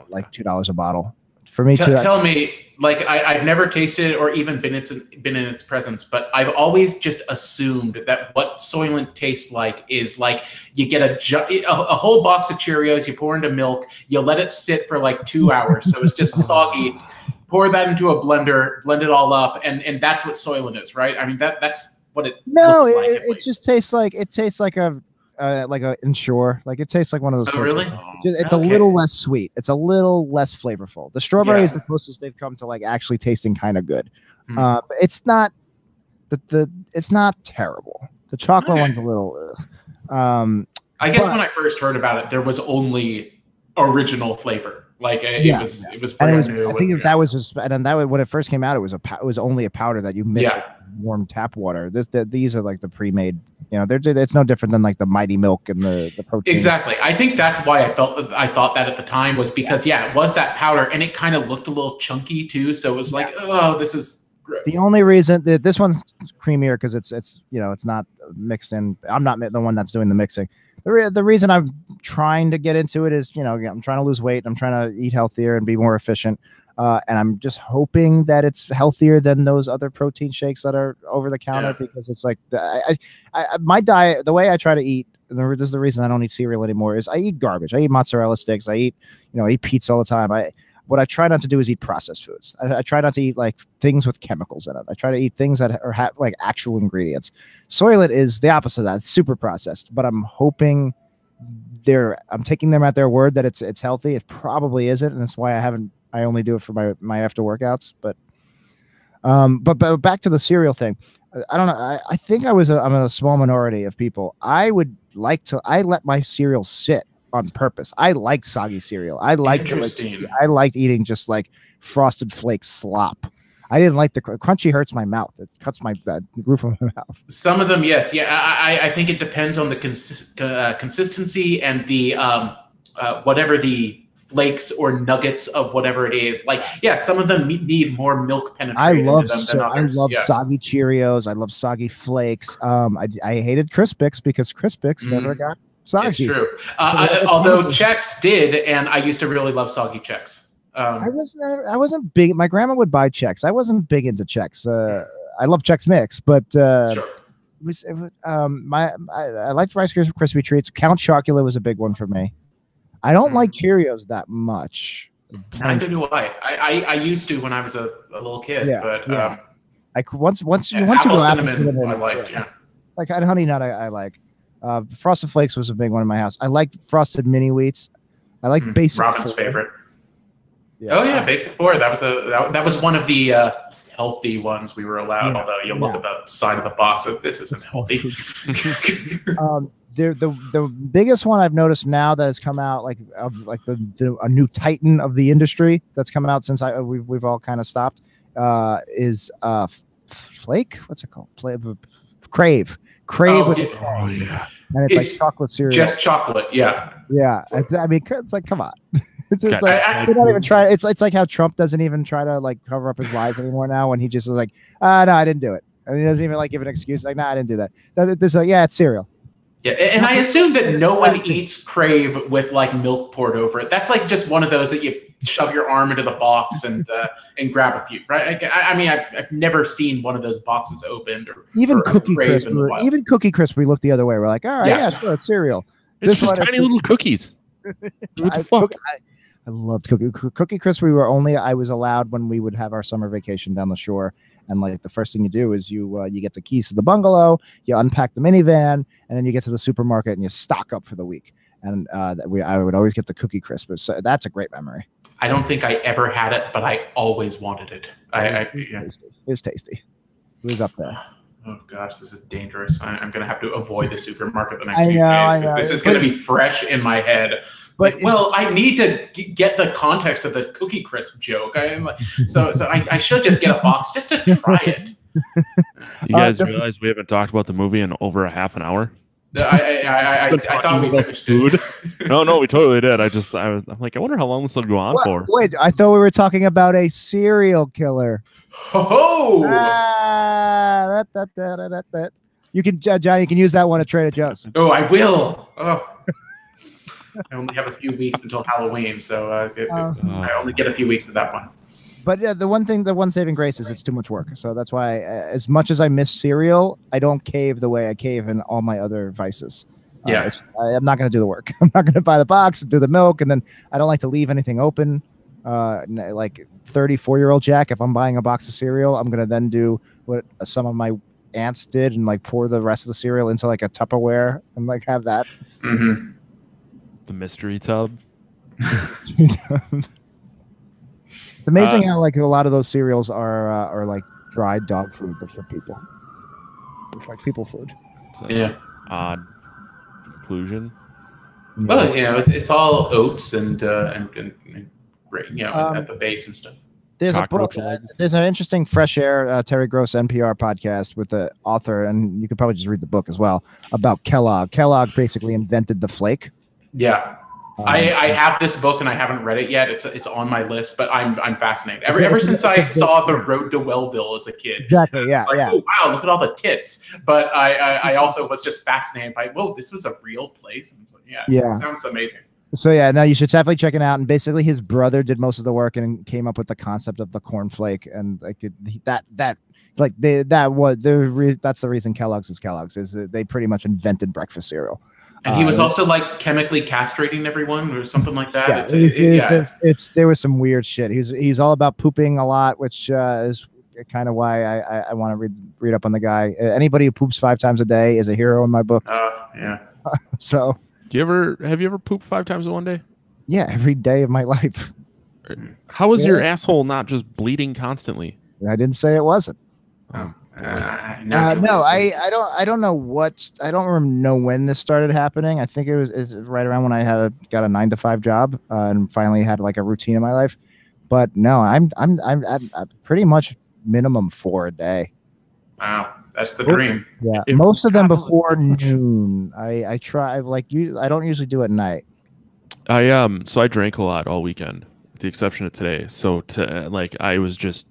like $2 a bottle. For me, tell me, like I've never tasted it or even been in its presence, but I've always just assumed that what Soylent tastes like is like you get a whole box of Cheerios, you pour into milk, you let it sit for like 2 hours, so it's just soggy. Pour that into a blender, blend it all up, and that's what Soylent is, right? I mean that's what it. No, looks like, it just tastes like a Ensure. Like it tastes like one of those. Oh, really? It's a little less sweet. It's a little less flavorful. The strawberry is the closest they've come to like actually tasting kind of good. But it's not it's not terrible. The chocolate one's a little. I guess when I first heard about it, there was only original flavor. Like it was brand new. I think that was just, and that when it first came out, it was only a powder that you mix with warm tap water. These are like the pre-made. It's no different than like the Mighty Milk and the protein. Exactly. I think that's why I thought that at the time was because it was that powder and it kind of looked a little chunky too. So it was like, oh, this is gross. The only reason that this one's creamier because it's not mixed in. I'm not the one that's doing the mixing. the reason I'm trying to get into it is, I'm trying to lose weight. I'm trying to eat healthier and be more efficient. And I'm just hoping that it's healthier than those other protein shakes that are over the counter, because it's like my diet, the way I try to eat, and this is the reason I don't eat cereal anymore, is I eat garbage. I eat mozzarella sticks. I eat pizza all the time. What I try not to do is eat processed foods. I try not to eat like things with chemicals in it. I try to eat things that have like actual ingredients. Soylent is the opposite of that. It's super processed, but I'm hoping I'm taking them at their word that it's healthy. It probably isn't, and that's why I only do it for my after workouts. But back to the cereal thing. I don't know. I think I'm in a small minority of people. I let my cereal sit on purpose. I like soggy cereal. I liked eating just like Frosted Flakes slop. I didn't like the crunchy. Hurts my mouth. It cuts my roof of my mouth. Some of them, yes, yeah. I think it depends on the consistency and the whatever the flakes or nuggets of whatever it is. Like, yeah, some of them need more milk penetration. I love soggy Cheerios. I love soggy flakes. I hated Crispix because Crispix never got soggy. It's true. Although Chex did, and I used to really love soggy Chex. I wasn't big. My grandma would buy Chex. I wasn't big into Chex. I love Chex Mix, but sure. I liked Rice Krispie treats. Count Chocula was a big one for me. I don't like Cheerios that much. Neither do I. I used to when I was a little kid, but once you go apple cinnamon, I liked, like Honey Nut, I like. Frosted Flakes was a big one in my house. I liked Frosted Mini Wheats. I liked Basic Robin's 4. favorite. Yeah. Basic 4. That was one of the healthy ones we were allowed. Although you look at the side of the box, this isn't healthy. The biggest one I've noticed now that has come out, like a new titan of the industry that's come out since we've all kind of stopped, is Flake. What's it called? Crave. And it's like chocolate cereal. Just chocolate, yeah. I mean, it's like, come on. It's like they're not even trying. It's like how Trump doesn't even try to like cover up his lies anymore now, when he just is like, no, I didn't do it, and he doesn't even like give an excuse. Like, no, I didn't do that. It's cereal. Yeah, and I assume that no one eats Crave with like milk poured over it. That's like just one of those that you shove your arm into the box and grab a few, right? I mean, I've never seen one of those boxes opened, or even Cookie Crisp. Even Cookie Crisp, we look the other way. We're like, all right, sure, it's cereal. It's just tiny little cookies. What the fuck? I loved Cookie Crisp. I was allowed when we would have our summer vacation down the shore. And like the first thing you do is you get the keys to the bungalow, you unpack the minivan, and then you get to the supermarket and you stock up for the week. And I would always get the Cookie Crisp. So that's a great memory. I don't think I ever had it, but I always wanted it. It was tasty. It was up there. Oh gosh, this is dangerous. I'm going to have to avoid the supermarket the next few days. This is going to be fresh in my head. But I need to get the context of the Cookie Crisp joke. So I should just get a box just to try it. You guys realize we haven't talked about the movie in over a half an hour? I thought we finished food. No, we totally did. I'm like, I wonder how long this will go on for. Wait, I thought we were talking about a serial killer. Oh! You can, John. You can use that one at Trader Joe's. Oh, I will. Oh. I only have a few weeks until Halloween, so I only get a few weeks of that one. But the one saving grace is it's too much work. So that's why, as much as I miss cereal, I don't cave the way I cave in all my other vices. I'm not going to do the work. I'm not going to buy the box and do the milk, and then I don't like to leave anything open. Like 34-year-old Jack, if I'm buying a box of cereal, I'm going to then do what some of my aunts did and like pour the rest of the cereal into like a Tupperware and like have that. Mm-hmm. The mystery tub. It's amazing how like a lot of those cereals are like dried dog food, but for people. It's like people food. Odd conclusion. Well, it's all oats and at the base and stuff. There's a book. There's an interesting Fresh Air Terry Gross NPR podcast with the author, and you could probably just read the book as well, about Kellogg. Kellogg basically invented the flake. Yeah. I have this book and I haven't read it yet. It's on my list, but I'm fascinated. Ever since I saw The Road to Wellville as a kid. Exactly. Yeah. Like, oh wow, look at all the tits. But I also was just fascinated by, whoa, this was a real place. And so, it sounds amazing. So yeah, no, you should definitely check it out. And basically, his brother did most of the work and came up with the concept of the cornflake, and like that's the reason Kellogg's is Kellogg's, is that they pretty much invented breakfast cereal. And he was also like chemically castrating everyone or something like that. There was some weird shit. He's all about pooping a lot, which is kind of why I want to read up on the guy. Anybody who poops 5 times a day is a hero in my book. Yeah. So have you ever pooped 5 times in one day? Yeah, every day of my life. How is your asshole not just bleeding constantly? I didn't say it wasn't. No, I don't know when this started happening. I think it's right around when I got a 9-to-5 job and finally had like a routine in my life. But no, I'm pretty much minimum 4 a day. Wow, that's the dream. Yeah, most of them before noon. I try I don't usually do it at night. So I drank a lot all weekend, with the exception of today. So there was just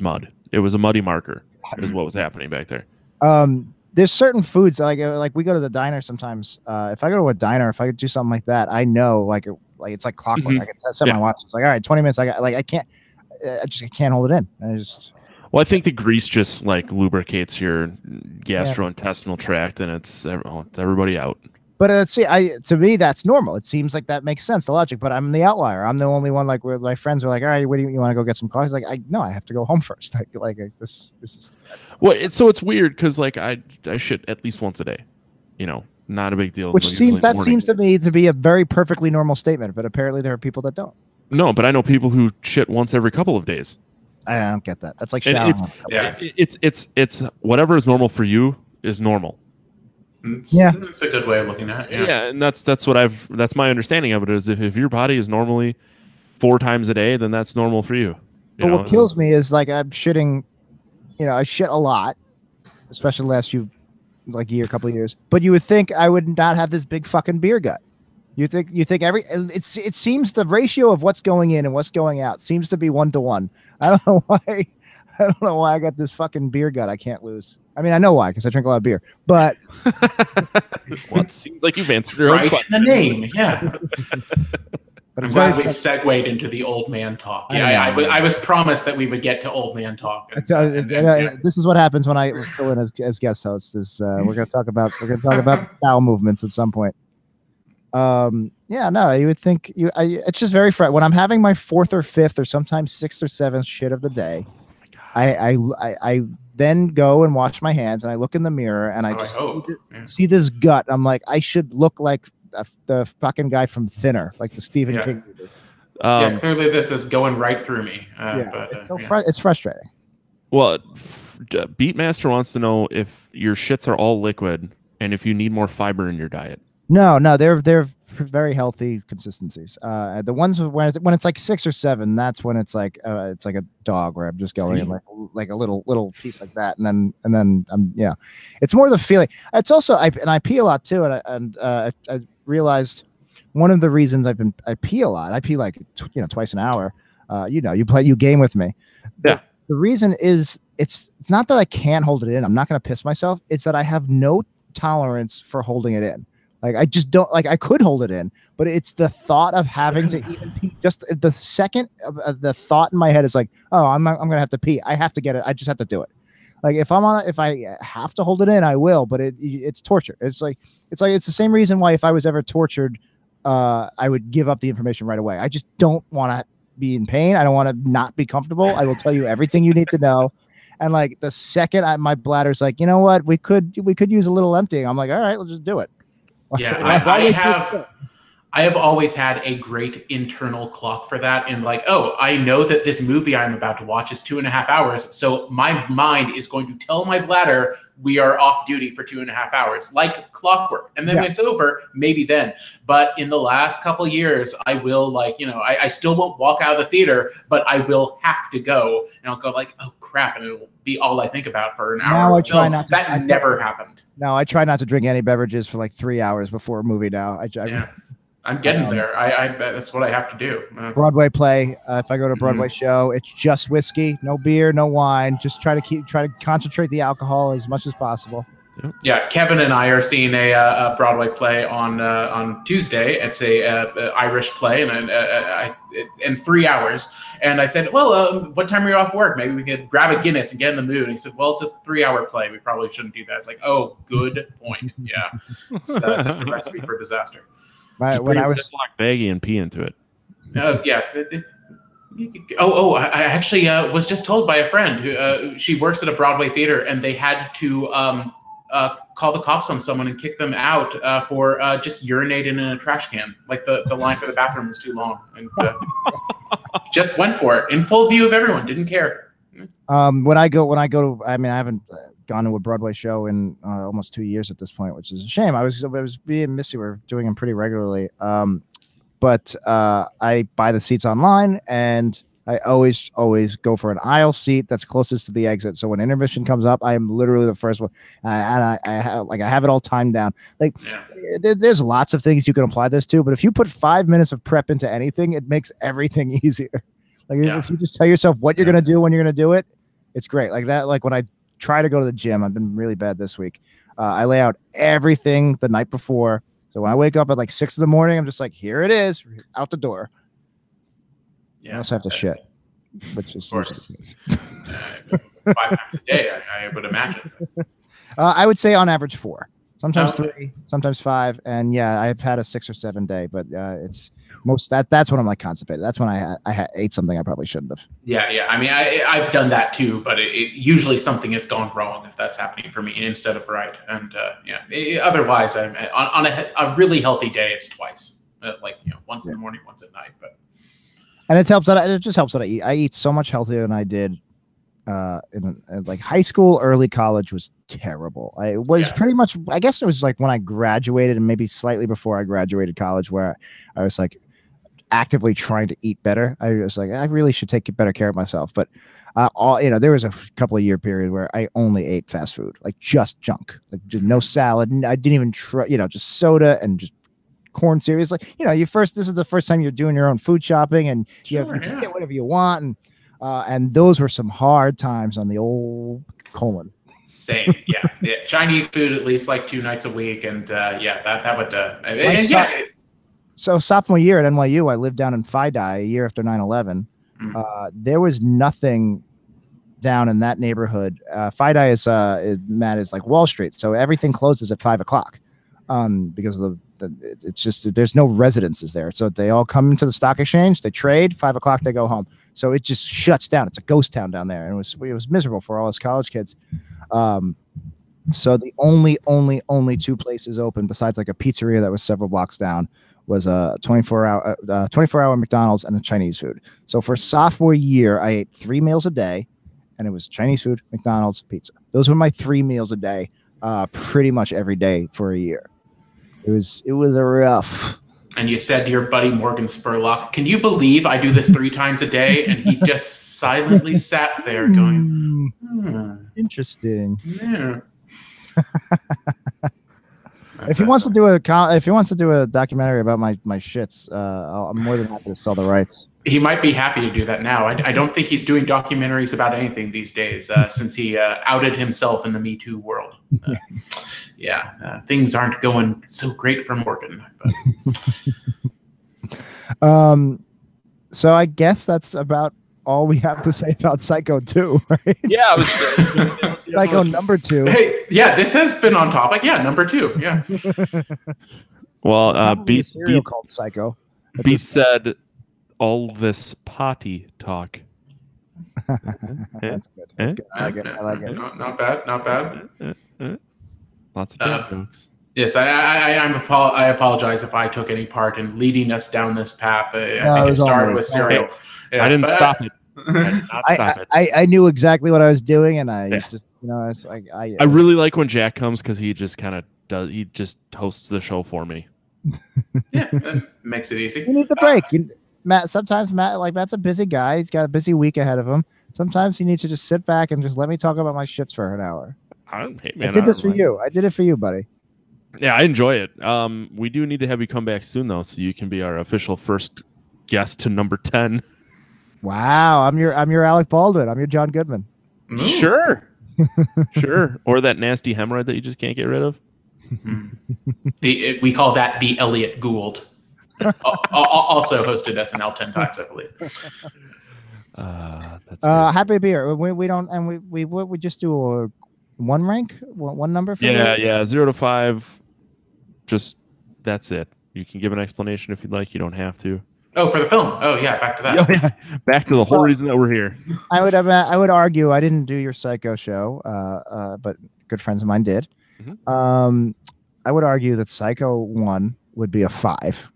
mud. It was a muddy marker, is what was happening back there. There's certain foods like we go to the diner sometimes. If I go to a diner, if I do something like that, I know like it's like clockwork. Mm-hmm. I can set my watch. It's like, all right, 20 minutes. I can't hold it in. Well, I think the grease just like lubricates your gastrointestinal tract, and it's everybody out. But to me, that's normal. It seems like that makes sense, the logic. But I'm the outlier. I'm the only one. Like where my friends are like, all right, what do you want to go get some coffee? Like, I have to go home first. This is. Well, it's weird because like I shit at least once a day. Not a big deal. Which seems to me to be a very perfectly normal statement. But apparently there are people that don't. No, but I know people who shit once every couple of days. I don't get that. That's like showering. It's whatever is normal for you is normal. It's a good way of looking at it. Yeah, and that's my understanding of it is if your body is normally 4 times a day, then that's normal for you. But what kills me is like I'm shitting, I shit a lot, especially the last couple of years. But you would think I would not have this big fucking beer gut. You think it seems the ratio of what's going in and what's going out seems to be 1-to-1. I don't know why I got this fucking beer gut I can't lose. I mean, I know why, because I drink a lot of beer. But well, it seems like you've answered your own question. The name, yeah. But I'm glad we've segued into the old man talk. Yeah, I was promised that we would get to old man talk. This is what happens when I fill in as guest host. We're going to talk about bowel movements at some point. You would think it's just very when I'm having my 4th or 5th or sometimes 6th or 7th shit of the day. I then go and wash my hands and I look in the mirror and I just see this gut. I'm like, I should look like the fucking guy from Thinner, like the Stephen King movie. Clearly this is going right through me. It's frustrating. Well, Beatmaster wants to know if your shits are all liquid and if you need more fiber in your diet. No, they're very healthy consistencies. The ones when it's like 6 or 7, that's when it's like a dog where I'm just going in like a little piece like that, and then it's more the feeling. It's also I pee a lot too, and I realized one of the reasons I pee a lot. I pee like twice an hour. You game with me. Yeah. The reason is it's not that I can't hold it in. I'm not going to piss myself. It's that I have no tolerance for holding it in. Like I just don't like. I could hold it in, but it's the thought of having to even pee. Just the second of the thought in my head is like, oh, I'm gonna have to pee. I have to get it. I just have to do it. Like if I have to hold it in, I will. But it's torture. It's the same reason why if I was ever tortured, I would give up the information right away. I just don't want to be in pain. I don't want to not be comfortable. I will tell you everything you need to know. And like the second my bladder's like, you know what, we could use a little emptying. I'm like, all right, let's just do it. Yeah, I have always had a great internal clock for that. And like, oh, I know that this movie I'm about to watch is 2.5 hours. So my mind is going to tell my bladder we are off duty for 2.5 hours, like clockwork. And then when it's over, maybe then. But in the last couple of years, I will I still won't walk out of the theater, but I will have to go. And I'll go like, oh crap. And it'll be all I think about for an hour. Now I try not to. That never happened. No, I try not to drink any beverages for like 3 hours before a movie now. I'm getting there. I that's what I have to do. Broadway play. If I go to a Broadway show, it's just whiskey, no beer, no wine. Just try to concentrate the alcohol as much as possible. Yeah, Kevin and I are seeing a Broadway play on Tuesday. It's a Irish play, and in 3 hours. And I said, well, what time are you off work? Maybe we could grab a Guinness and get in the mood. And he said, well, it's a 3-hour play. We probably shouldn't do that. It's like, oh, good point. Yeah, it's just a recipe for disaster. When I was baggie and pee into it. Yeah. I actually was just told by a friend who she works at a Broadway theater, and they had to call the cops on someone and kick them out for just urinating in a trash can. Like the line for the bathroom was too long, and just went for it in full view of everyone. Didn't care. When I go to, I mean, I haven't gone to a Broadway show in almost 2 years at this point, which is a shame. I was being Missy. We're doing them pretty regularly. But I buy the seats online, and I always go for an aisle seat that's closest to the exit. So when intermission comes up, I am literally the first one, and I have it all timed down. There's lots of things you can apply this to, but if you put 5 minutes of prep into anything, it makes everything easier. If you just tell yourself what you're gonna do when you're gonna do it, it's great. Like that. Like when I try to go to the gym, I've been really bad this week. I lay out everything the night before. So when I wake up at like 6 in the morning, I'm just like, here it is, out the door. Yeah. I also have to shit, which is 5 times a day, I would imagine. I would say on average 4, sometimes 3, sometimes 5, and yeah, I've had a 6 or 7 day, but it's that's when I'm like constipated. That's when I ate something I probably shouldn't have. Yeah. I mean, I've done that too, but it usually something has gone wrong if that's happening for me instead of right. And otherwise, I'm on a really healthy day, it's twice, once in the morning, once at night. And it helps that it just helps that I eat so much healthier than I did in like high school. Early college was terrible. I was pretty much, I guess it was like when I graduated and maybe slightly before I graduated college, where I was like actively trying to eat better. I was like, I really should take better care of myself. But there was a couple of year period where I only ate fast food, like just junk, like just no salad. I didn't even try, just soda and just corn cereals. Like, this is the first time you're doing your own food shopping, and you can get whatever you want. And those were some hard times on the old colon. Same. Yeah. Chinese food, at least like 2 nights a week. And that would, So sophomore year at NYU, I lived down in Phi-Dai a year after 9/11. There was nothing down in that neighborhood. Phi-Dai is like Wall Street. So everything closes at 5 o'clock because of it's just, there's no residences there. So they all come into the stock exchange, they trade, 5 o'clock, they go home. So it just shuts down. It's a ghost town down there. And it was miserable for all us college kids. So the only 2 places open besides like a pizzeria that was several blocks down was a 24-hour McDonald's and a Chinese food. So for sophomore year, I ate 3 meals a day, and it was Chinese food, McDonald's, pizza. Those were my 3 meals a day, pretty much every day for a year. It was a rough. And you said to your buddy Morgan Spurlock, "Can you believe I do this 3 times a day?" And he just silently sat there going, interesting. Yeah. If he wants to do a documentary about my shits, I'm more than happy to sell the rights. He might be happy to do that now. I don't think he's doing documentaries about anything these days since he outed himself in the Me Too world. Things aren't going so great for Morgan. But. So I guess that's about all we have to say about Psycho 2, right? Yeah, it was Psycho number 2. Hey, this has been on topic. Yeah, number 2. Yeah. Well, Beat called Psycho. Beat said all this potty talk. That's good. That's good. I like it. Not bad. Lots of bad jokes. Yes, I apologize if I took any part in leading us down this path. I think it started with cereal. Yeah, I didn't stop it. I knew exactly what I was doing, and I really like when Jack comes because he just kind of does. He just hosts the show for me. Yeah, makes it easy. You need the break. Sometimes Matt's a busy guy. He's got a busy week ahead of him. Sometimes he needs to just sit back and just let me talk about my shits for an hour. I did this for you. I did it for you, buddy. Yeah, I enjoy it. We do need to have you come back soon, though, so you can be our official first guest to number 10. Wow, I'm your Alec Baldwin. I'm your John Goodman. Ooh. Sure. Sure. Or that nasty hemorrhoid that you just can't get rid of. We call that the Elliot Gould. Also hosted SNL 10 times, I believe. That's happy to be here. We don't, and we just do a one rank, one number for yeah, 0 to 5. Just that's it. You can give an explanation if you'd like. You don't have to. Oh, for the film. Oh, yeah. Back to that. Yeah. Back to the whole reason that we're here. I would argue I didn't do your Psycho show, but good friends of mine did. Mm-hmm. I would argue that Psycho 1 would be a 5.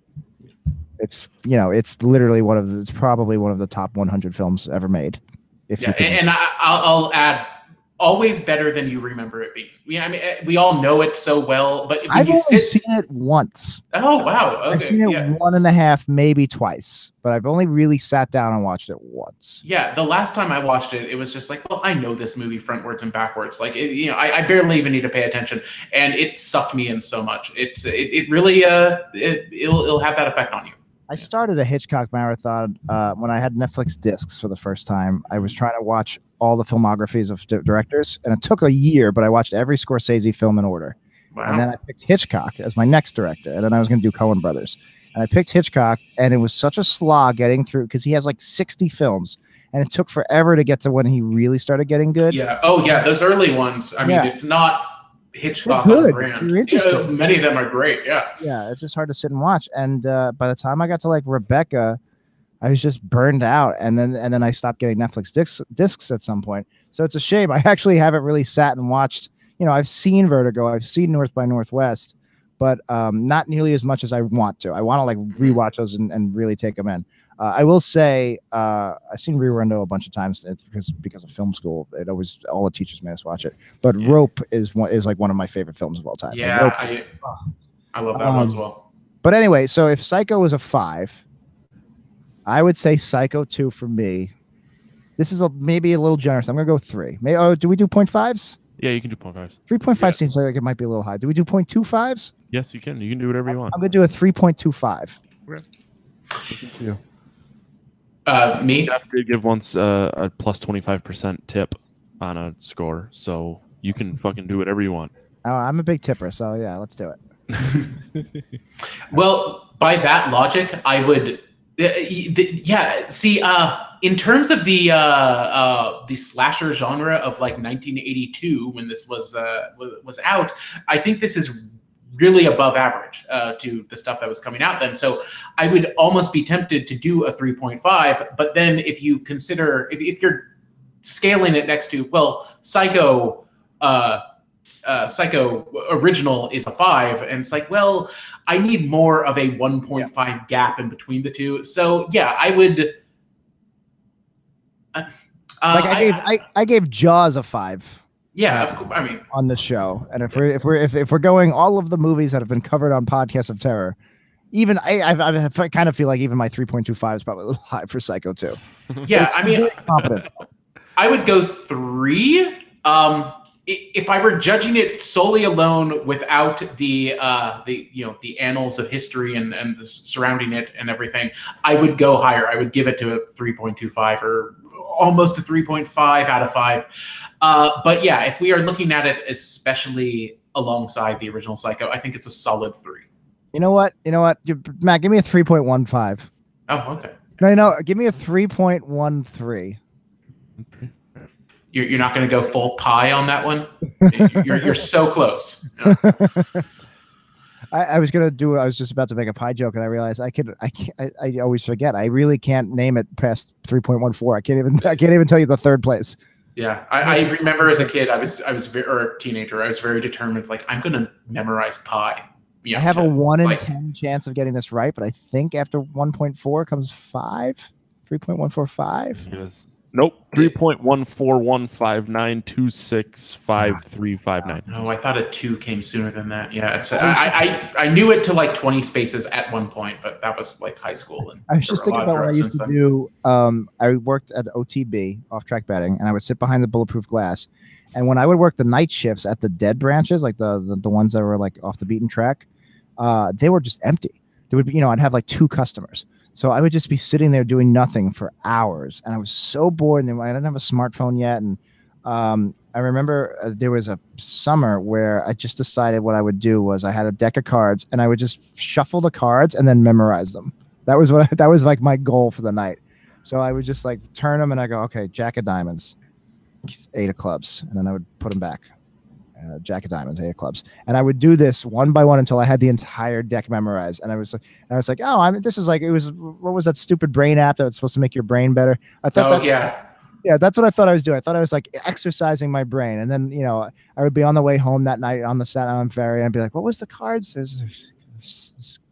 It's it's literally it's probably one of the top 100 films ever made. And I'll add, always better than you remember it being. I mean, we all know it so well, but I've only seen it once. Oh wow! Okay. I've seen it 1.5, maybe twice, but I've only really sat down and watched it once. Yeah, the last time I watched it, it was just like, well, I know this movie frontwards and backwards. Like, I barely even need to pay attention, and it sucked me in so much. It really it'll have that effect on you. I started a Hitchcock marathon when I had Netflix discs for the first time. I was trying to watch all the filmographies of directors, and it took a year, but I watched every Scorsese film in order. Wow. And then I picked Hitchcock as my next director, and then I was going to do Coen Brothers. And I picked Hitchcock, and it was such a slog getting through because he has like 60 films, and it took forever to get to when he really started getting good. Yeah. Oh, yeah. Those early ones. I mean, it's not Hitchcock good. Brand. Interesting. Many of them are great. Yeah. Yeah. It's just hard to sit and watch. And by the time I got to like Rebecca, I was just burned out. And then I stopped getting Netflix discs at some point. So it's a shame. I actually haven't really sat and watched. I've seen Vertigo. I've seen North by Northwest, but not nearly as much as I want to. I want to like rewatch those and really take them in. I will say I've seen Rerundo a bunch of times because of film school. All the teachers made us watch it. But Rope is like one of my favorite films of all time. Yeah, I love that one as well. But anyway, so if Psycho was a 5, I would say Psycho 2 for me. This is maybe a little generous. I'm gonna go 3. Do we do 0.5s? Yeah, you can do 0.5s. 3.5 seems like it might be a little high. Do we do 0.25s? Yes, you can. You can do whatever you want. I'm gonna do a 3.25. Okay. Me? Jeff did give once a plus 25% tip on a score, so you can fucking do whatever you want. Oh, I'm a big tipper, so yeah, let's do it. Well, by that logic, I would. See, in terms of the slasher genre of like 1982, when this was out, I think this is really above average to the stuff that was coming out then. So I would almost be tempted to do a 3.5. But then if you consider, if you're scaling it next to, well, Psycho original is a 5, and it's like, well, I need more of a 1.5 gap in between the two. So yeah, I would. I gave Jaws a 5. Yeah, I mean, on the show, and if we're going all of the movies that have been covered on Podcast of Terror, even I kind of feel like even my 3.25 is probably a little high for Psycho 2. Yeah, I mean, I would go 3. If I were judging it solely alone without the annals of history and the surrounding it and everything, I would go higher. I would give it to a 3.25 or almost a 3.5 out of 5. But yeah, if we are looking at it, especially alongside the original Psycho, I think it's a solid 3. You know what, Matt? Give me a 3.15. Oh, okay. No, give me a 3.13. You're not going to go full pie on that one. You're so close. No. I was just about to make a pie joke, and I realized I always forget. I really can't name it past 3.14. I can't even tell you the third place. Yeah, I remember as a kid, or a teenager, I was very determined. Like, I'm going to memorize pi. I have a 1 in 10 chance of getting this right, but I think after 1.4 comes 5. 3.145. Yes. Nope. 3.141592653559. Oh, I thought a 2 came sooner than that. Yeah, I knew it to like 20 spaces at one point, but that was like high school. And I was just thinking about what I used to do. I worked at OTB, off track betting, and I would sit behind the bulletproof glass, And when I would work the night shifts at the dead branches, like the ones that were like off the beaten track, they were just empty. There would be, you know, I'd have like 2 customers. So I would just be sitting there doing nothing for hours. And I was so bored. And I didn't have a smartphone yet. And I remember there was a summer where I just decided what I would do was I had a deck of cards and I would just shuffle the cards and then memorize them. That was that was like my goal for the night. So I would just like turn them and I go, okay, Jack of Diamonds, 8 of clubs. And then I would put them back. Jack of Diamonds, 8 of clubs. And I would do this one by one until I had the entire deck memorized. And I was like, oh, this is like, what was that stupid brain app that was supposed to make your brain better? I thought Yeah, that's what I thought I was doing. I thought I was like exercising my brain. And then, you know, I would be on the way home that night on the Staten Island ferry and I'd be like, what was the card? Says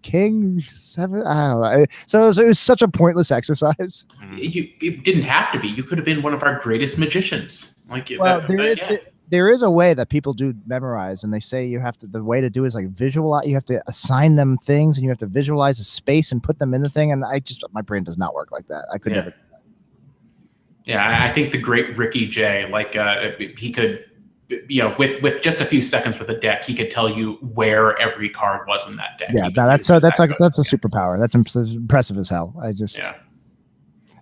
King 7. I don't know. So it was such a pointless exercise. It didn't have to be. You could have been one of our greatest magicians. Like, well, there is a way that people do memorize, and they say you have to. The way to do is like visualize. You have to assign them things, and you have to visualize a space and put them in the thing. And my brain does not work like that. I could never. Yeah, I think the great Ricky Jay, like he could, you know, with just a few seconds with a deck, he could tell you where every card was in that deck. Yeah, that's a superpower. That's impressive as hell.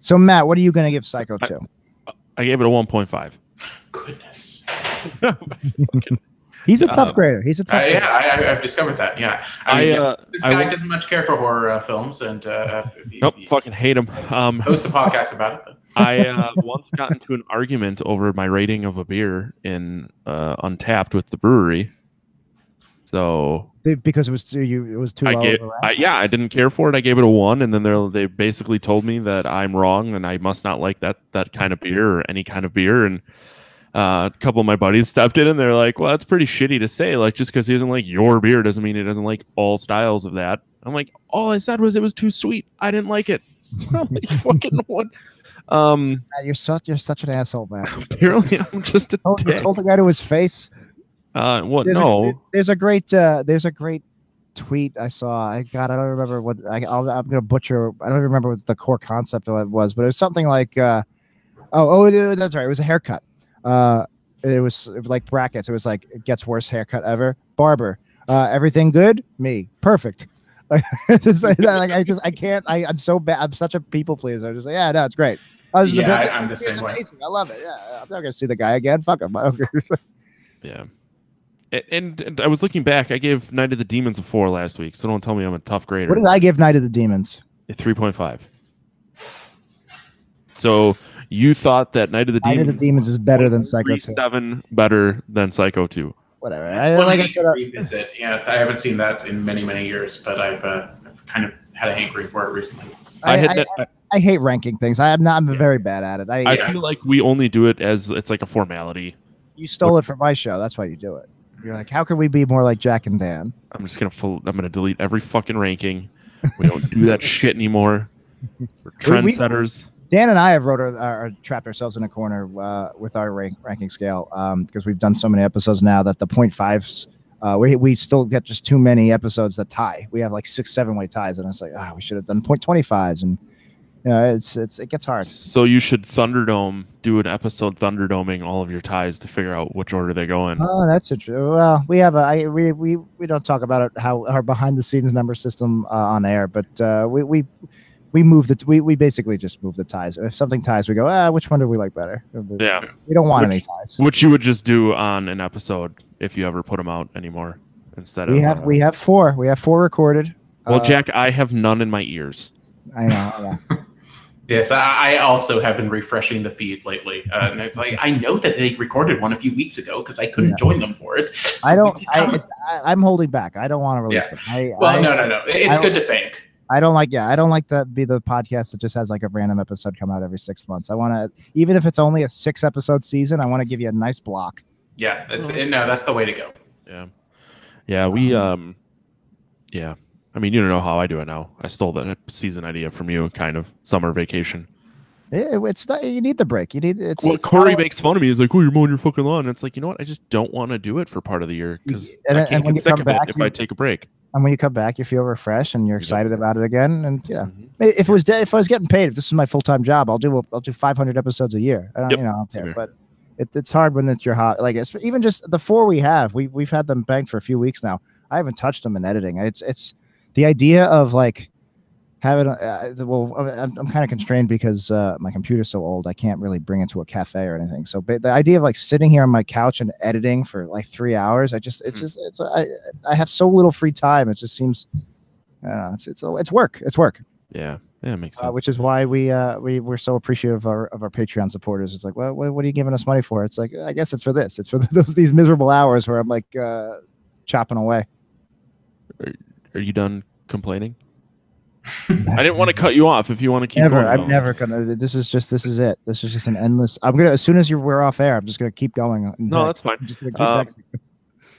So Matt, what are you going to give Psycho 2? I gave it a 1.5. Goodness. He's a tough grader. He's a tough grader. Yeah, I've discovered that. Yeah. This guy doesn't much care for horror films, and fucking hate him. Host a podcast about it. But. I once got into an argument over my rating of a beer in Untapped with the brewery. So because it was too low. I didn't care for it. I gave it a 1, and then they basically told me that I'm wrong and I must not like that kind of beer or any kind of beer. And a couple of my buddies stepped in and they're like, well, that's pretty shitty to say. Like, just because he doesn't like your beer doesn't mean he doesn't like all styles of that. I'm like, all I said was it was too sweet. I didn't like it. I'm like, fucking what? You're such an asshole, man. Apparently, I'm just a dick. You told the guy to his face. What? There's a great tweet I saw. I don't remember what. I'm gonna butcher. I don't remember what the core concept of it was, but it was something like, that's right. It was a haircut. It was like brackets. It was like, it gets worst haircut ever. Barber. Everything good? Me. Perfect. I can't. I'm so bad. I'm such a people pleaser. I'm just like, yeah, no, it's great. I'm the same way. I love it. Yeah, I'm not gonna see the guy again. Fuck him. Yeah. And I was looking back. I gave Night of the Demons a 4 last week, so don't tell me I'm a tough grader. What did I give Night of the Demons? A 3.5. So you thought that Night of the Demons is better than Psycho 2. 7 better than Psycho 2. Whatever. Like I said, revisit. Yeah, I haven't seen that in many, many years, but I've kind of had a hankering for it recently. I hate ranking things. I'm very bad at it. I feel like we only do it as it's like a formality. You stole it from my show. That's why you do it. You're like, how can we be more like Jack and Dan? I'm gonna delete every fucking ranking. We don't do that shit anymore. We're trendsetters. Dan and I have trapped ourselves in a corner with our ranking scale because we've done so many episodes now that the 0.5s, we still get just too many episodes that tie. We have like 6-7 way ties, and it's like, we should have done 0.25s, and you know, it gets hard. So you should do an episode Thunderdoming all of your ties to figure out which order they go in. Oh, that's interesting. Well, we have we don't talk about it, how our behind the scenes number system on air, but we move we basically just move the ties. If something ties, we go, which one do we like better? Yeah. We don't want any ties. Which you would just do on an episode if you ever put them out anymore instead we have 4. We have 4 recorded. Well, Jack, I have none in my ears. I know. Yes, I also have been refreshing the feed lately. And it's like, I know that they recorded one a few weeks ago because I couldn't join them for it. So I'm holding back. I don't want to release them. No. It's good to bank. I don't like to be the podcast that just has like a random episode come out every 6 months. I want to, even if it's only a 6 episode season, I want to give you a nice block. Yeah, that's the way to go. Yeah. We I mean, you don't know how I do it now. I stole the season idea from you, kind of summer vacation. It's not. You need the break. You need. Corey makes fun of me. He's like, "Oh, you're mowing your fucking lawn." And it's like, you know what? I just don't want to do it for part of the year because I can't get sick of it if I take a break. And when you come back, you feel refreshed and you're excited about it again. And if I was getting paid, if this is my full time job, I'll do 500 episodes a year. I don't care. But it's hard when it's your hot. Like it's even just the 4 we've had them banked for a few weeks now. I haven't touched them in editing. It's the idea of like having I'm kind of constrained because my computer's so old. I can't really bring it to a cafe or anything. So but the idea of like sitting here on my couch and editing for like 3 hours, I have so little free time. It just seems it's work. It's work. Yeah, it makes sense. Which is why we're so appreciative of our Patreon supporters. It's like, well, what are you giving us money for? It's like, I guess it's for this. It's for these miserable hours where I'm like chopping away. Are you done complaining? I didn't want to cut you off if you want to keep going. I'm never gonna. This is it. This is just an endless. I'm gonna, as soon as we're off air, I'm just gonna keep going. No, that's fine. I'm just gonna keep texting.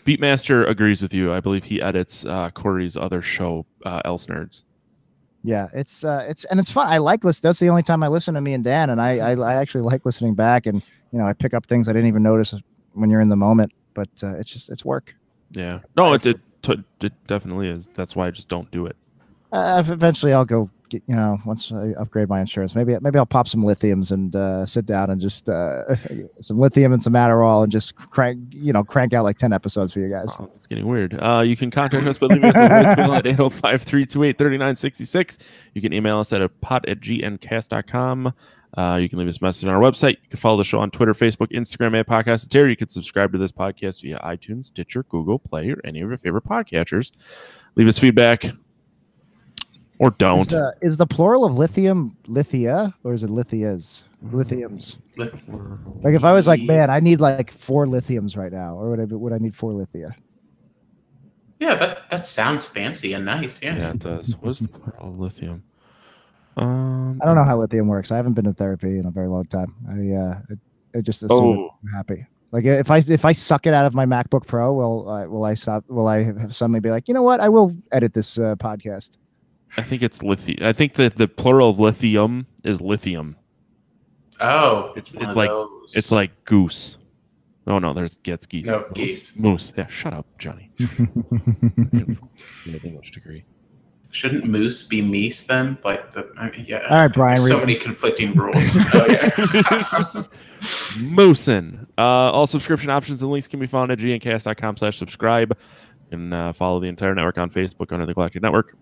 Beatmaster agrees with you. I believe he edits Corey's other show, Else Nerds. Yeah, it's fun. I like this. That's the only time I listen to me and Dan, and I actually like listening back, and I pick up things I didn't even notice when you're in the moment. But it's work. Yeah. No, it definitely is. That's why I just don't do it. Eventually, I'll go get, once I upgrade my insurance, maybe I'll pop some lithiums and sit down and just some lithium and some Adderall and just crank out like 10 episodes for you guys. Oh, it's getting weird. You can contact us by leaving us a voicemail at 805-328-3966. You can email us at pot@gncast.com. You can leave us a message on our website. You can follow the show on Twitter, Facebook, Instagram, and Podcast Terror. You can subscribe to this podcast via iTunes, Stitcher, Google Play, or any of your favorite podcatchers. Leave us feedback. Or don't. Is the plural of lithium lithia, or is it lithias? Lithiums. Like if I was like, man, I need like 4 lithiums right now, or would I need 4 lithia? Yeah, that sounds fancy and nice. Yeah, it does. What is the plural of lithium? I don't know how lithium works. I haven't been to therapy in a very long time. I just assume I'm happy. Like if I suck it out of my MacBook Pro, will I stop? Will I suddenly be like, you know what? I will edit this podcast. I think it's lithium. I think that the plural of lithium is lithium. Oh, it's like goose. Oh no, there's geese. No, geese. Moose. Yeah, shut up, Johnny. English degree. Shouldn't moose be meese then? Like yeah. All right, Brian. So many conflicting rules. Oh, yeah. Moosin. All subscription options and links can be found at gncast.com/subscribe. You can follow the entire network on Facebook under the Galactic Network.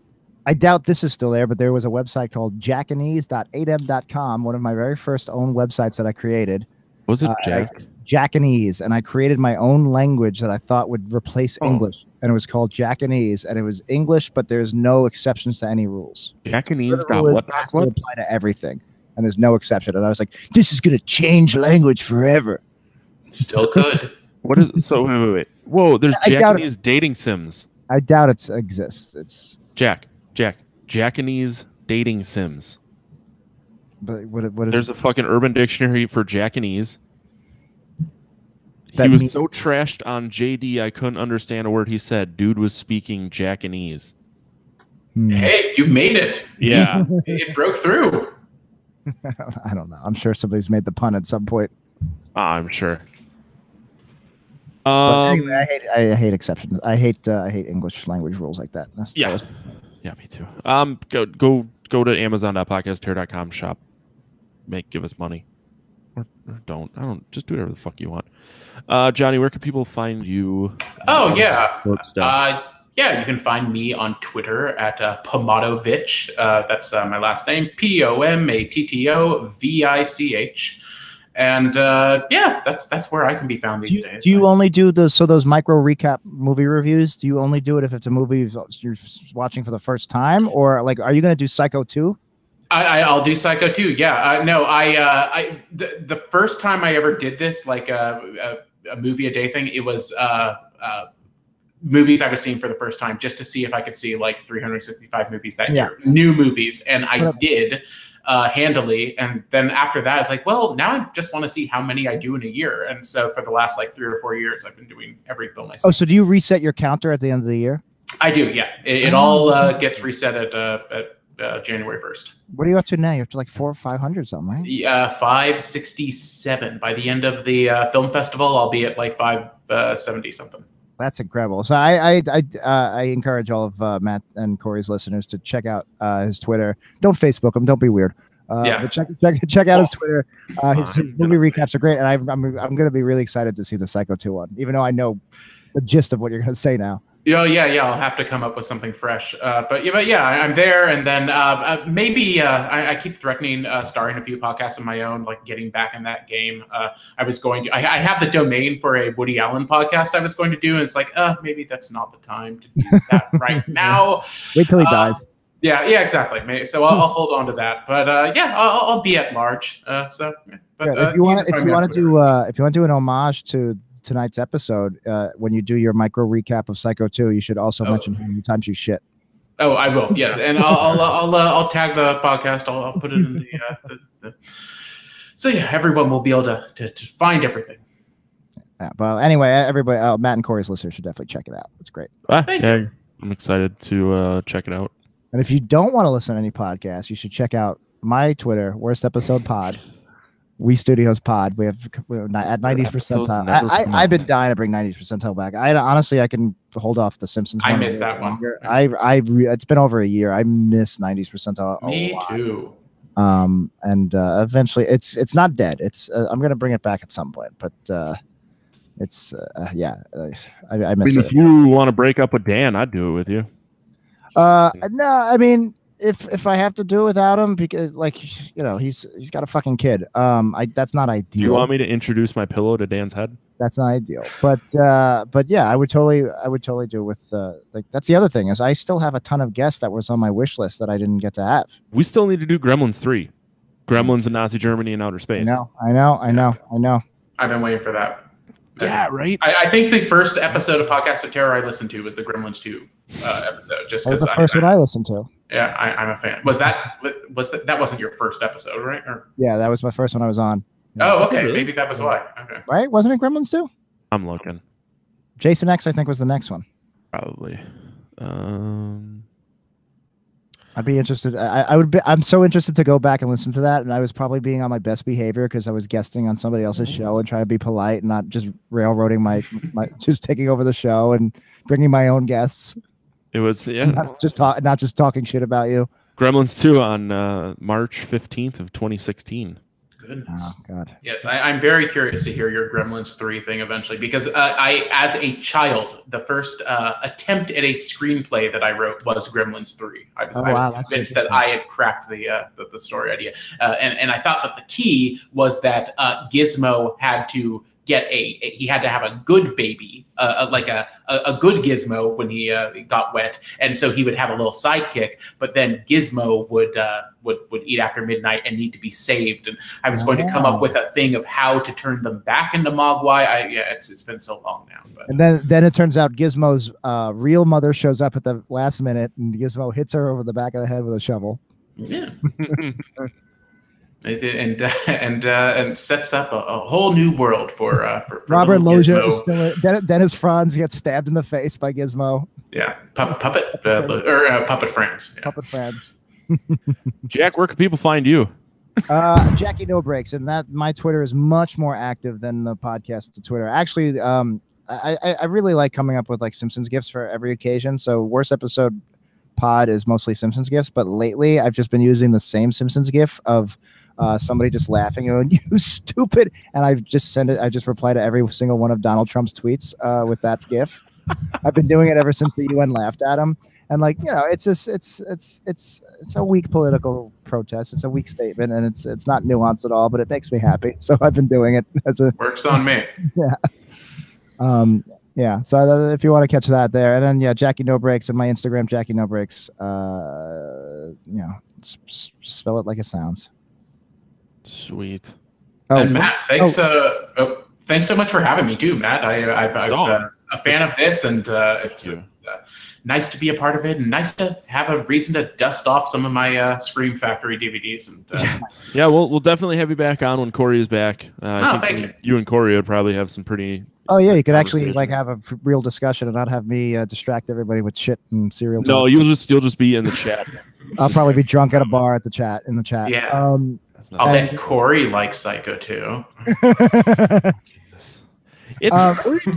I doubt this is still there, but there was a website called jackanese.8m.com, one of my very first own websites that I created. Was it Jackanese, and I created my own language that I thought would replace English, and it was called Jackanese, and it was English, but there's no exceptions to any rules. Jackanese. What has to apply to everything, and there's no exception. And I was like, this is going to change language forever. Still could. What is so? Wait. Whoa, there's Jackanese dating sims. I doubt it exists. It's Jackanese dating sims. But what is there's a fucking Urban Dictionary for Jackanese. He was so trashed on JD, I couldn't understand a word he said. Dude was speaking Jackanese. Hey, you made it. Yeah. It broke through. I don't know. I'm sure somebody's made the pun at some point. I'm sure. Anyway, I hate exceptions. I hate English language rules like that. Yeah, me too. Go to Amazon.podcastterror.com, shop, give us money, or don't. I don't. Just do whatever the fuck you want. Johnny, where can people find you? Oh yeah, yeah. You can find me on Twitter at Pomattovich. That's my last name, POMATTOVICH. And yeah, that's where I can be found these days. Do you only do those micro recap movie reviews? Do you only do it if it's a movie you're watching for the first time, or like, are you going to do Psycho 2? I'll do Psycho 2. Yeah. No. The first time I ever did this, like a movie a day thing, it was movies I was seeing for the first time, just to see if I could see like 365 movies that year, new movies, and I did. Handily, and then after that, it's like, well, now I just want to see how many I do in a year, and so for the last like 3 or 4 years, I've been doing every film I see. Oh, so do you reset your counter at the end of the year? I do, yeah. It all gets reset at January 1st. What are you up to now? You're up to like 400 or 500 something, right? Yeah, 567. By the end of the film festival, I'll be at like 570 something. That's incredible. So I encourage all of Matt and Corey's listeners to check out his Twitter. Don't Facebook him. Don't be weird. But check out his Twitter. His movie recaps are great, and I'm going to be really excited to see the Psycho 2 one, even though I know the gist of what you're going to say now. Yeah, I'll have to come up with something fresh. But yeah, I'm there, and then maybe I keep threatening starring a few podcasts of my own, like getting back in that game. I was going to. I have the domain for a Woody Allen podcast I was going to do, and it's like, maybe that's not the time to do that right now. Wait till he dies. Yeah, exactly. So I'll hold on to that. But I'll be at large. But if you want to do an homage to tonight's episode, when you do your micro recap of Psycho 2, you should also mention how many times you shit. Oh, I will. Yeah, and I'll tag the podcast. I'll put it in the so yeah, everyone will be able to find everything. Yeah, but anyway, everybody, Matt and Corey's listeners should definitely check it out. It's great. Thank you. I'm excited to check it out. And if you don't want to listen to any podcasts, you should check out my Twitter, Worst Episode Pod. We Studios Pod. We're at 90th percentile. I've been dying to bring 90th percentile back. Honestly, I can hold off the Simpsons. I missed that one. It's been over a year. I miss 90th percentile. Me too. And eventually, it's not dead. I'm gonna bring it back at some point, but I miss it. If you want to break up with Dan, I'd do it with you. No, I mean, if I have to do it without him, because he's got a fucking kid. That's not ideal. Do you want me to introduce my pillow to Dan's head? That's not ideal. But yeah, I would totally do it with that's the other thing is I still have a ton of guests that was on my wish list that I didn't get to have. We still need to do Gremlins 3. Gremlins in Nazi Germany and outer space. I know. I've been waiting for that. Yeah, right. I think the first episode of Podcast of Terror I listened to was the Gremlins 2 episode. Just that was the first one I listened to. Yeah, I'm a fan. That wasn't your first episode, right? Yeah, that was my first one I was on. Oh, okay. Maybe that was why. Okay. Right? Wasn't it Gremlins 2? I'm looking. Jason X, I think, was the next one. Probably. I'd be interested. I'm so interested to go back and listen to that. And I was probably being on my best behavior because I was guesting on somebody else's show and trying to be polite and not just railroading my just taking over the show and bringing my own guests. It was not just talking shit about you. Gremlins 2 on March 15th of 2016. Goodness. Oh God. Yes, I'm very curious to hear your Gremlins 3 thing eventually because as a child, the first attempt at a screenplay that I wrote was Gremlins 3. I was convinced that I had cracked the story idea, and I thought that the key was that Gizmo had to get he had to have a good baby, like a good Gizmo when he got wet, and so he would have a little sidekick. But then Gizmo would eat after midnight and need to be saved. And I was going to come up with a thing of how to turn them back into Mogwai. It's been so long now. But. And then it turns out Gizmo's real mother shows up at the last minute, and Gizmo hits her over the back of the head with a shovel. Yeah. And sets up a whole new world for Robert Loggia is still Dennis Franz gets stabbed in the face by Gizmo. Yeah, Puppet Franz. Yeah. Puppet Franz. Jack, where can people find you? Jackie No Breaks, and that my Twitter is much more active than the podcast to Twitter. Actually, I really like coming up with like Simpsons gifs for every occasion. So Worst Episode Pod is mostly Simpsons gifs, but lately I've just been using the same Simpsons gif of somebody just laughing and going, "You stupid!" And I've just sent it. I just reply to every single one of Donald Trump's tweets with that gif. I've been doing it ever since the UN laughed at him. And it's a weak political protest. It's a weak statement, and it's not nuanced at all. But it makes me happy, so I've been doing it works on me. Yeah. Yeah. So if you want to catch that there, and then Jackie No Breaks and my Instagram, Jackie No Breaks. Spell it like it sounds. Sweet. And Matt, thanks so much for having me too, Matt. I'm a fan of this, and it's nice to be a part of it, and nice to have a reason to dust off some of my Scream Factory DVDs. And yeah, we'll definitely have you back on when Corey is back. Thank you. You and Corey would probably have some pretty. Oh yeah, you could actually have a real discussion and not have me distract everybody with shit and cereal. No, talk. you'll just be in the chat. I'll probably be drunk at a bar in the chat. Yeah. I'll bet Corey likes Psycho too. Jesus.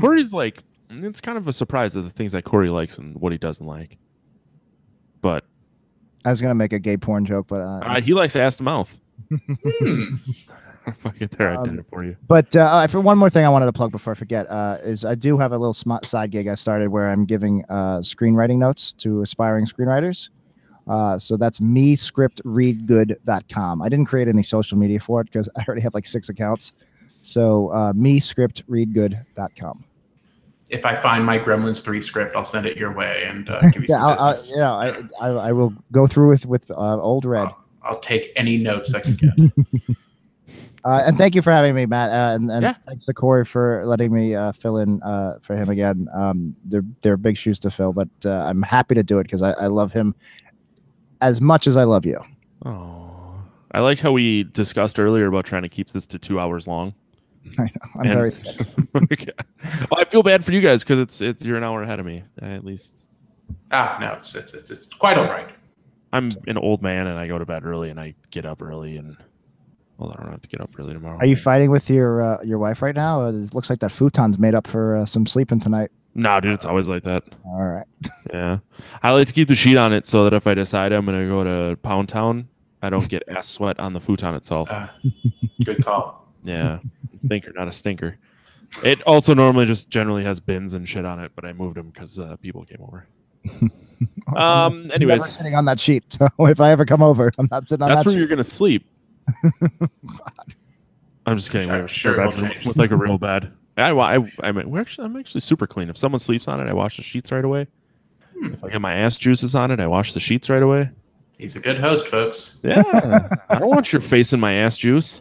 Corey's like, it's kind of a surprise of the things that Corey likes and what he doesn't like. But I was gonna make a gay porn joke, but he likes ass to mouth. If I get there, I did it for you. But for one more thing I wanted to plug before I forget is I do have a little side gig I started where I'm giving screenwriting notes to aspiring screenwriters. So that's mescriptreadgood.com. I didn't create any social media for it because I already have like 6 accounts. So mescriptreadgood.com. If I find my Gremlins 3 script, I'll send it your way and give you some business. I will go through with Old Red. I'll take any notes I can get. And thank you for having me, Matt. And thanks to Corey for letting me fill in for him again. They're big shoes to fill, but I'm happy to do it because I love him as much as I love you. Oh, I liked how we discussed earlier about trying to keep this to 2 hours long. I know. I'm very sick. Okay. Well, I feel bad for you guys because it's you're an hour ahead of me at least. No, it's quite all right. I'm an old man and I go to bed early and I get up early and. Well, I don't have to get up early tomorrow. Are you fighting with your wife right now? It looks like that futon's made up for some sleeping tonight. No, dude, it's always like that. All right. Yeah. I like to keep the sheet on it so that if I decide I'm going to go to Pound Town, I don't get ass sweat on the futon itself. Good call. Yeah. Thinker, not a stinker. It also normally just generally has bins and shit on it, but I moved them because people came over. I'm anyways. never sitting on that sheet. So if I ever come over, I'm not sitting on that sheet. That's where you're going to sleep. I'm just kidding. With like a real bed. I'm actually super clean. If someone sleeps on it, I wash the sheets right away. If I get my ass juices on it, I wash the sheets right away. He's a good host, folks. Yeah. I don't want your face in my ass juice.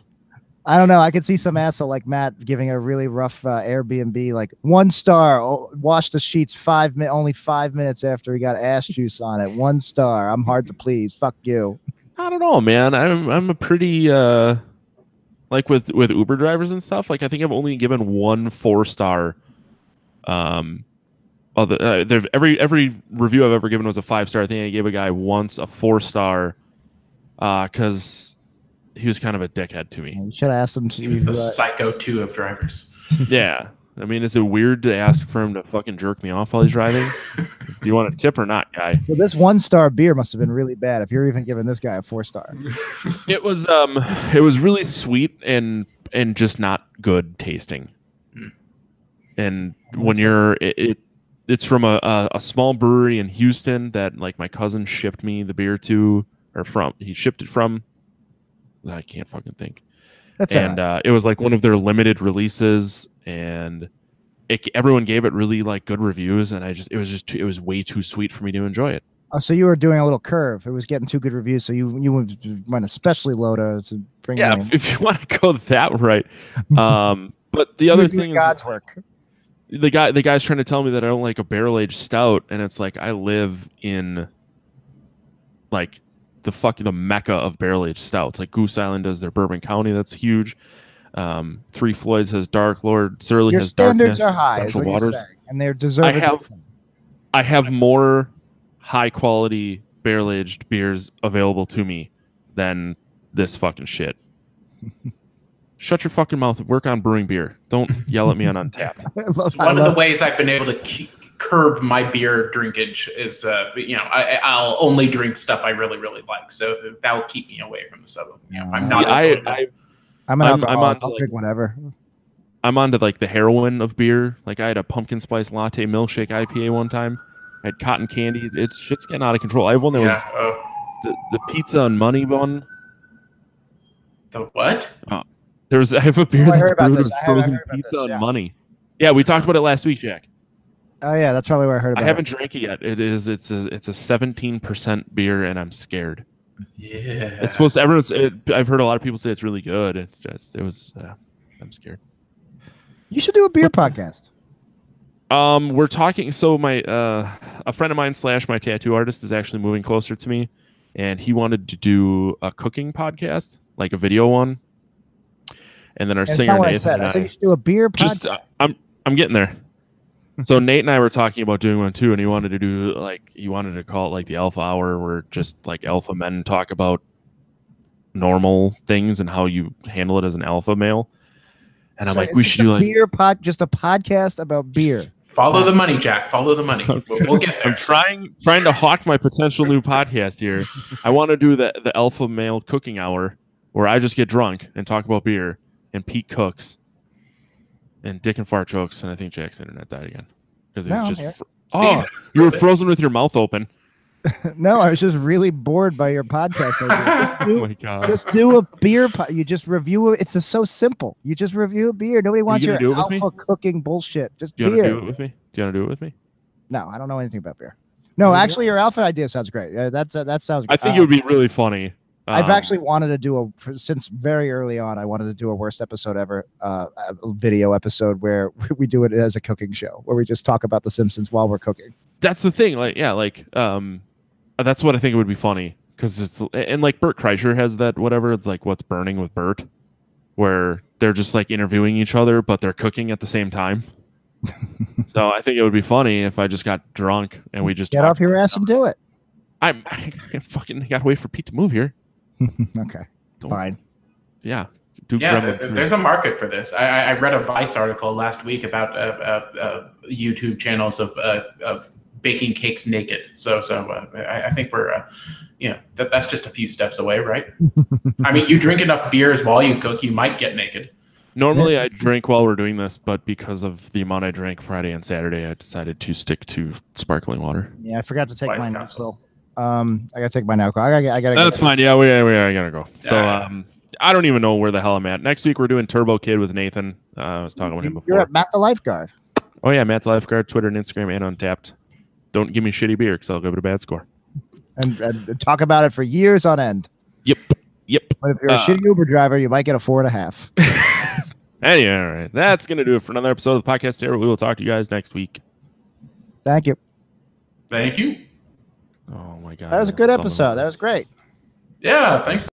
I don't know. I could see some asshole like Matt giving a really rough Airbnb, like 1 star. Wash the sheets only 5 minutes after he got ass juice on it. 1 star. I'm hard to please. Fuck you. I don't know, man. I'm a pretty like with Uber drivers and stuff. Like I think I've only given 1 4-star. Every review I've ever given was a 5-star. I think I gave a guy once a 4-star because he was kind of a dickhead to me. You should have asked him to. He was the Psycho 2 of drivers. Yeah. I mean, is it weird to ask for him to fucking jerk me off while he's driving? Do you want a tip or not, guy? So this 1-star beer must have been really bad if you're even giving this guy a 4-star. It was really sweet and just not good tasting. And when it's from a small brewery in Houston that like my cousin shipped me the beer to or from. He shipped it from. I can't fucking think. It was like one of their limited releases, and everyone gave it really like good reviews, and it was way too sweet for me to enjoy it. Oh, so you were doing a little curve. It was getting too good reviews, so you went especially low to bring. Yeah, if you want to go that right. But the other thing is God's work. The guy's trying to tell me that I don't like a barrel aged stout, and it's like I live in like the mecca of barrel aged stouts. Like Goose Island does their Bourbon County, that's huge. Three Floyds has Dark Lord. Surly has standards Darkness. Are high, Central Waters, and they're deserving. I have more high quality barrel aged beers available to me than this fucking shit. Shut your fucking mouth. Work on brewing beer. Don't yell at me on Untapped. One of the ways I've been able to curb my beer drinkage is, I'll only drink stuff I really, really like. So that will keep me away from the sub. If I'm not, I'm an alcoholic. I'll drink whatever. I'm on to like the heroin of beer. Like I had a pumpkin spice latte milkshake IPA one time. I had cotton candy. Shit's getting out of control. I have one that was the pizza and money bun. The what? I have a beer that's brewed with frozen pizza and money. Yeah, we talked about it last week, Jack. Oh yeah, that's probably where I heard about it. I haven't drank it yet. It's a 17% beer, and I'm scared. Yeah, it's supposed to. I've heard a lot of people say it's really good. I'm scared. You should do a beer podcast. We're talking. So a friend of mine / my tattoo artist is actually moving closer to me, and he wanted to do a cooking podcast, like a video one. And then our singer Nathan. I said you should do a beer podcast. I'm getting there. So Nate and I were talking about doing one too, and he wanted to call it like the Alpha Hour, where just like alpha men talk about normal things and how you handle it as an alpha male. And I'm like, we should do like just a podcast about beer. Follow the money, Jack. Follow the money. We'll get there. I'm trying to hawk my potential new podcast here. I want to do the alpha male cooking hour where I just get drunk and talk about beer, and Pete cooks, and dick and fart jokes, and I think Jack's internet died again because he's just. You were frozen with your mouth open. No, I was just really bored by your podcast. Oh my God. Just do a beer. You just review it. It's so simple. You just review a beer. Nobody wants your alpha cooking bullshit. Just beer. Do you want to do it with me? Do you want to do it with me? No, I don't know anything about beer. No, actually, your alpha idea sounds great. That sounds great. I think it would be really funny. I've actually wanted to do since very early on. I wanted to do a worst episode ever, a video episode where we do it as a cooking show, where we just talk about The Simpsons while we're cooking. That's the thing. That's what I think it would be funny, because it's, and like Bert Kreischer has that, whatever, it's like What's Burning with Bert, where they're just like interviewing each other, but they're cooking at the same time. So I think it would be funny if I just got drunk and we just get off your ass and do it. I fucking gotta wait for Pete to move here. Okay, fine. Yeah. There's a market for this. I read a Vice article last week about YouTube channels of baking cakes naked. So I think we're, that's just a few steps away, right? I mean, you drink enough beers while you cook, you might get naked. Normally I drink while we're doing this, but because of the amount I drank Friday and Saturday, I decided to stick to sparkling water. Yeah, I forgot to take my NyQuil. I gotta take my NyQuil. I gotta. That's fine. Yeah, we gotta go. So I don't even know where the hell I'm at. Next week we're doing Turbo Kid with Nathan. I was talking with him before. You're at Matt the Lifeguard. Oh yeah, Matt the Lifeguard, Twitter and Instagram, and Untapped. Don't give me shitty beer because I'll give it a bad score. And talk about it for years on end. Yep. But if you're a shitty Uber driver, you might get a 4.5. Anyway, all right. That's going to do it for another episode of the podcast here. We will talk to you guys next week. Thank you. Thank you. Oh, my God. That was a good episode. That was great. Yeah, thanks.